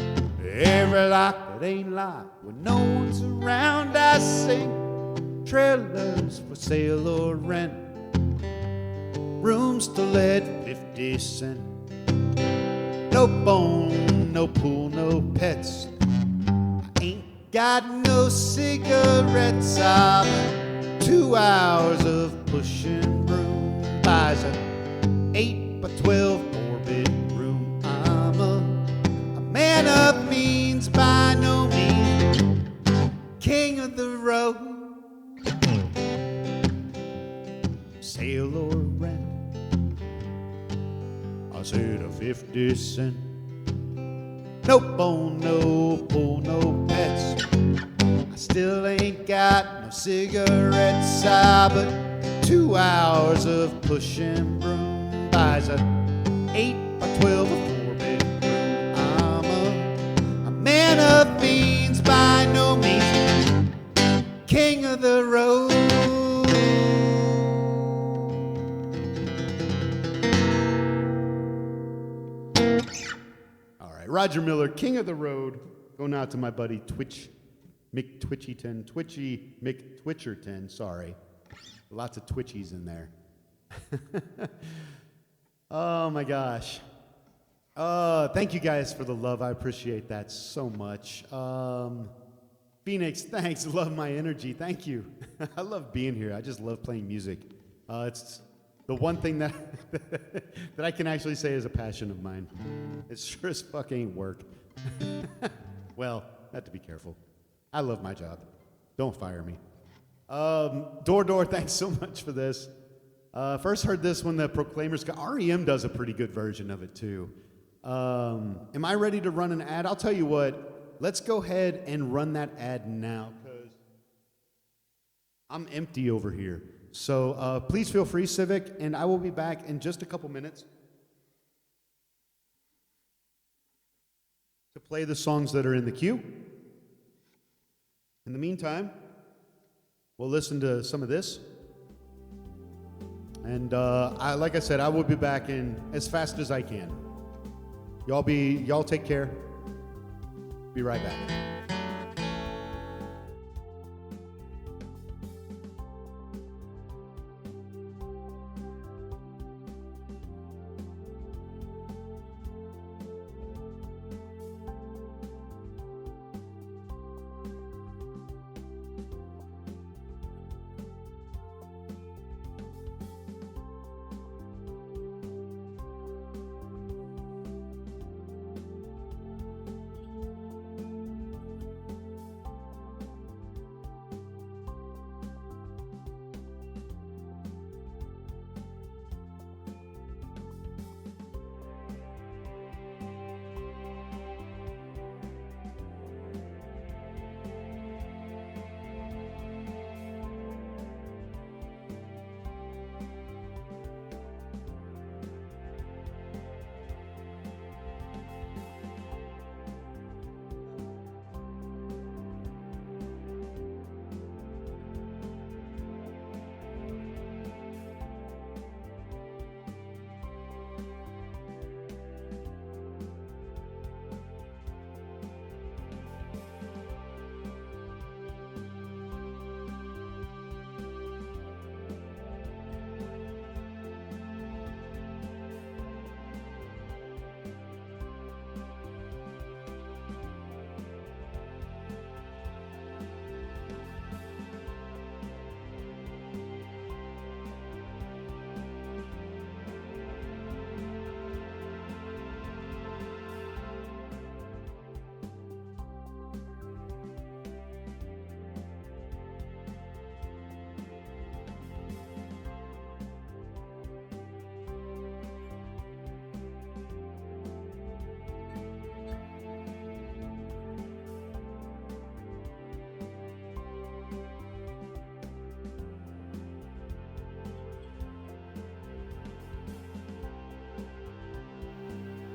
every lock that ain't locked when no one's around. I sing trailers for sale or rent, rooms to let 50 cents. No bone, no pool, no pets. I ain't got no cigarettes, 2 hours of pushing broom buys a 8 by 12 4-bedroom. I'm a man of means, by no means king of the road. Sale or rent, I said a 50 cent. No bone, no pool, no pets. I still ain't got no cigarettes, but 2 hours of pushing broom buys a 8 by 12 a 4-bedroom. I'm a man of means, by no means king of the road. Roger Miller, King of the Road, going out to my buddy Mick Twitchy Mick Twitcherton, sorry. Lots of Twitchies in there. Oh my gosh. Thank you guys for the love, I appreciate that so much. Phoenix, thanks, love my energy, thank you. I love being here, I just love playing music. It's the one thing that that I can actually say is a passion of mine. It sure as fuck ain't work. Well, I have to be careful. I love my job. Don't fire me. Door, thanks so much for this. First heard this when the Proclaimers got... REM does a pretty good version of it, too. Am I ready to run an ad? I'll tell you what. Let's go ahead and run that ad now, because I'm empty over here. So please feel free, Civic, and I will be back in just a couple minutes to play the songs that are in the queue. In the meantime, we'll listen to some of this. And like I said, I will be back in as fast as I can. Y'all take care. Be right back.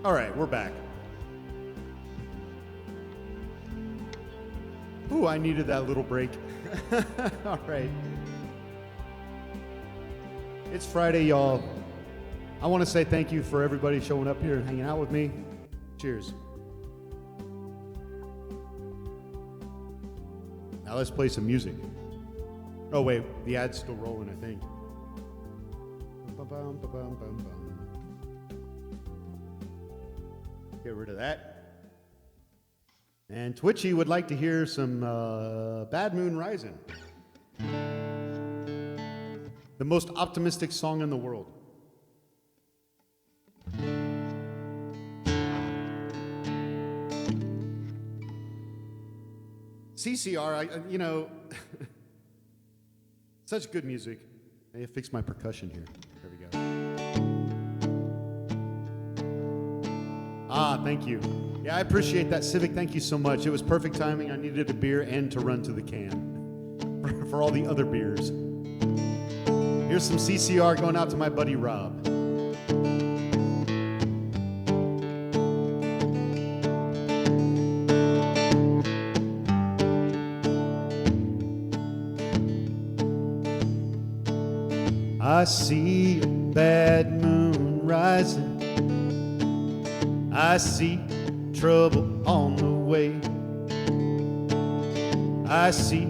All right, we're back. Ooh, I needed that little break. All right. It's Friday, y'all. I want to say thank you for everybody showing up here and hanging out with me. Cheers. Now let's play some music. Oh, wait, the ad's still rolling, I think. Get rid of that. And Twitchy would like to hear some Bad Moon Rising. The most optimistic song in the world. CCR, you know, such good music. I need to fix my percussion here. There we go. Ah, thank you. Yeah, I appreciate that, Civic. Thank you so much. It was perfect timing. I needed a beer and to run to the can for all the other beers. Here's some CCR going out to my buddy Rob. I see a bad moon rising. I see trouble on the way. I see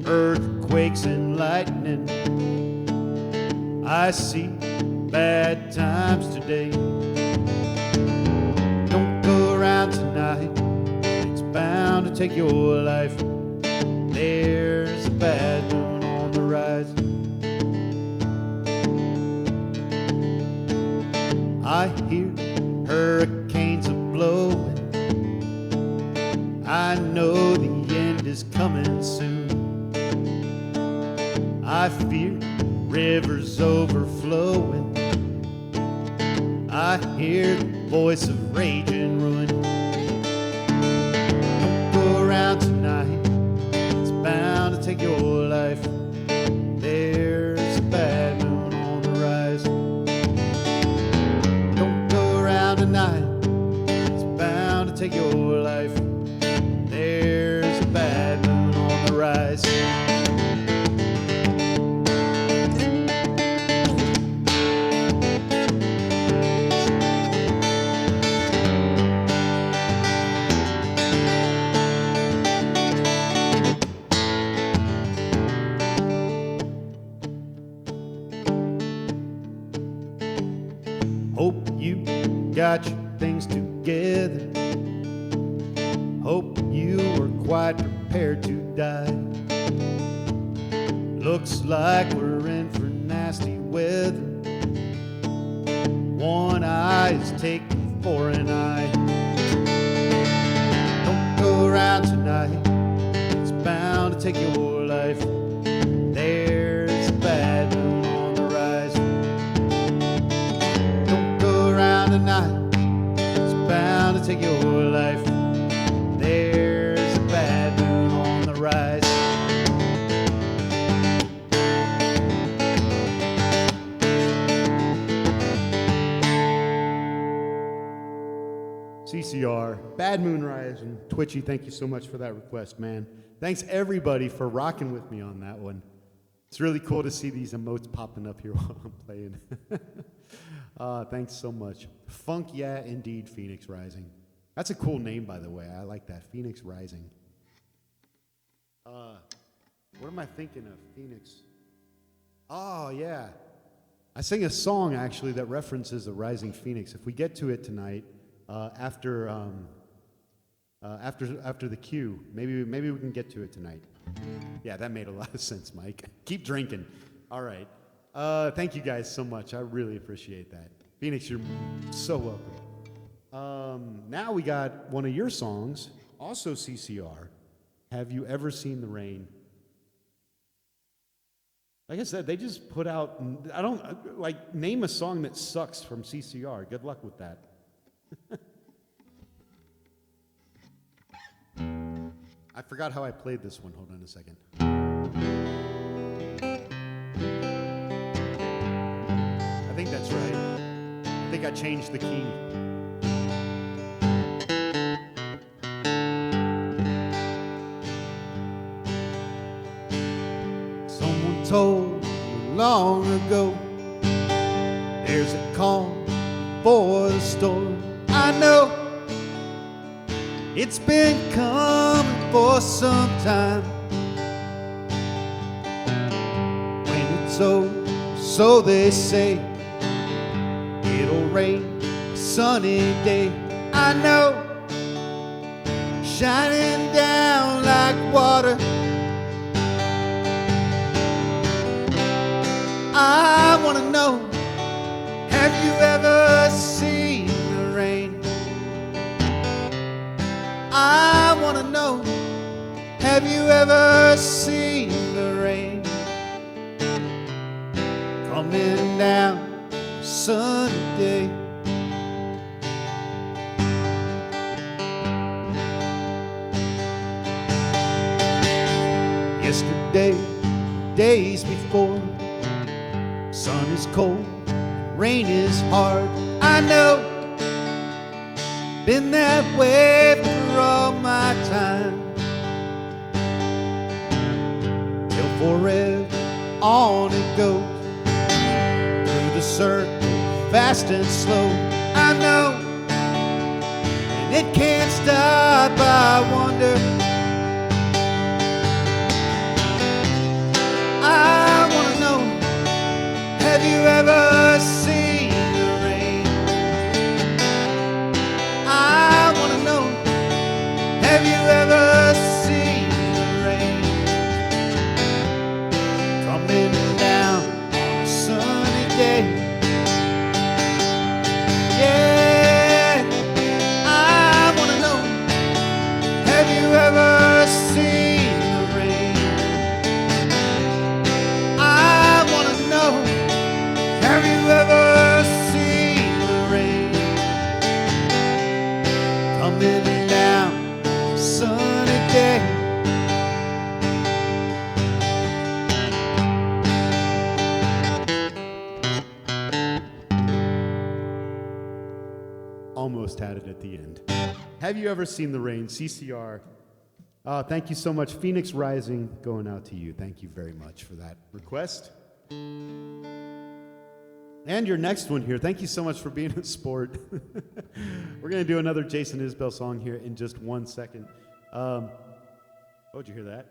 earthquakes and lightning. I see bad times today. Don't go around tonight. It's bound to take your life. There's a bad moon on the rise. I hear hurricanes are blowing. I know the end is coming soon. I fear rivers overflowing. I hear the voice of rage and ruin. Don't go around tonight. It's bound to take your life. There's a bad moon on the rise. Tonight, it's bound to take your life. There's a bad moon on the rise. Hope you got your things together. Hope you were quite prepared to die. Looks like we're in for nasty weather. One eye is taken for an eye. Don't go around tonight. It's bound to take your life. There's a bad moon on the rise. Don't go around tonight. It's bound to take your life. There's a bad moon on the rise. CCR, Bad Moon Rise, and Twitchy, thank you so much for that request, man. Thanks everybody for rocking with me on that one. It's really cool to see these emotes popping up here while I'm playing. Thanks so much. Funk, yeah, indeed, Phoenix Rising. That's a cool name, by the way. I like that, Phoenix Rising. What am I thinking of? Phoenix. Oh, yeah. I sing a song, actually, that references the rising phoenix. If we get to it tonight, after the cue, maybe we can get to it tonight. Yeah, that made a lot of sense, Mike. Keep drinking. All right. Thank you guys so much. I really appreciate that. Phoenix, you're so welcome. Now we got one of your songs, also CCR. Have you ever seen the rain? Like I said, they just put out, I don't, like, name a song that sucks from CCR. Good luck with that. I forgot how I played this one. Hold on a second. I think that's right. I think I changed the key. told long ago. There's a calm before the storm. I know it's been coming for some time. When it's over, so they say, it'll rain a sunny day. I know, shining down like water. I want to know, have you ever seen the rain? I want to know, have you ever seen the rain? Coming down a sunny day. Yesterday, days before, sun is cold, rain is hard. I know, been that way for all my time. Till forever on it goes, through the circle, fast and slow. I know, and it can't stop. I wonder, I want to know, have you ever seen the rain? I want to know, have you ever seen the rain? Coming down on a sunny day. Yeah, I want to know, have you ever seen the rain? I want to know, have you ever seen the rain? Coming down on a sunny day. Almost had it at the end. Have you ever seen the rain? CCR. Thank you so much. Phoenix Rising going out to you. Thank you very much for that request. And your next one here. Thank you so much for being a sport. We're going to do another Jason Isbell song here in just 1 second. Oh, did you hear that?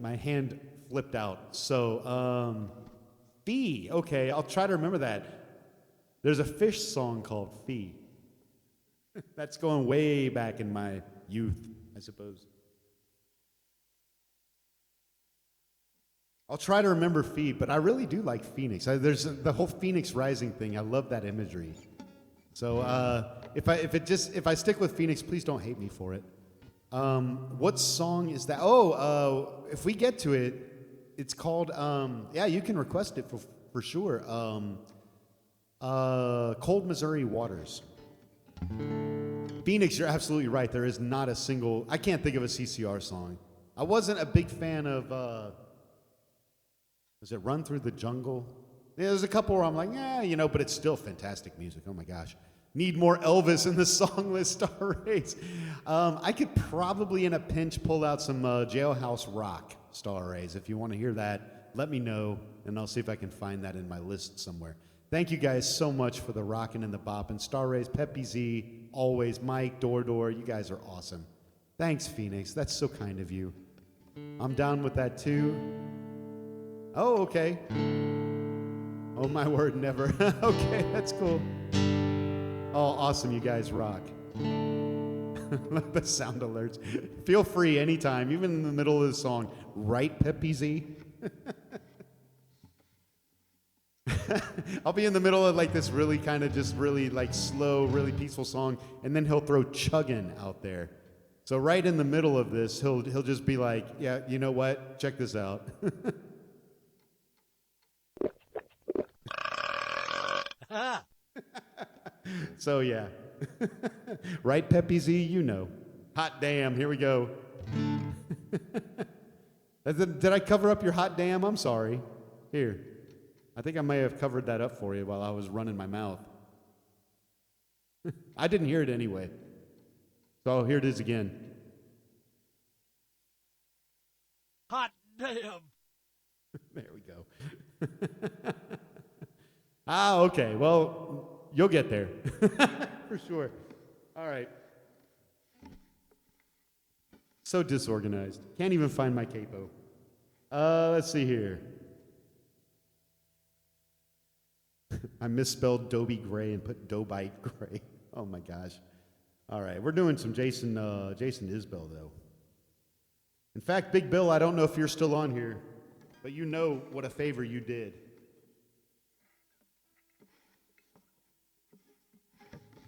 my hand flipped out. So, Fee. Okay, I'll try to remember that. There's a Fish song called Fee. That's going way back in my youth, I suppose. I'll try to remember Fee, but I really do like Phoenix. There's the whole Phoenix Rising thing. I love that imagery. So if I stick with Phoenix, please don't hate me for it. What song is that? If we get to it, it's called. Yeah, you can request it for sure. Cold Missouri Waters. Phoenix, you're absolutely right. There is not a single. I can't think of a CCR song. I wasn't a big fan of. Was it Run Through the Jungle? Yeah, there's a couple where I'm like, but it's still fantastic music. Oh my gosh. Need more Elvis in the song list, Star Rays. I could probably, in a pinch, pull out some Jailhouse Rock, Star Rays. If you want to hear that, let me know, and I'll see if I can find that in my list somewhere. Thank you guys so much for the rockin' and the boppin'. Star Rays, Peppy Z, always, Mike, Door, you guys are awesome. Thanks, Phoenix. That's so kind of you. I'm down with that, too. Oh, okay. Oh, my word, never. Okay, that's cool. Oh, awesome, you guys rock. The sound alerts. Feel free anytime, even in the middle of the song. Right, Peppy Z? I'll be in the middle of like this really kind of just really like slow, really peaceful song, and then he'll throw chugging out there. So right in the middle of this, he'll just be like, yeah, you know what? Check this out. So yeah. Right, Peppy Z, you know. Hot damn, here we go. Did I cover up your hot damn? I'm sorry. Here. I think I may have covered that up for you while I was running my mouth. I didn't hear it anyway. So here it is again. Hot damn. There we go. Okay. Well, you'll get there. For sure. All right. So disorganized. Can't even find my capo. Let's see here. I misspelled Dobie Gray and put Dobite Gray. Oh my gosh. All right, we're doing some Jason Isbell though. In fact, Big Bill, I don't know if you're still on here, but you know what a favor you did.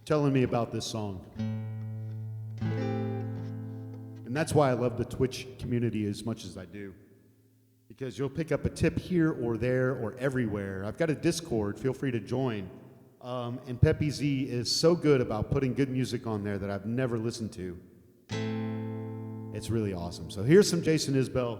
Telling me about this song. And that's why I love the Twitch community as much as I do. Because you'll pick up a tip here or there or everywhere. I've got a Discord, feel free to join. And Peppy Z is so good about putting good music on there that I've never listened to. It's really awesome. So here's some Jason Isbell.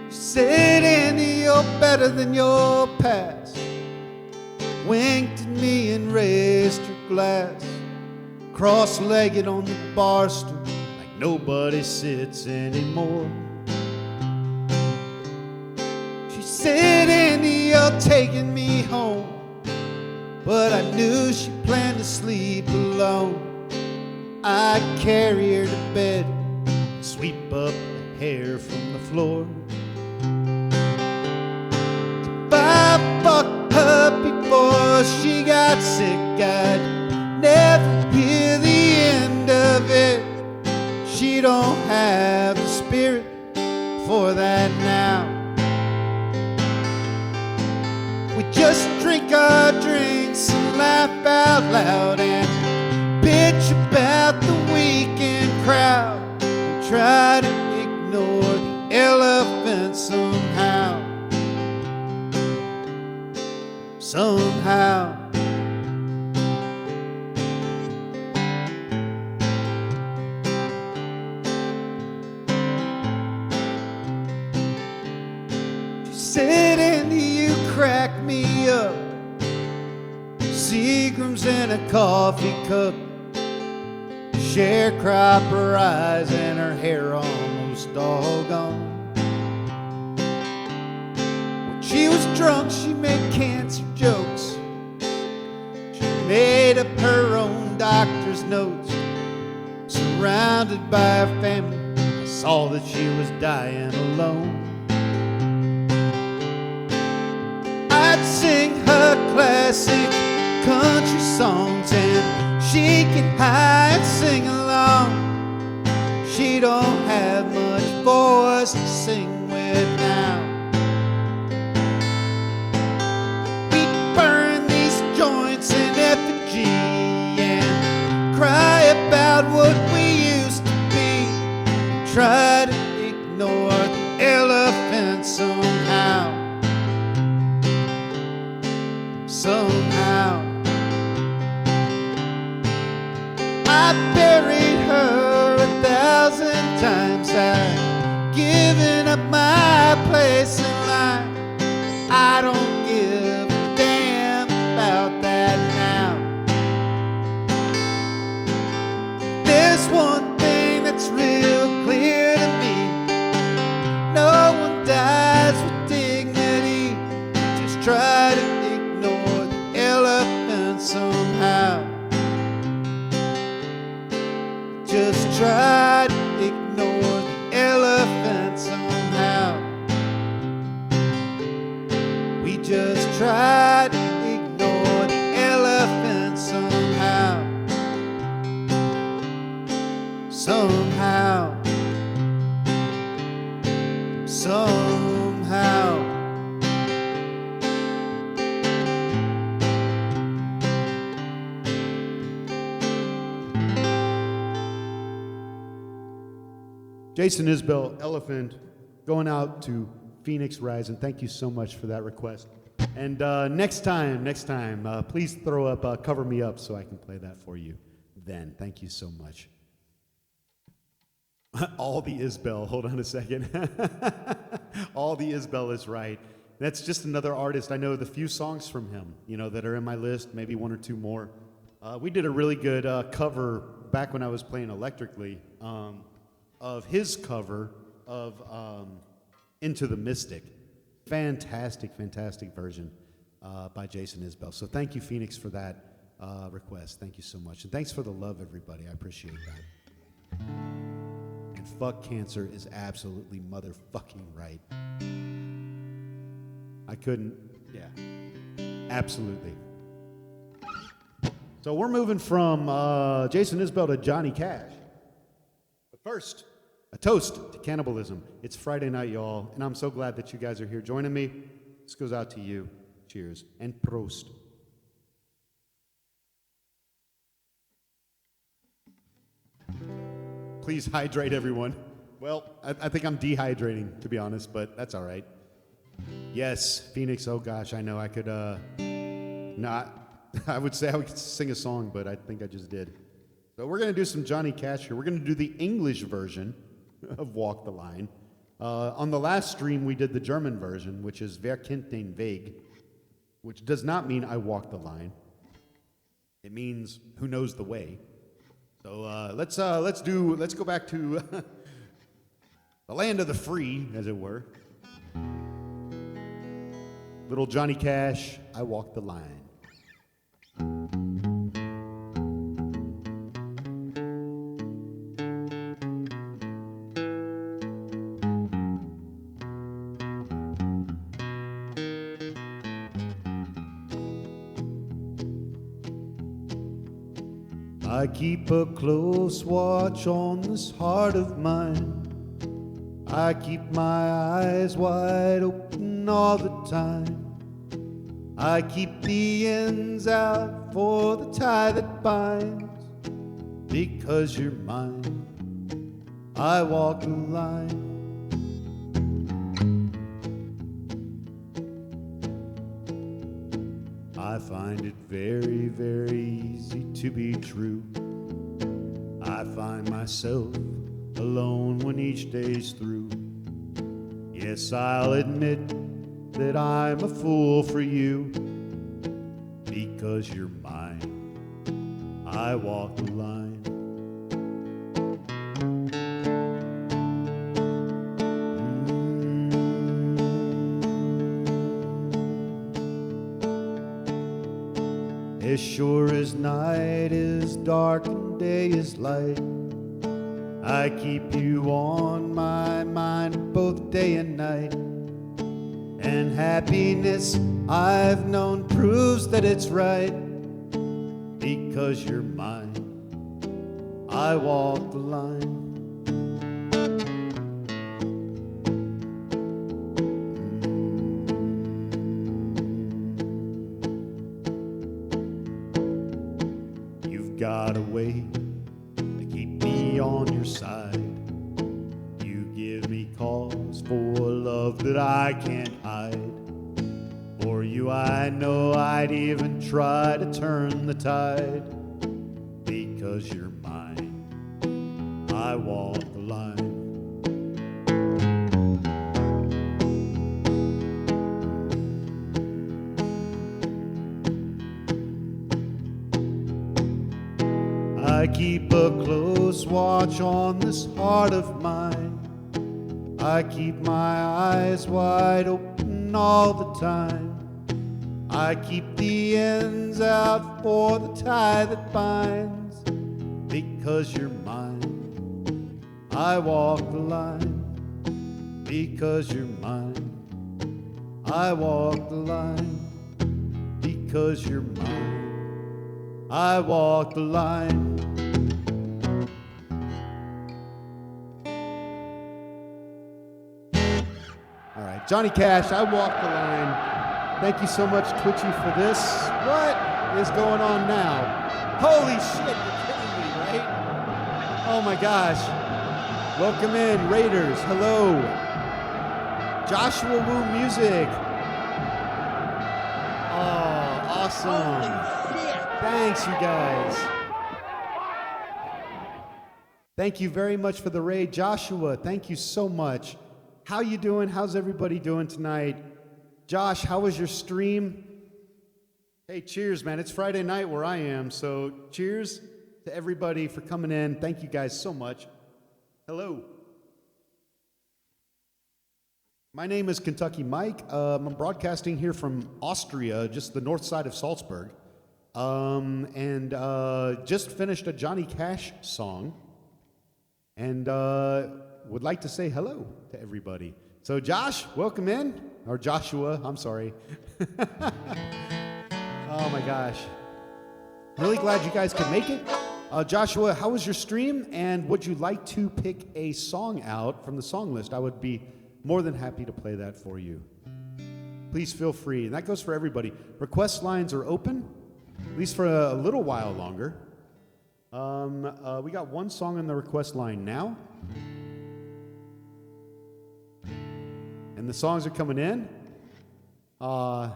Said, Andy, you're better than your past. Winked at me and raised her glass. Cross-legged on the bar stool like nobody sits anymore. She said, Andy, you're taking me home. But I knew she planned to sleep alone. I'd carry her to bed, sweep up the hair from the floor. I fucked her before she got sick. I'd never hear the end of it. She don't have the spirit for that now. We just drink our drinks and laugh out loud and bitch about the weekend crowd and try to ignore the elephant somehow. Somehow. She said, Andy, you crack me up. Seagram's in a coffee cup. Sharecropper eyes and her hair almost all gone. She was drunk, she made cancer jokes. She made up her own doctor's notes. Surrounded by her family, I saw that she was dying alone. I'd sing her classic country songs and she'd get high and sing along. She don't have much voice to sing with now. And cry about what we used to be. Try to ignore the elephant somehow. Somehow. I buried her 1,000 times. I've given up my place in line. I don't give a damn about that now. There's one thing that's real clear to me. No one dies with dignity. Just try to ignore the elephant somehow. Just try to ignore the elephant somehow. We just try to ignore the elephant somehow. Somehow. Somehow. Jason Isbell, Elephant, going out to Phoenix Rising. Thank you so much for that request. And next time, please throw up Cover Me Up so I can play that for you then. Thank you so much. All the Isbell. Hold on a second. All the Isbell is right. That's just another artist. I know the few songs from him, that are in my list, maybe one or two more. We did a really good cover back when I was playing electrically of his cover of Into the Mystic. Fantastic, fantastic version by Jason Isbell. So thank you, Phoenix, for that request. Thank you so much. And thanks for the love, everybody. I appreciate that. And fuck cancer is absolutely motherfucking right. I couldn't, yeah. Absolutely. So we're moving from Jason Isbell to Johnny Cash. But first, a toast to cannibalism. It's Friday night, y'all, and I'm so glad that you guys are here joining me. This goes out to you. Cheers and Prost. Please hydrate, everyone. Well, I think I'm dehydrating, to be honest, but that's all right. Yes, Phoenix, oh gosh, I know I could I would say I would sing a song, but I think I just did. So we're going to do some Johnny Cash here. We're going to do the English version of Walk the Line. On the last stream, we did the German version, which is Wer kennt den Weg, which does not mean I walk the line. It means who knows the way. So let's go back to the land of the free, as it were. Little Johnny Cash, I walk the line. I keep a close watch on this heart of mine. I keep my eyes wide open all the time. I keep the ends out for the tie that binds. Because you're mine, I walk the line. I find it very, very easy to be true. I find myself alone when each day's through. Yes, I'll admit that I'm a fool for you. Because you're mine, I walk the line. As sure as night is dark and day is light, I keep you on my mind both day and night. And happiness I've known proves that it's right. Because you're mine, I walk the line. Got a way to keep me on your side. You give me cause for love that I can't hide. For you I know I'd even try to turn the tide. Because you're mine, I walk the line. I keep a close watch on this heart of mine. I keep my eyes wide open all the time. I keep the ends out for the tie that binds. Because you're mine, I walk the line. Because you're mine, I walk the line. Because you're mine, I walk the line. All right, Johnny Cash, I walk the line. Thank you so much, Twitchy, for this. What is going on now? Holy shit, you're kidding me, right? Oh my gosh. Welcome in, Raiders. Hello. Joshua Wu Music. Oh, awesome. Thanks, you guys. Thank you very much for the raid. Joshua, thank you so much. How you doing? How's everybody doing tonight? Josh, how was your stream? Hey, cheers, man. It's Friday night where I am, so cheers to everybody for coming in. Thank you guys so much. Hello. My name is Kentucky Mike. I'm broadcasting here from Austria, just the north side of Salzburg. And just finished a Johnny Cash song. And would like to say hello to everybody. So Josh, welcome in. Or Joshua, I'm sorry. Oh my gosh. Really glad you guys could make it. Joshua, how was your stream? And would you like to pick a song out from the song list? I would be more than happy to play that for you. Please feel free. And that goes for everybody. Request lines are open, at least for a little while longer. We got one song on the request line now. And the songs are coming in. I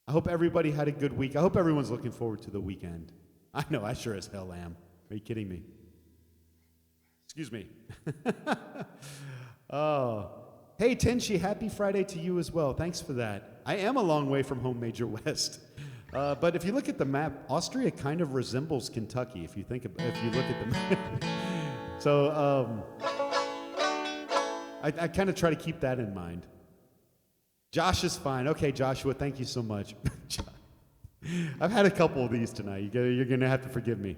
hope everybody had a good week. I hope everyone's looking forward to the weekend. I know, I sure as hell am. Are you kidding me? Excuse me. Oh. Hey, Tenshi, happy Friday to you as well. Thanks for that. I am a long way from home, Major West. But if you look at the map, Austria kind of resembles Kentucky. If you look at the map, so I kind of try to keep that in mind. Josh is fine. Okay, Joshua, thank you so much. I've had a couple of these tonight. You're gonna have to forgive me.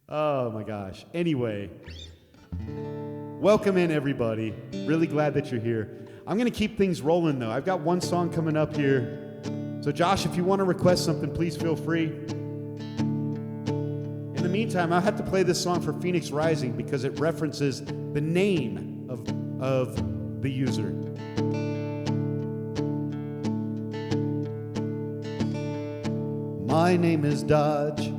Oh my gosh. Anyway, welcome in everybody. Really glad that you're here. I'm gonna keep things rolling though. I've got one song coming up here. So Josh, if you want to request something, please feel free. In the meantime, I'll have to play this song for Phoenix Rising because it references the name of the user. My name is Dodge,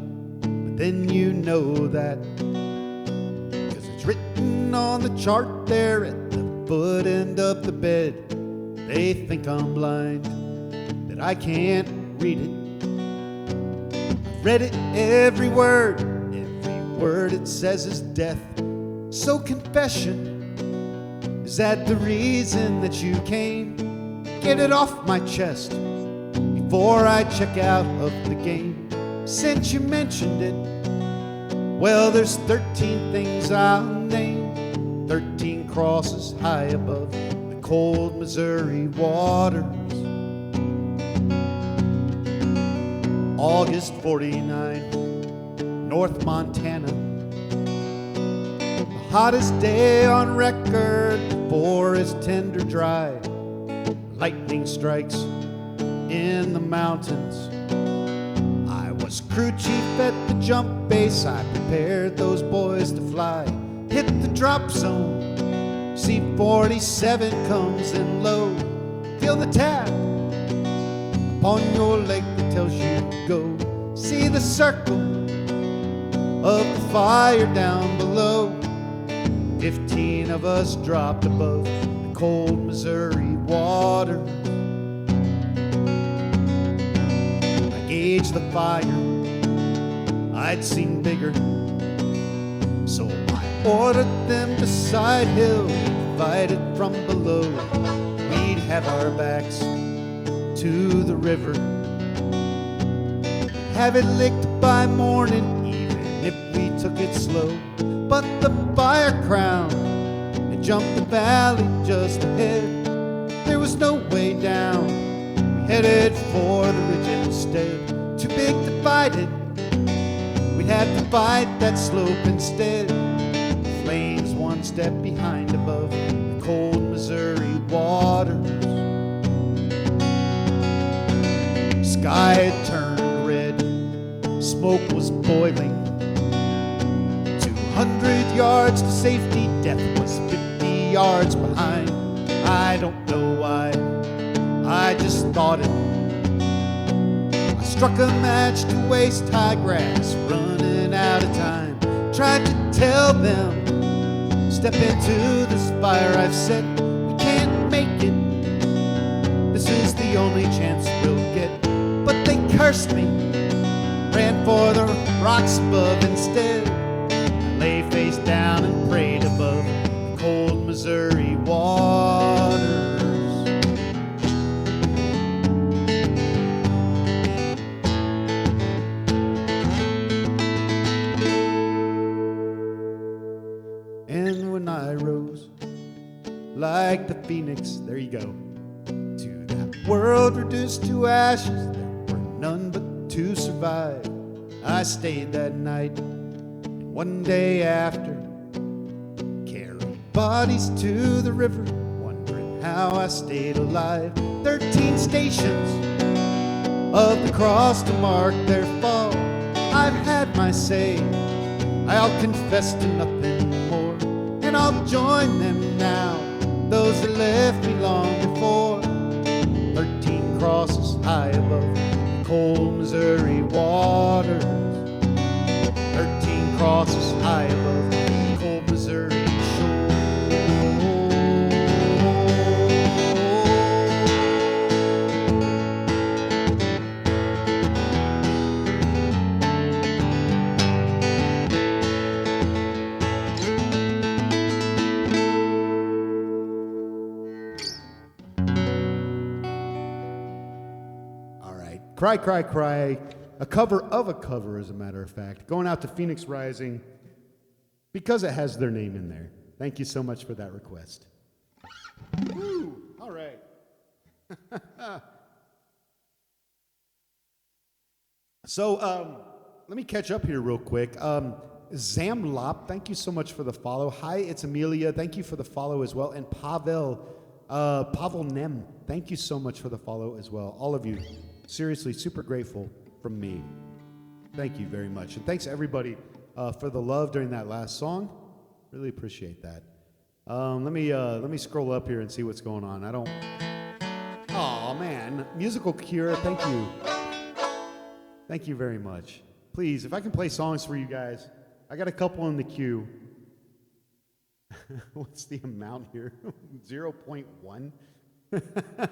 but then you know that, 'cause it's written on the chart there at the foot end of the bed. They think I'm blind, that I can't read it. I've read it every word it says is death. So confession, is that the reason that you came? Get it off my chest before I check out of the game. Since you mentioned it, well, there's 13 things I'll name. 13 crosses high above the cold Missouri waters. August 49, North Montana. The hottest day on record, the forest tender dry. Lightning strikes in the mountains. I was crew chief at the jump base. I prepared those boys to fly. Hit the drop zone. C-47 comes in low. Feel the tap on your leg that tells you to go. See the circle of the fire down below. 15 of us dropped above the cold Missouri water. I gauged the fire, I'd seen bigger, so I ordered them to side hill, divided from below. We'd have our backs to the river, have it licked by morning, even if we took it slow. But the fire crown had jumped the valley just ahead. There was no way down. We headed for the ridge instead. Too big to fight it. We'd have to fight that slope instead. Flames one step behind above the cold Missouri waters. Sky had turned red, smoke was boiling. 200 yards to safety, death was 50 yards behind. I don't know why, I just thought it. I struck a match to waist-high grass, running out of time. Tried to tell them, step into this fire. I've said, we can't make it. This is the only chance we'll get. But they cursed me, ran for the rocks above instead. like the phoenix, there you go, to that world reduced to ashes. There were none but to survive. I stayed that night, and one day after, carried bodies to the river, wondering how I stayed alive. 13 stations of the cross to mark their fall. I've had my say, I'll confess to nothing more, and I'll join them now, those that left me long before. 13 crosses high above the cold Missouri waters. 13 crosses high above the cold Missouri shore. Cry, Cry, Cry, a cover of a cover, as a matter of fact, going out to Phoenix Rising because it has their name in there. Thank you so much for that request. Woo! All right. So let me catch up here real quick. Zamlop, thank you so much for the follow. Hi, it's Amelia. Thank you for the follow as well. And Pavel Nem, thank you so much for the follow as well. All of you. Seriously, super grateful from me. Thank you very much. And thanks, everybody, for the love during that last song. Really appreciate that. Let me scroll up here and see what's going on. Oh, man. Musical Cure, thank you. Thank you very much. Please, if I can play songs for you guys. I got a couple in the queue. What's the amount here? 0.1?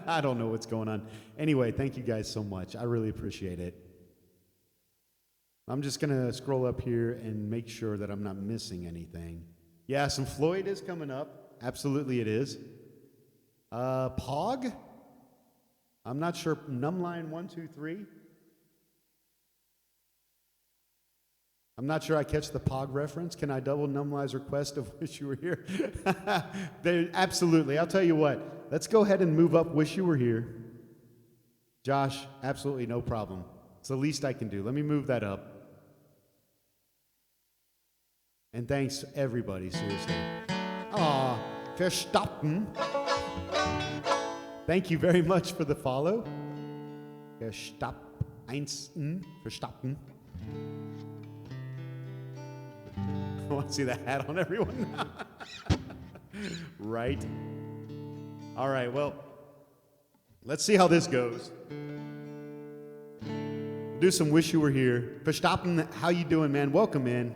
I don't know what's going on. Anyway, thank you guys so much. I really appreciate it. I'm just going to scroll up here and make sure that I'm not missing anything. Yeah, some Floyd is coming up. Absolutely it is. Pog? I'm not sure. Numbline 1, 2, 3? I'm not sure I catch the Pog reference. Can I double Numline's request of Wish You Were Here? Absolutely. I'll tell you what. Let's go ahead and move up Wish You Were Here. Josh, absolutely no problem. It's the least I can do. Let me move that up. And thanks, everybody, seriously. Aw, Verstappen. Thank you very much for the follow. Verstappen. I want to see the hat on everyone. Right. All right, well, let's see how this goes. Do some Wish You Were Here. Verstappen, how you doing, man? Welcome in.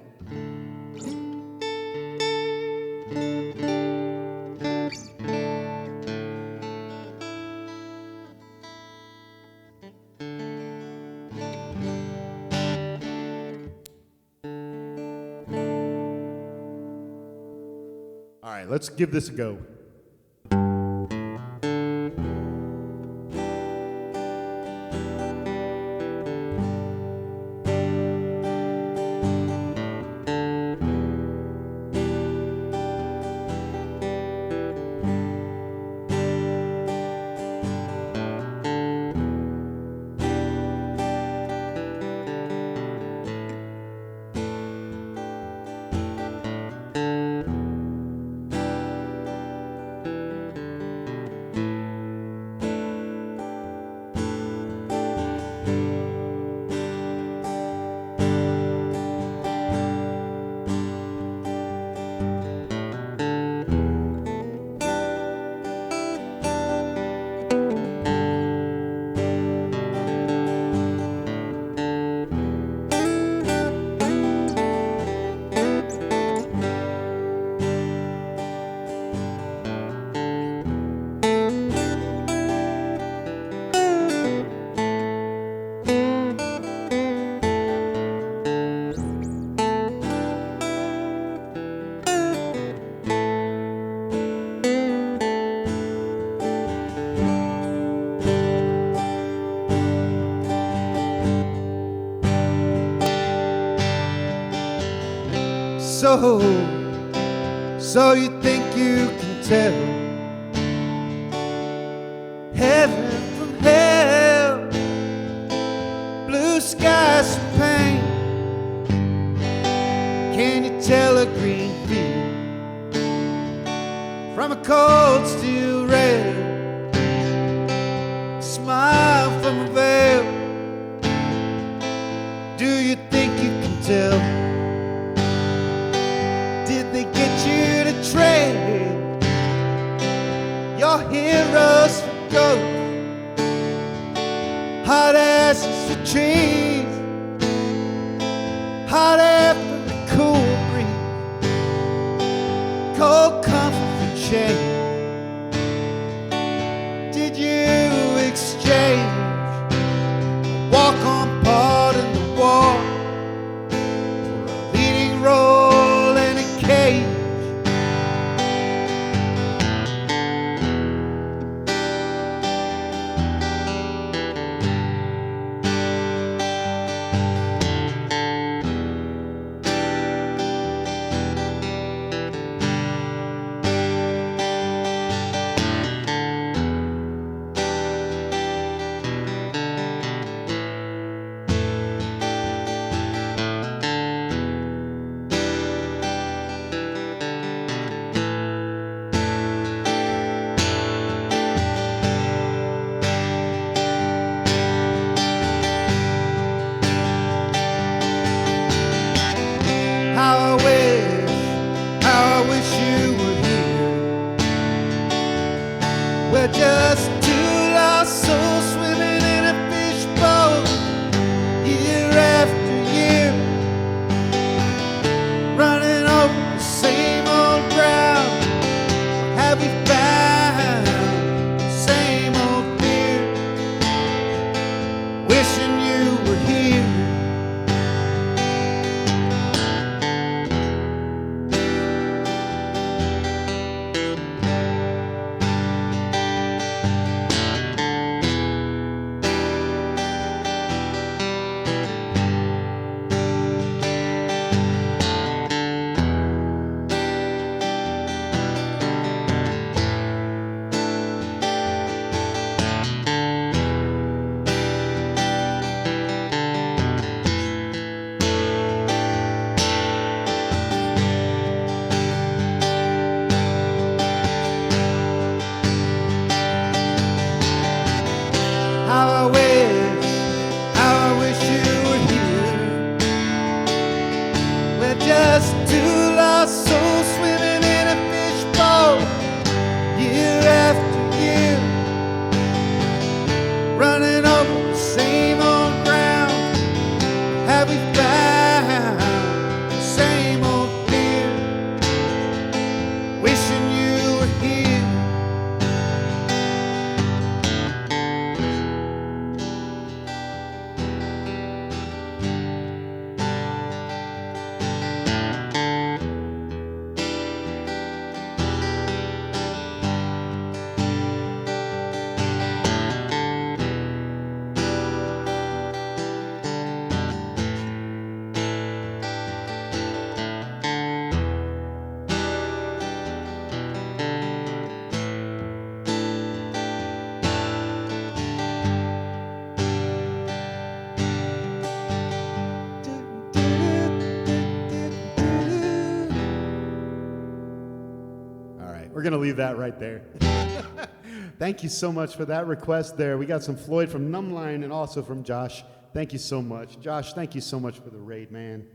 All right, let's give this a go. So you think you can tell heaven from hell, blue skies from pain. Can you tell a green field from a cold steel rail? Smile from a veil. Do you think you can tell? Did they get you to trade your heroes for gold? Hot asses for trees, hot air for the cool breeze, cold comfort for change. Did you exchange a walk-on part in the war for a leading role in a cage? How I wish you were here. We're just two lost souls swimming in a fishbowl, year after year, running over the same old ground. Have we found the same old fear? Wishing you were here. How I wish you were here. We're just two lost souls swimming in a fishbowl, year after year, running over the same old ground. Have we found the same old fear? Wishing you were here. We're going to leave that right there. Thank you so much for that request there. We got some Floyd from Numbline and also from Josh. Thank you so much. Josh, thank you so much for the raid, man.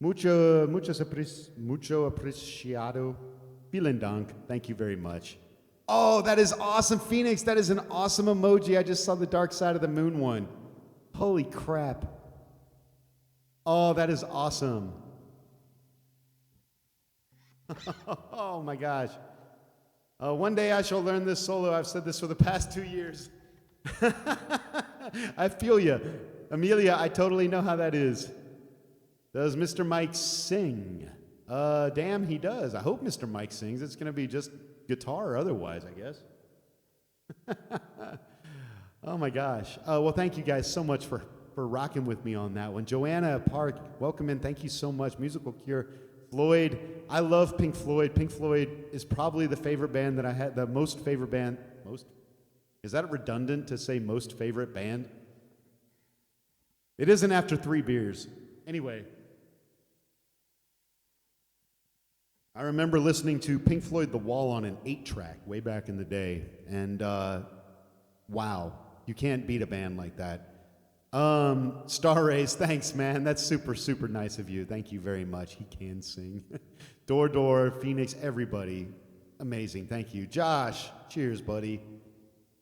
Mucho apreciado. Vielen Dank. Thank you very much. Oh, that is awesome, Phoenix. That is an awesome emoji. I just saw the Dark Side of the Moon one. Holy crap. Oh, that is awesome. Oh my gosh. One day I shall learn this solo. I've said this for the past 2 years. I feel you. Amelia, I totally know how that is. Does Mr. Mike sing? Damn, he does. I hope Mr. Mike sings. It's going to be just guitar or otherwise, I guess. Oh my gosh. Well, thank you guys so much for rocking with me on that one. Joanna Park, welcome in. Thank you so much. Musical Cure. Floyd, I love Pink Floyd. Pink Floyd is probably the favorite band that I had, the most favorite band, Is that redundant to say most favorite band? It isn't after 3 beers. Anyway, I remember listening to Pink Floyd The Wall on an 8-track way back in the day, and wow, you can't beat a band like that. Star Rays, thanks, man. That's super, super nice of you. Thank you very much. He can sing. Door, Phoenix, everybody. Amazing. Thank you. Josh, cheers, buddy.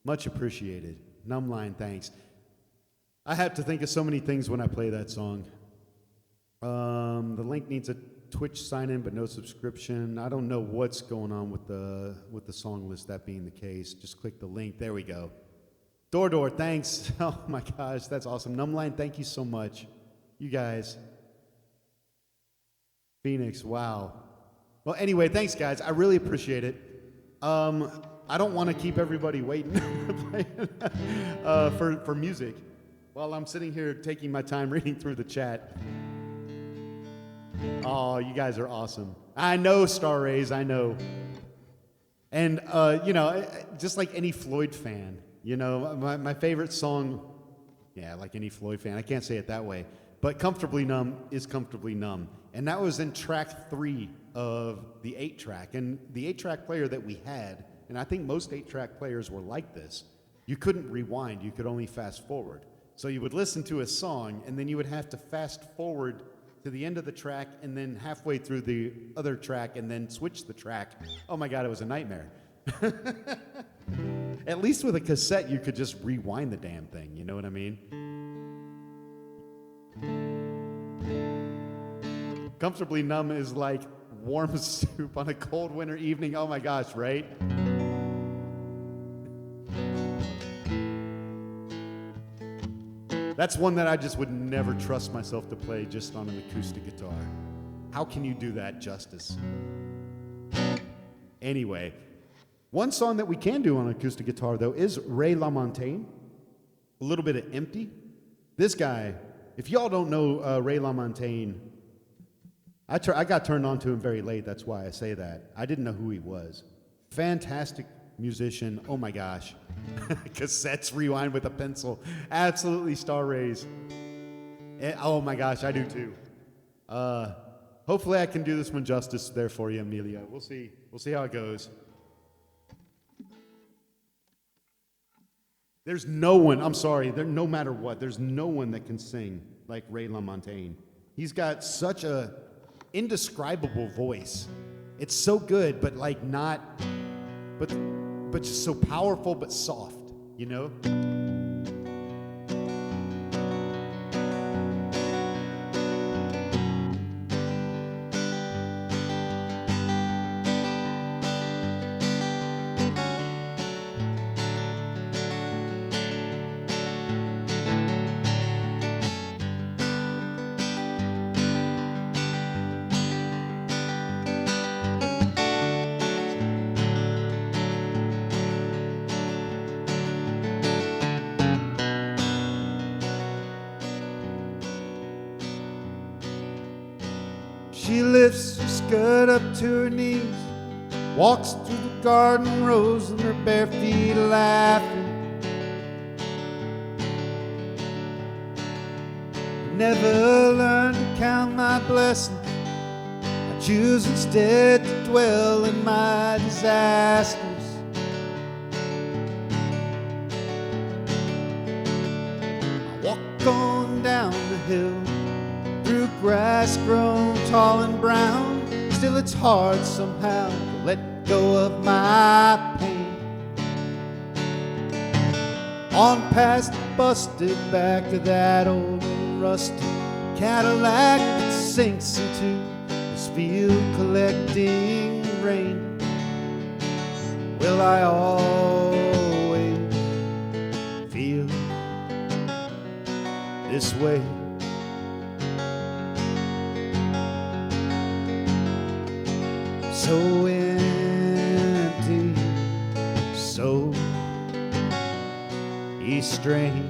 Much appreciated. Numbline, thanks. I have to think of so many things when I play that song. The link needs a Twitch sign-in, but no subscription. I don't know what's going on with the song list, that being the case. Just click the link. There we go. Door, thanks. Oh my gosh, that's awesome. Numbline, thank you so much. You guys. Phoenix, wow. Well, anyway, thanks, guys. I really appreciate it. I don't want to keep everybody waiting for music while I'm sitting here taking my time reading through the chat. Oh, you guys are awesome. I know, Star Rays, I know. And, just like any Floyd fan, my favorite song, yeah, like any Floyd fan, I can't say it that way, but Comfortably Numb is Comfortably Numb. And that was in track 3 of the 8-track. And the 8-track player that we had, and I think most 8-track players were like this, you couldn't rewind, you could only fast forward. So you would listen to a song, and then you would have to fast forward to the end of the track, and then halfway through the other track, and then switch the track. Oh my God, it was a nightmare. At least with a cassette, you could just rewind the damn thing, you know what I mean? Comfortably Numb is like warm soup on a cold winter evening. Oh my gosh, right? That's one that I just would never trust myself to play just on an acoustic guitar. How can you do that justice? Anyway, one song that we can do on acoustic guitar, though, is Ray LaMontagne. A little bit of Empty. This guy, if y'all don't know Ray LaMontagne, I got turned on to him very late. That's why I say that. I didn't know who he was. Fantastic musician. Oh my gosh. Cassettes rewind with a pencil. Absolutely, Star Rays. Oh my gosh, I do too. Hopefully I can do this one justice there for you, Amelia. We'll see. We'll see how it goes. There's no one, I'm sorry, no matter what, there's no one that can sing like Ray LaMontagne. He's got such a indescribable voice. It's so good, but like not, but just so powerful, but soft, you know? She lifts her skirt up to her knees, walks through the garden rows in her bare feet laughing. Never learned to count my blessings. I choose instead to dwell in my disasters. I walk on down the hill through grass grown tall and brown. Still it's hard somehow to let go of my pain. On past busted back to that old rusty Cadillac that sinks into this field collecting rain. Will I always feel this way? So empty, so estranged.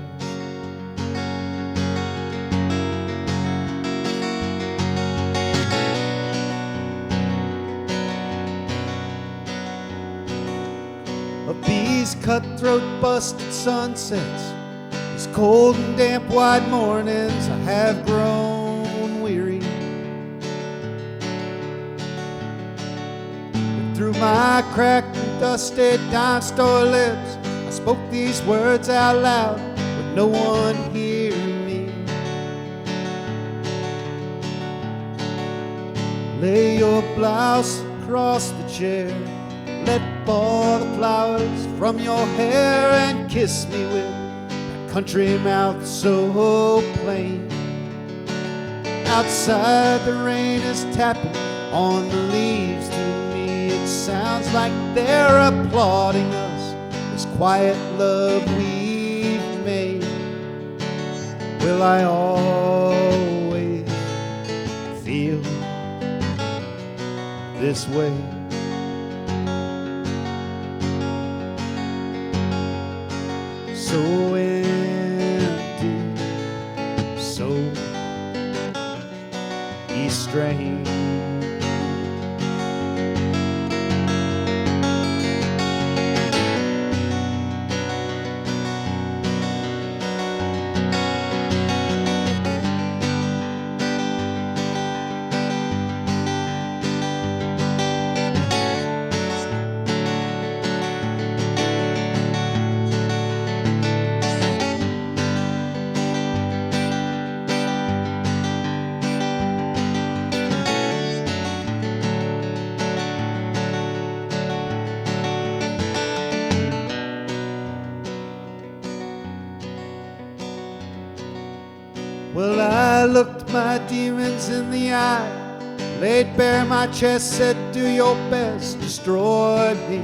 Of bees cutthroat busted sunsets, these cold and damp white mornings, I have grown weary. But through my cracked and dusted dime store lips, I spoke these words out loud, but no one hear me. Lay your blouse across the chair, let fall the flowers from your hair, and kiss me with that country mouth so plain. Outside the rain is tapping on the leaves. To me it sounds like they're applauding us, this quiet love we've made. Will I always feel this way? So empty, so strange. Well, I looked my demons in the eye, laid bare my chest, said, do your best, destroy me.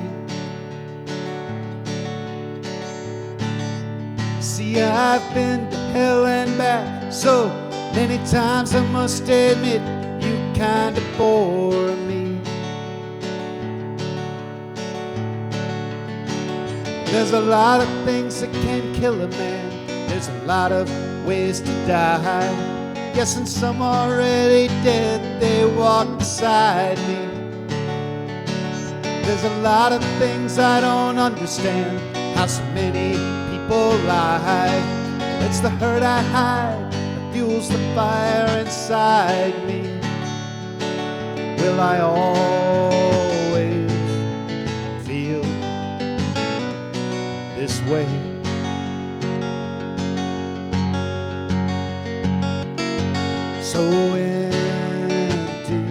See, I've been to hell and back so many times, I must admit, you kinda bore me. There's a lot of things that can kill a man, there's a lot of ways to die. Guessing some already dead, they walk beside me. There's a lot of things I don't understand, how so many people lie. It's the hurt I hide that fuels the fire inside me. Will I always feel this way? So empty,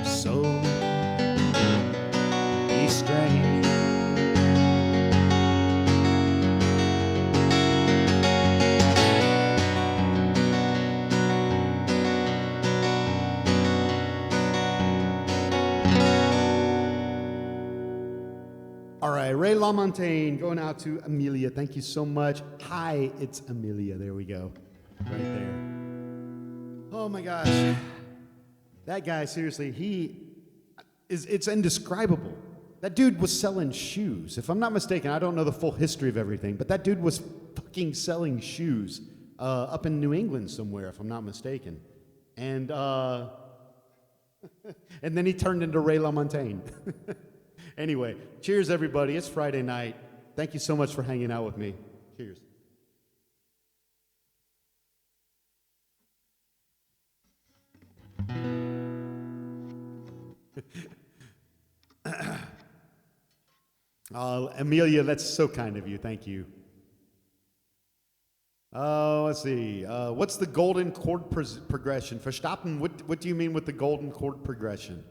so strange. All right, Ray LaMontagne going out to Amelia. Thank you so much. Hi, it's Amelia. There we go. Right there. Oh my gosh, that guy, seriously, it's indescribable. That dude was selling shoes. If I'm not mistaken, I don't know the full history of everything, but that dude was fucking selling shoes up in New England somewhere, if I'm not mistaken. And and then he turned into Ray LaMontagne. Anyway, cheers everybody, it's Friday night. Thank you so much for hanging out with me. Cheers. Amelia, that's so kind of you. Thank you. Let's see. What's the golden chord progression? Verstappen, what do you mean with the golden chord progression?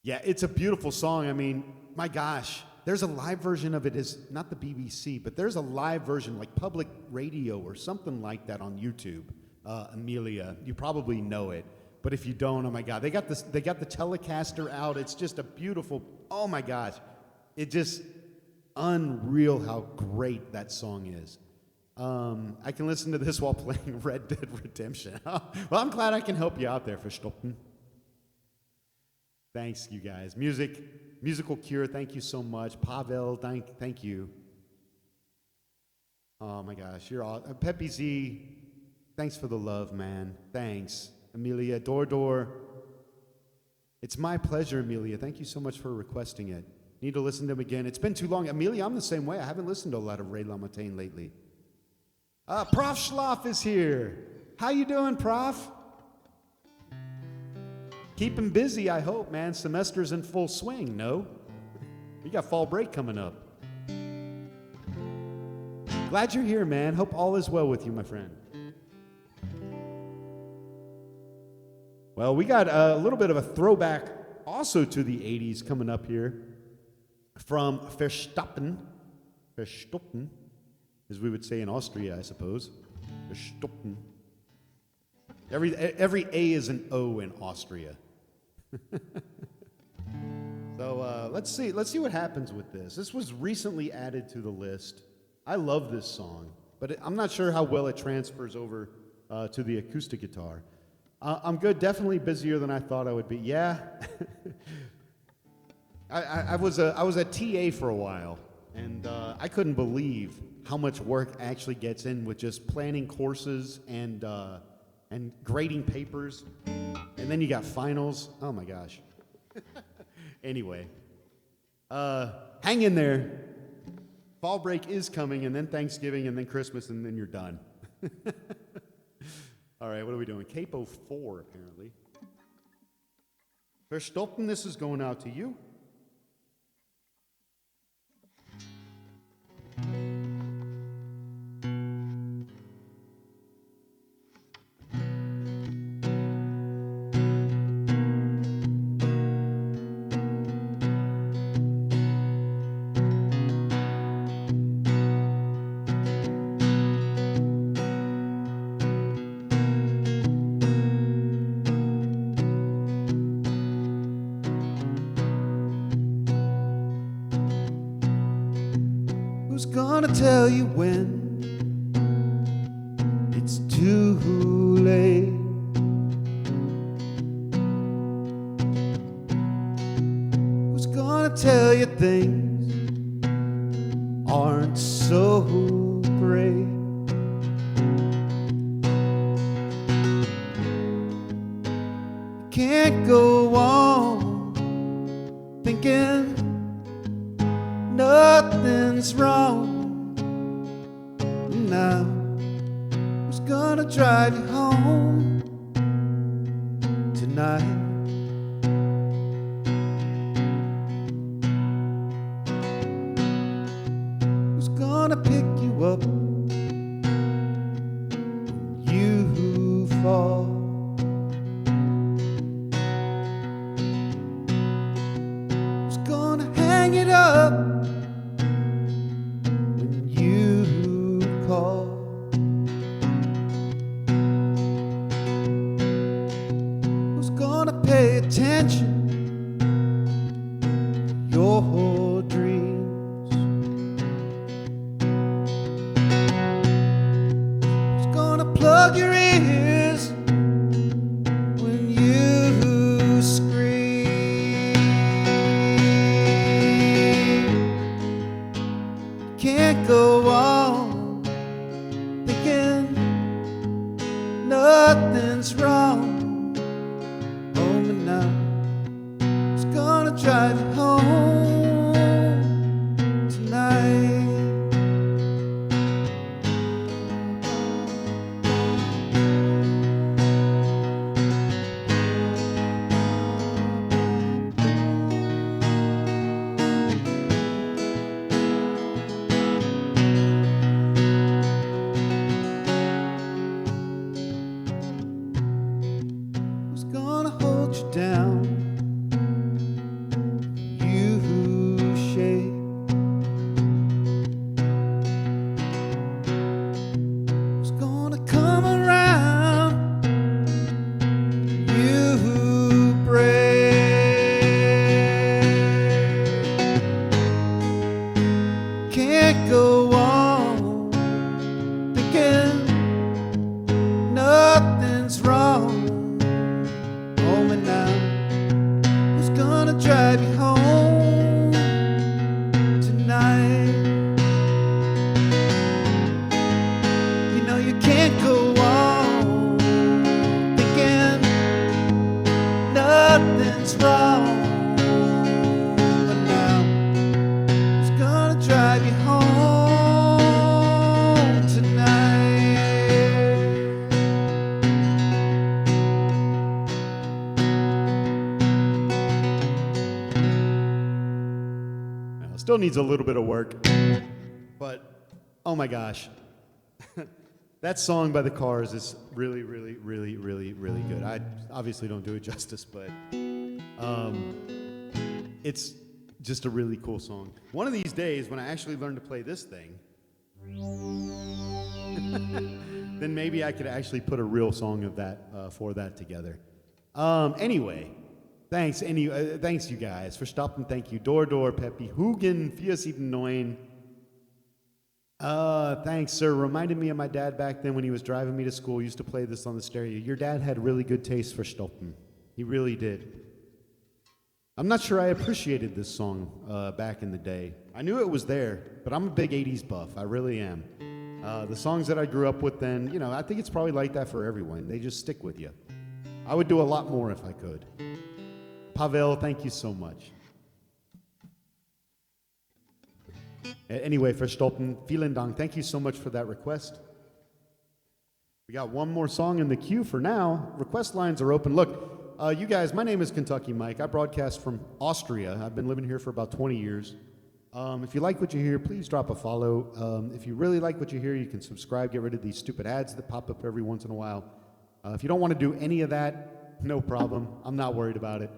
Yeah, it's a beautiful song. I mean, my gosh, there's a live version of it. Is not the BBC, but there's a live version, like public radio or something like that on YouTube. Amelia, you probably know it. But if you don't, oh my God, they got the Telecaster out. It's just a beautiful, oh my gosh. It just unreal how great that song is. I can listen to this while playing Red Dead Redemption. Well, I'm glad I can help you out there, Verstappen. Thanks, you guys. Musical Cure, thank you so much. Pavel, thank you. Oh my gosh, you're all, Peppy Z, thanks for the love, man. Thanks. Amelia, Dor, It's my pleasure, Amelia. Thank you so much for requesting it. Need to listen to them again. It's been too long. Amelia, I'm the same way. I haven't listened to a lot of Ray LaMontagne lately. Prof Schloff is here. How you doing, Prof? Keeping busy, I hope, man. Semester's in full swing, no? You got fall break coming up. Glad you're here, man. Hope all is well with you, my friend. Well, we got a little bit of a throwback also to the 80s coming up here from Verstappen, as we would say in Austria, I suppose. Verstappen. Every A is an O in Austria. So let's see what happens with this. This was recently added to the list. I love this song, but I'm not sure how well it transfers over to the acoustic guitar. I'm good. Definitely busier than I thought I would be. Yeah, I was a TA for a while, and I couldn't believe how much work actually gets in with just planning courses and grading papers, and then you got finals. Oh my gosh. Anyway, hang in there. Fall break is coming, and then Thanksgiving, and then Christmas, and then you're done. All right, what are we doing? Capo 4, apparently. Verstappen, this is going out to you. Gonna tell you when it's too late. Who's gonna tell you things aren't so great? Can't go on thinking nothing's wrong now. Who's gonna drive you home tonight? Who's gonna pick you up when you fall? Who's gonna hang it up call? Who's gonna pay attention to your dreams? Who's gonna plug your ears when you scream? Can't go on nothing's wrong. Home and now who's gonna drive you home tonight? Down, you shake. Who's gonna come around? You break. Can't go on thinking nothing's wrong. Home and now Still needs a little bit of work. But, oh my gosh. That song by the Cars is really, really, really, really, really good. I obviously don't do it justice, but it's just a really cool song. One of these days, when I actually learn to play this thing, then maybe I could actually put a real song of that for that together. Anyway, thanks you guys for stopping. Thank you, Door Peppy Hugen 479. Thanks, sir. Reminded me of my dad back then when he was driving me to school. Used to play this on the stereo. Your dad had really good taste for stoppen. He really did. I'm not sure I appreciated this song back in the day. I knew it was there, but I'm a big 80s buff. I really am. The songs that I grew up with then, you know, I think it's probably like that for everyone. They just stick with you. I would do a lot more if I could. Pavel, thank you so much. Anyway, Verstolpen, vielen Dank. Thank you so much for that request. We got one more song in the queue for now. Request lines are open. Look, you guys, my name is Kentucky Mike. I broadcast from Austria. I've been living here for about 20 years. If you like what you hear, please drop a follow. If you really like what you hear, you can subscribe, get rid of these stupid ads that pop up every once in a while. If you don't want to do any of that, no problem. I'm not worried about it.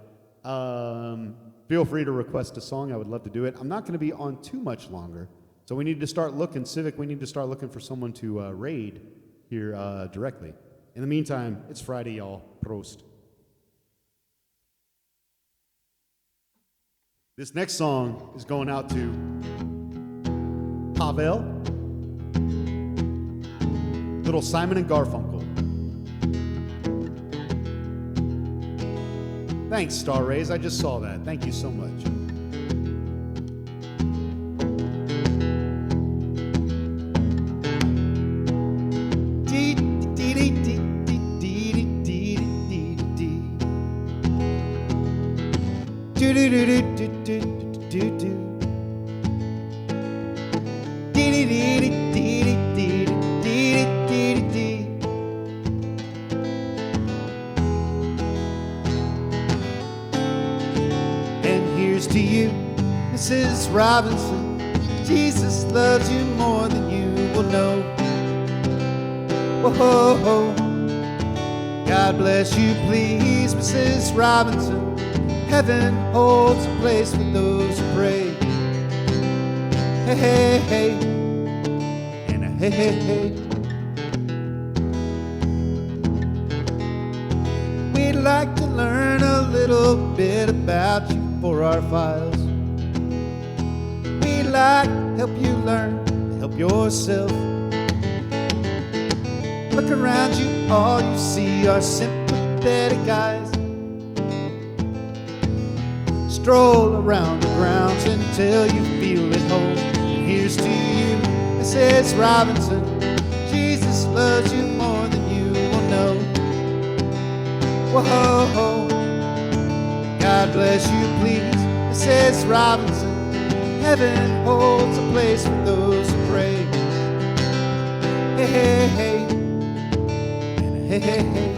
Feel free to request a song. I would love to do it. I'm not going to be on too much longer. So we need to start looking, Civic, we need to start looking for someone to raid here directly. In the meantime, it's Friday, y'all. Prost. This next song is going out to Pavel, Little Simon and Garfunkel. Thanks, Star Rays. I just saw that. Thank you so much. Mrs. Robinson, Jesus loves you more than you will know. Whoa, God bless you, please, Mrs. Robinson. Heaven holds a place for those who pray. Hey, hey, hey, and a hey, hey, hey. We'd like to learn a little bit about you for our files. We'd like to help you learn, to help yourself. Look around you, all you see are sympathetic eyes. Stroll around the grounds until you feel at home. And here's to you, Mrs. Robinson. Jesus loves you more than you will know. Whoa, God bless you, please, Mrs. Robinson. Heaven holds a place for those who pray. Hey, hey, hey, and hey, hey, hey.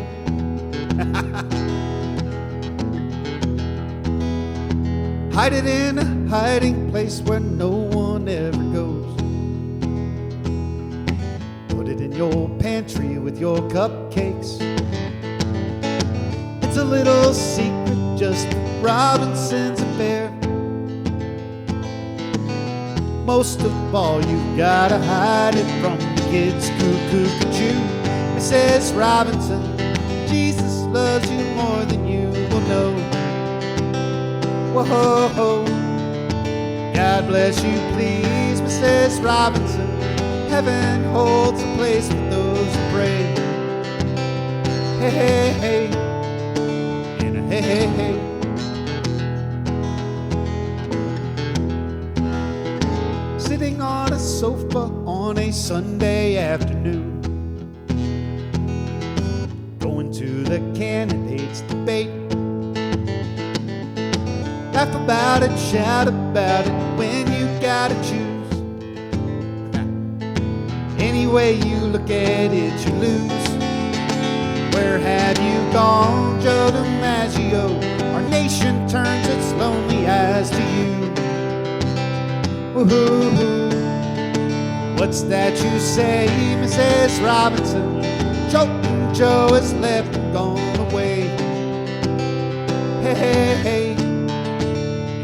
Hide it in a hiding place where no one ever goes. Put it in your pantry with your cupcakes. It's a little secret, just Robinson's affair. Most of all, you gotta hide it from the kids. Cuckoo-cuckoo, Mrs. Robinson. Jesus loves you more than you will know. Whoa, God bless you, please, Mrs. Robinson. Heaven holds a place for those who pray. Hey, hey, hey, and a hey, hey, hey. Sitting on a sofa on a Sunday afternoon, going to the candidates' debate. Laugh about it, shout about it when you gotta choose. Any way you look at it, you lose. Where have you gone, Joe DiMaggio? Our nation turns its lonely eyes to you. Woo-hoo-hoo. What's that you say, Mrs. Robinson? Choking Joe has left and gone away. Hey, hey, hey.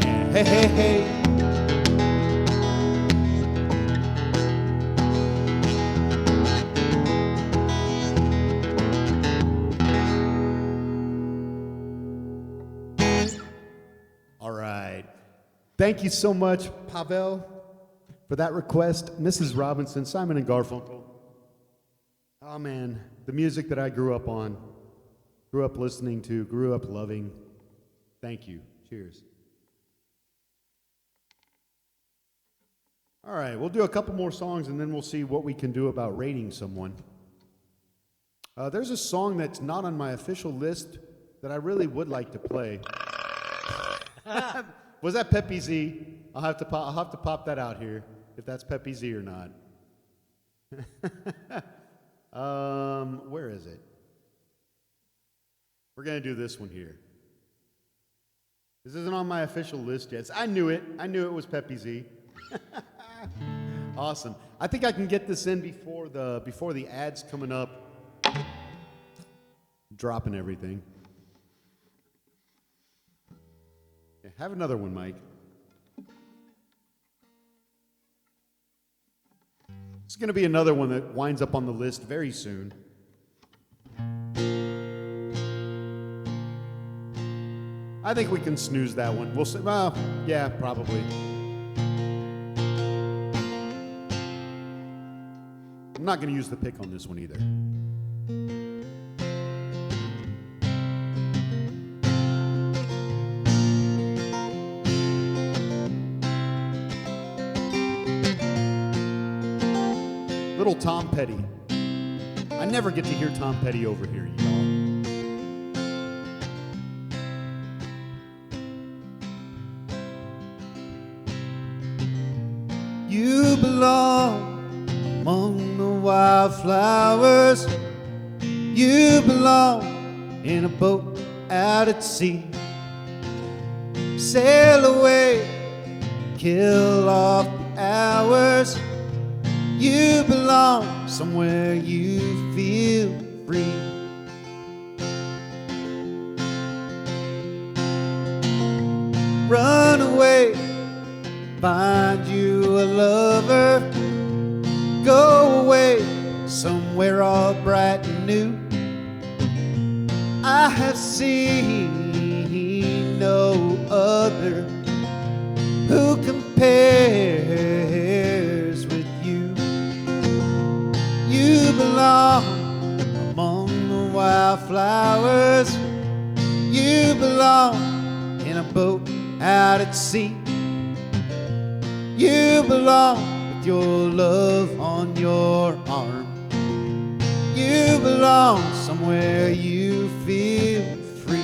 Yeah, hey, hey, hey. All right. Thank you so much, Pavel, for that request. Mrs. Robinson, Simon and Garfunkel. Oh, man, the music that I grew up on, grew up listening to, grew up loving. Thank you. Cheers. All right, we'll do a couple more songs, and then we'll see what we can do about rating someone. There's a song that's not on my official list that I really would like to play. Was that Peppy Z? I'll have to pop that out here, if that's Peppy Z or not. Where is it? We're going to do this one here. This isn't on my official list yet. I knew it. I knew it was Peppy Z. Awesome. I think I can get this in before the ads coming up. Dropping everything. Yeah, have another one, Mike. It's going to be another one that winds up on the list very soon. I think we can snooze that one. We'll see. Well, yeah, probably. I'm not going to use the pick on this one either. Little Tom Petty. I never get to hear Tom Petty over here, y'all. You belong among the wildflowers. You belong in a boat out at sea. Sail away, kill off the hours. You belong somewhere you feel free. Run away, find you a lover. Go away somewhere all bright and new. I have seen no other who compares with you. You belong among the wildflowers. You belong in a boat out at sea. You belong with your love on your arm. You belong somewhere you feel free.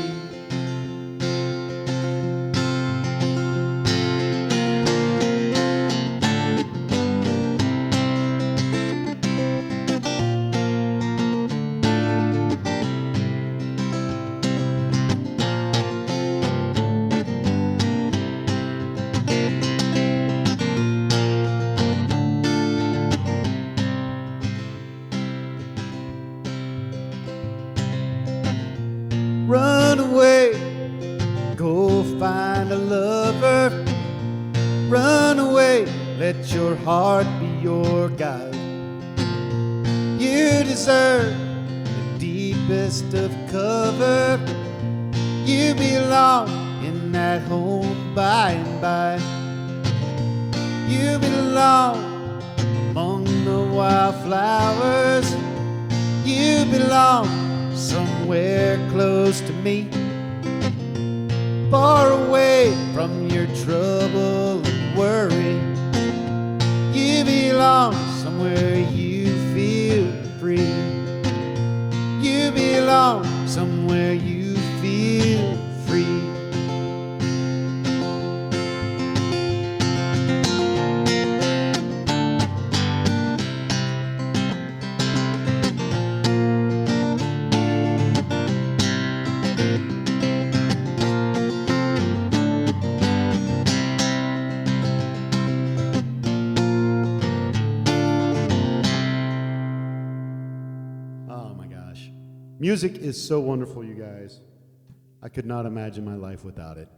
Run away, go find a lover. Run away, let your heart be your guide. You deserve the deepest of cover. You belong in that home by and by. You belong among the wildflowers. You belong somewhere close to me, far away from your trouble and worry. You belong somewhere you feel free. You belong somewhere you feel free. Music is so wonderful, you guys. I could not imagine my life without it.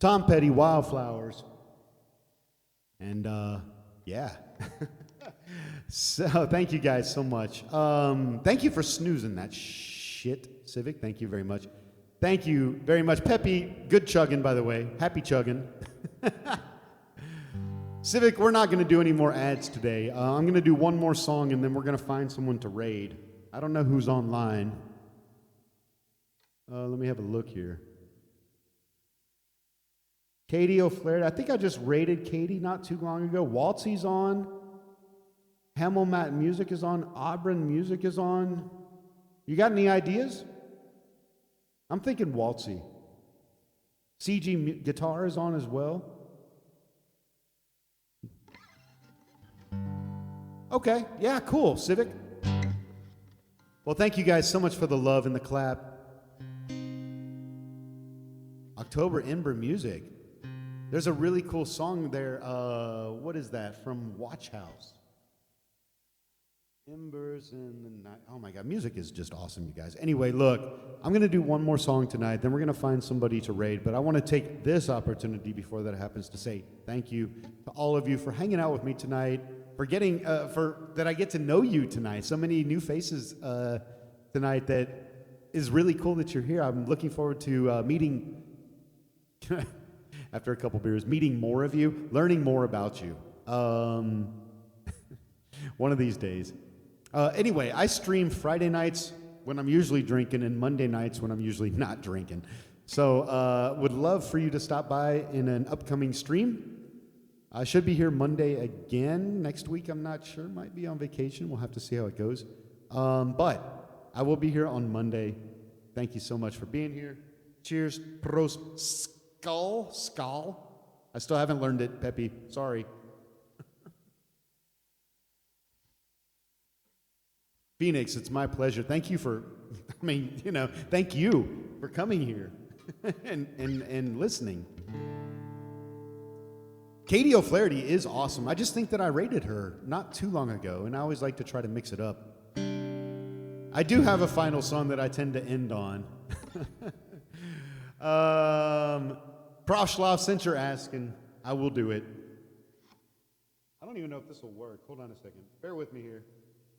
Tom Petty, Wildflowers. And, yeah. So, thank you guys so much. Thank you for snoozing that shit, Civic. Thank you very much. Thank you very much. Peppy, good chugging, by the way. Happy chugging. Civic, we're not going to do any more ads today. I'm going to do one more song, and then we're going to find someone to raid. I don't know who's online. Let me have a look here. Katie O'Flaherty. I think I just raided Katie not too long ago. Waltzy's on. Hamelmat Music is on. Auburn Music is on. You got any ideas? I'm thinking Waltzy. CG Guitar is on as well. Okay, yeah, cool, Civic. Well, thank you guys so much for the love and the clap. October Ember Music. There's a really cool song there. What is that? From Watch House. Embers in the night. Oh my God, music is just awesome, you guys. Anyway, look, I'm going to do one more song tonight, then we're going to find somebody to raid, but I want to take this opportunity before that happens to say thank you to all of you for hanging out with me tonight, for getting, that I get to know you tonight. So many new faces tonight that is really cool that you're here. I'm looking forward to meeting, after a couple beers, meeting more of you, learning more about you. One of these days. Anyway, I stream Friday nights when I'm usually drinking and Monday nights when I'm usually not drinking. So would love for you to stop by in an upcoming stream. I should be here Monday again. Next week, I'm not sure. Might be on vacation. We'll have to see how it goes. But I will be here on Monday. Thank you so much for being here. Cheers. Prost. Skull. Skull. I still haven't learned it, Peppy. Sorry. Phoenix, it's my pleasure. Thank you for, thank you for coming here and listening. Katie O'Flaherty is awesome. I just think that I rated her not too long ago, and I always like to try to mix it up. I do have a final song that I tend to end on. Proshloff, since you're asking, I will do it. I don't even know if this will work. Hold on a second. Bear with me here.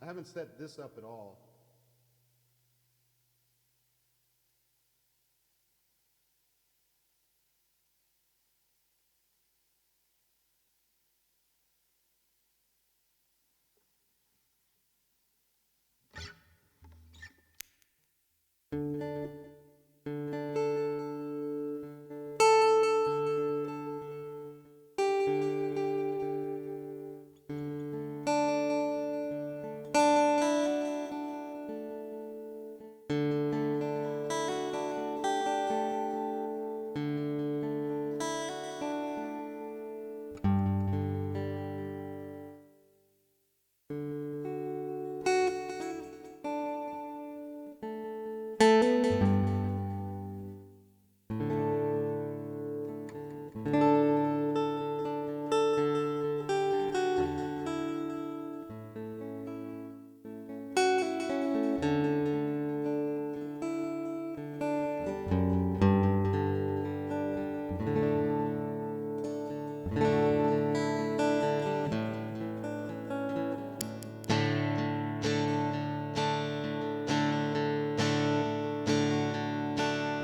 I haven't set this up at all.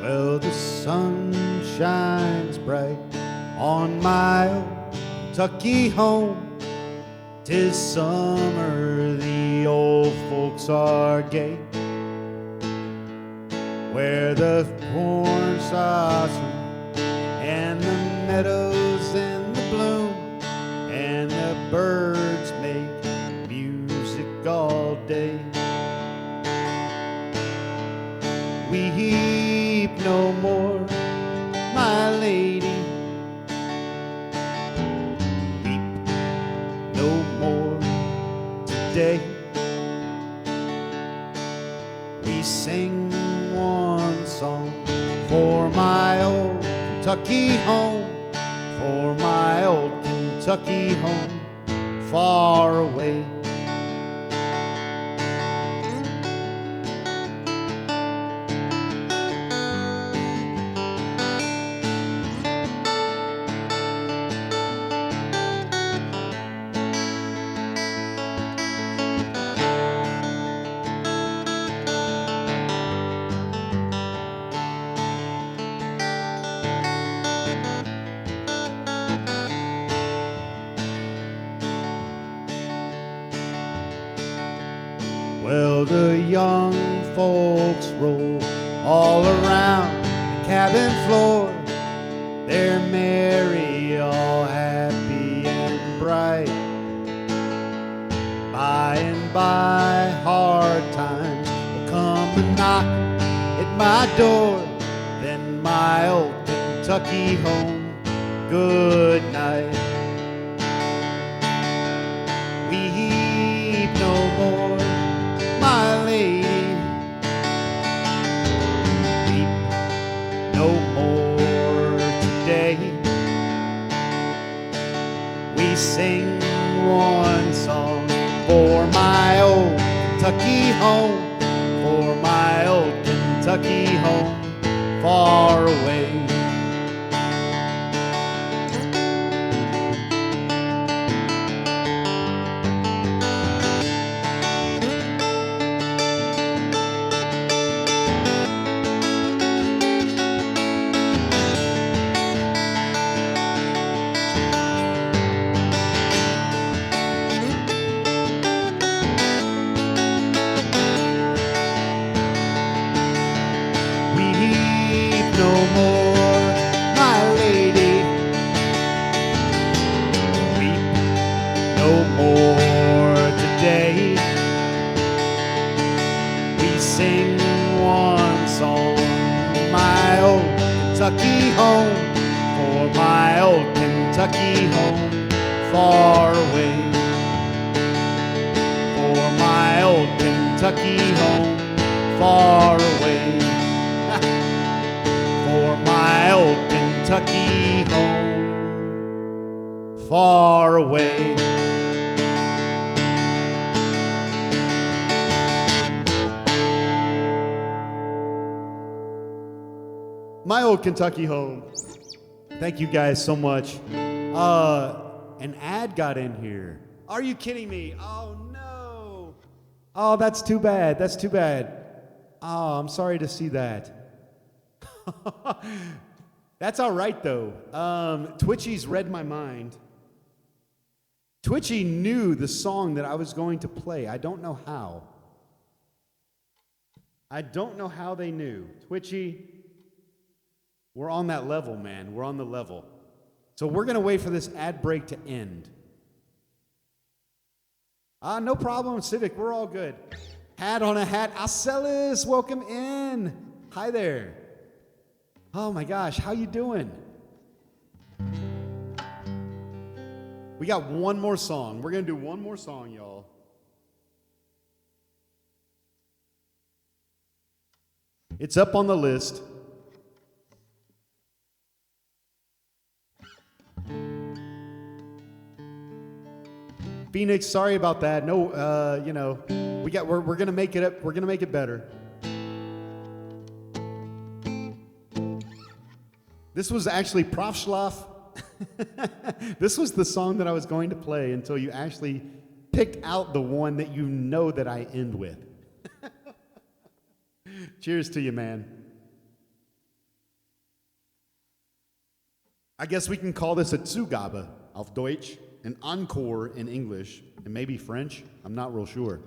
Well, the sun shines bright on my old Kentucky home. 'Tis summer, the old folks are gay, where the corn starts and the meadows in the bloom, and the birds make music all day. Weep no more, my lady, weep no more today. We sing one song for my old Kentucky home, for my old Kentucky home, far away. young folks roll all around the cabin floor. They're merry, all happy and bright. By and by, hard times will come and knock at my door. Then my old Kentucky home, good night. Weep no more, my lady. Weep no more today. We sing one song for my old Kentucky home, for my old Kentucky home, far away. Kentucky home, for my old Kentucky home, far away. For my old Kentucky home, far away. For my old Kentucky home, far away. My old Kentucky home. Thank you guys so much. An ad got in here. Are you kidding me? Oh no. Oh, that's too bad. That's too bad. Oh, I'm sorry to see that. That's all right though. Twitchy's read my mind. Twitchy knew the song that I was going to play. I don't know how. I don't know how they knew. Twitchy, we're on that level, man. We're on the level. So we're going to wait for this ad break to end. No problem, Civic. We're all good. Hat on a hat. Acelis, welcome in. Hi there. Oh, my gosh. How you doing? We got one more song. We're going to do one more song, y'all. It's up on the list. Phoenix, sorry about that. No, we're gonna make it up. We're gonna make it better. This was actually Profschlaf. This was the song that I was going to play until you actually picked out the one that you know that I end with. Cheers to you, man. I guess we can call this a Zugabe auf Deutsch, an encore in English, and maybe French. I'm not real sure.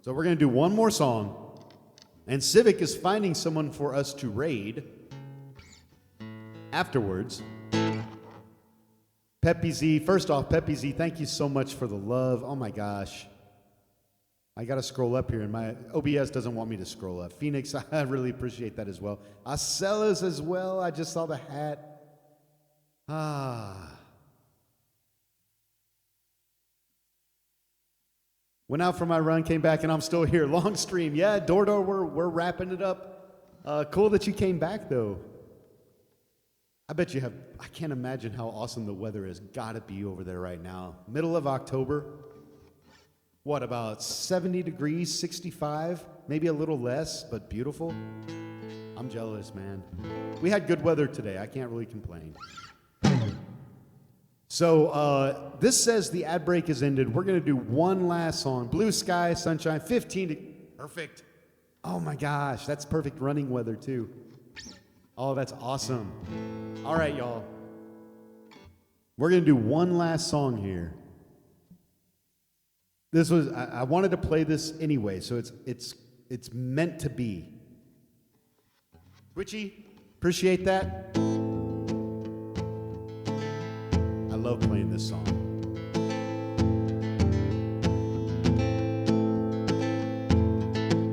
So we're going to do one more song, and Civic is finding someone for us to raid afterwards. Peppy Z, first off, Peppy Z, thank you so much for the love. Oh my gosh. I got to scroll up here, and my OBS doesn't want me to scroll up. Phoenix, I really appreciate that as well. Acelas as well. I just saw the hat. Went out for my run, came back, and I'm still here. Long stream. Yeah, Dordo, we're wrapping it up. Cool that you came back, though. I bet you have, I can't imagine how awesome the weather is. Gotta be over there right now. Middle of October. What, about 70 degrees, 65? Maybe a little less, but beautiful. I'm jealous, man. We had good weather today. I can't really complain. So this says the ad break is ended. We're going to do one last song. Blue sky, sunshine, 15. Perfect. Oh my gosh, that's perfect running weather too. Oh, that's awesome. All right, y'all. We're going to do one last song here. This was, I wanted to play this anyway, so it's it's meant to be. Twitchy, appreciate that. I love playing this song.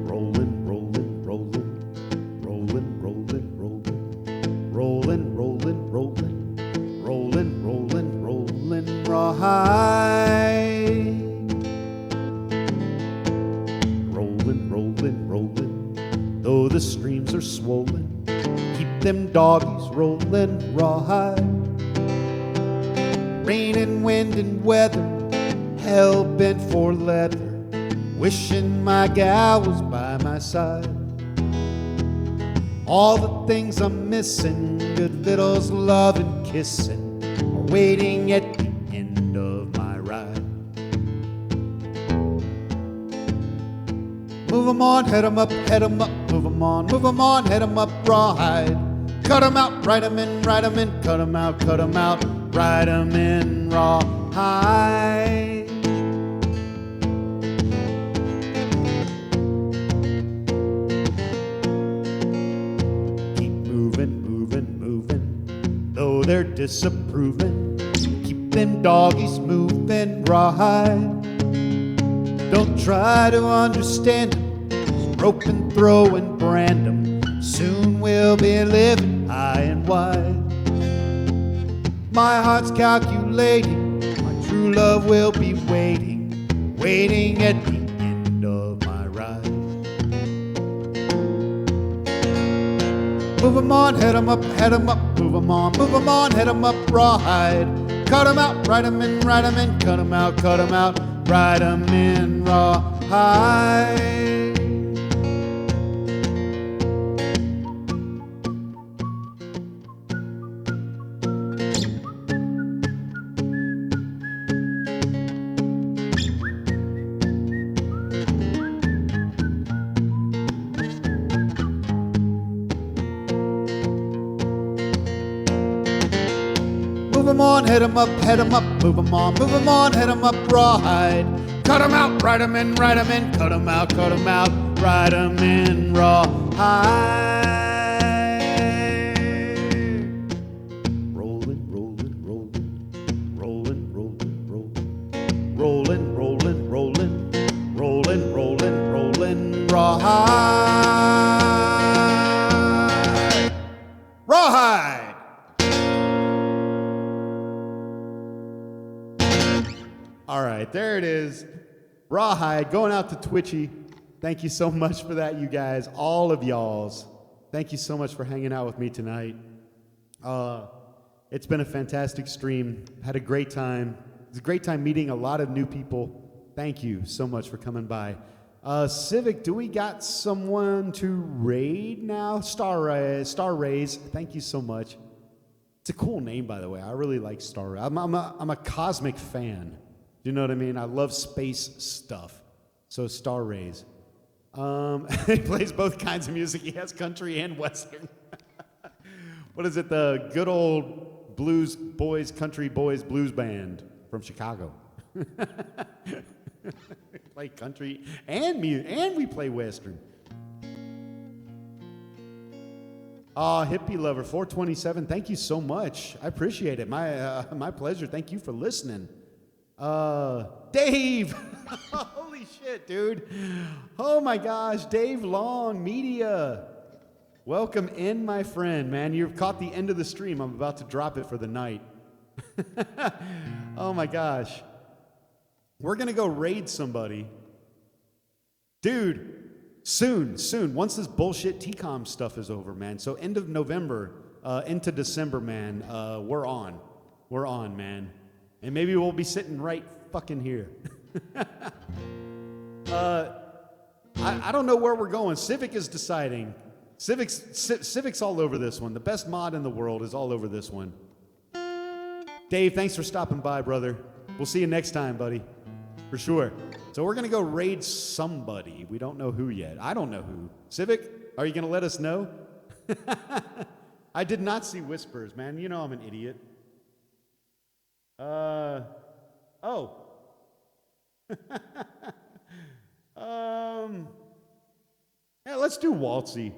Rolling, rolling, rolling, rolling, rolling, rolling, rolling, rolling, rolling, rolling, rolling, rolling, rawhide. Rolling, rolling, rolling, though the streams are swollen, keep them doggies rolling, rawhide. Rain and wind and weather, hell bent for leather, wishing my gal was by my side. All the things I'm missing, good victuals, love and kissing, are waiting at the end of my ride. Move 'em on, head 'em up, move 'em on, move 'em on, head 'em up, rawhide. Cut 'em out, write 'em in, cut 'em out, write 'em in, rawhide. Keep moving, moving, moving, though they're disapproving, keep them doggies moving, rawhide. Don't try to understand 'em, just rope and throw and brand 'em, soon we'll be living high and wide. My heart's calculating, my true love will be waiting, waiting at the end of my ride. Move 'em on, head 'em up, move 'em on, head 'em up, rawhide. Cut 'em out, write 'em in, cut 'em out, write 'em in, rawhide. Move 'em on, head 'em up, move 'em on, head 'em up, rawhide. Cut 'em out, write 'em in, cut 'em out, write 'em in, rawhide. Rolling, rolling, rolling, rolling, rolling, rolling, rolling, rolling, rolling, rolling, rolling, rolling, rawhide. Rawhide. All right, there it is. Rawhide going out to Twitchy. Thank you so much for that, you guys. All of y'alls. Thank you so much for hanging out with me tonight. It's been a fantastic stream. Had a great time. It's a great time meeting a lot of new people. Thank you so much for coming by. Civic, do we got someone to raid now? Star Rays. Thank you so much. It's a cool name, by the way. I really like Star Rays. I'm a cosmic fan. You know what I mean? I love space stuff. So Star Rays. He plays both kinds of music. He has country and western. What is it? The good old blues boys, country boys blues band from Chicago. We play country and music, and we play western. Hippie Lover 427. Thank you so much. I appreciate it. My pleasure. Thank you for listening. Dave. Holy shit, dude. Oh my gosh, Dave Long Media. Welcome in, my friend, man. You've caught the end of the stream. I'm about to drop it for the night. Oh my gosh. We're gonna go raid somebody. Dude, soon. Once this bullshit TCOM stuff is over, man. So end of November, into December, man, we're on. We're on, man. And maybe we'll be sitting right fucking here. I don't know where we're going. Civic is deciding. Civic's all over this one. The best mod in the world is all over this one. Dave, thanks for stopping by, brother. We'll see you next time, buddy. For sure. So we're going to go raid somebody. We don't know who yet. I don't know who. Civic, are you going to let us know? I did not see Whispers, man. You know I'm an idiot. Yeah, let's do Waltzy.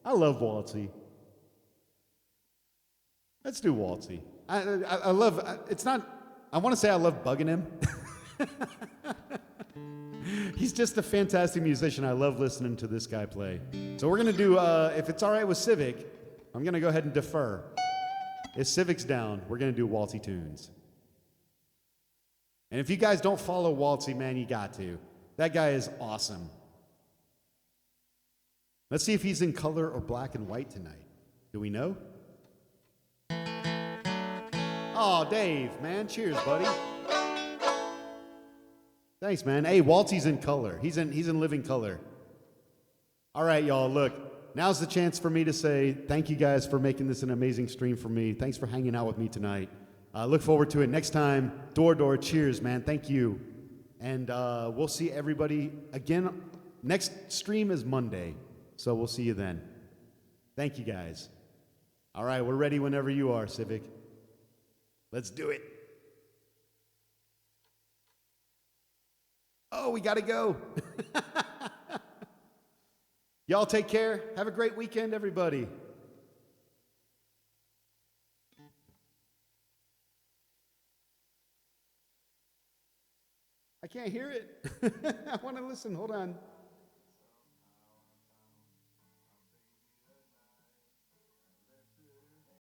I love Waltzy. Let's do Waltzy. I love, it's not, I want to say I love bugging him. He's just a fantastic musician. I love listening to this guy play. So we're going to do, if it's all right with Civic, I'm going to go ahead and defer. If Civic's down, we're going to do Waltzy tunes. And if you guys don't follow Waltzy, man, you got to. That guy is awesome. Let's see if he's in color or black and white tonight. Do we know? Oh, Dave, man. Cheers, buddy. Thanks, man. Hey, Waltzy's in color. He's in living color. All right, y'all, look. Now's the chance for me to say thank you guys for making this an amazing stream for me. Thanks for hanging out with me tonight. Look forward to it next time. Door. Cheers, man. Thank you. And we'll see everybody again. Next stream is Monday, so we'll see you then. Thank you, guys. All right, we're ready whenever you are, Civic. Let's do it. Oh, we got to go. Y'all take care. Have a great weekend, everybody. I can't hear it. I want to listen. Hold on.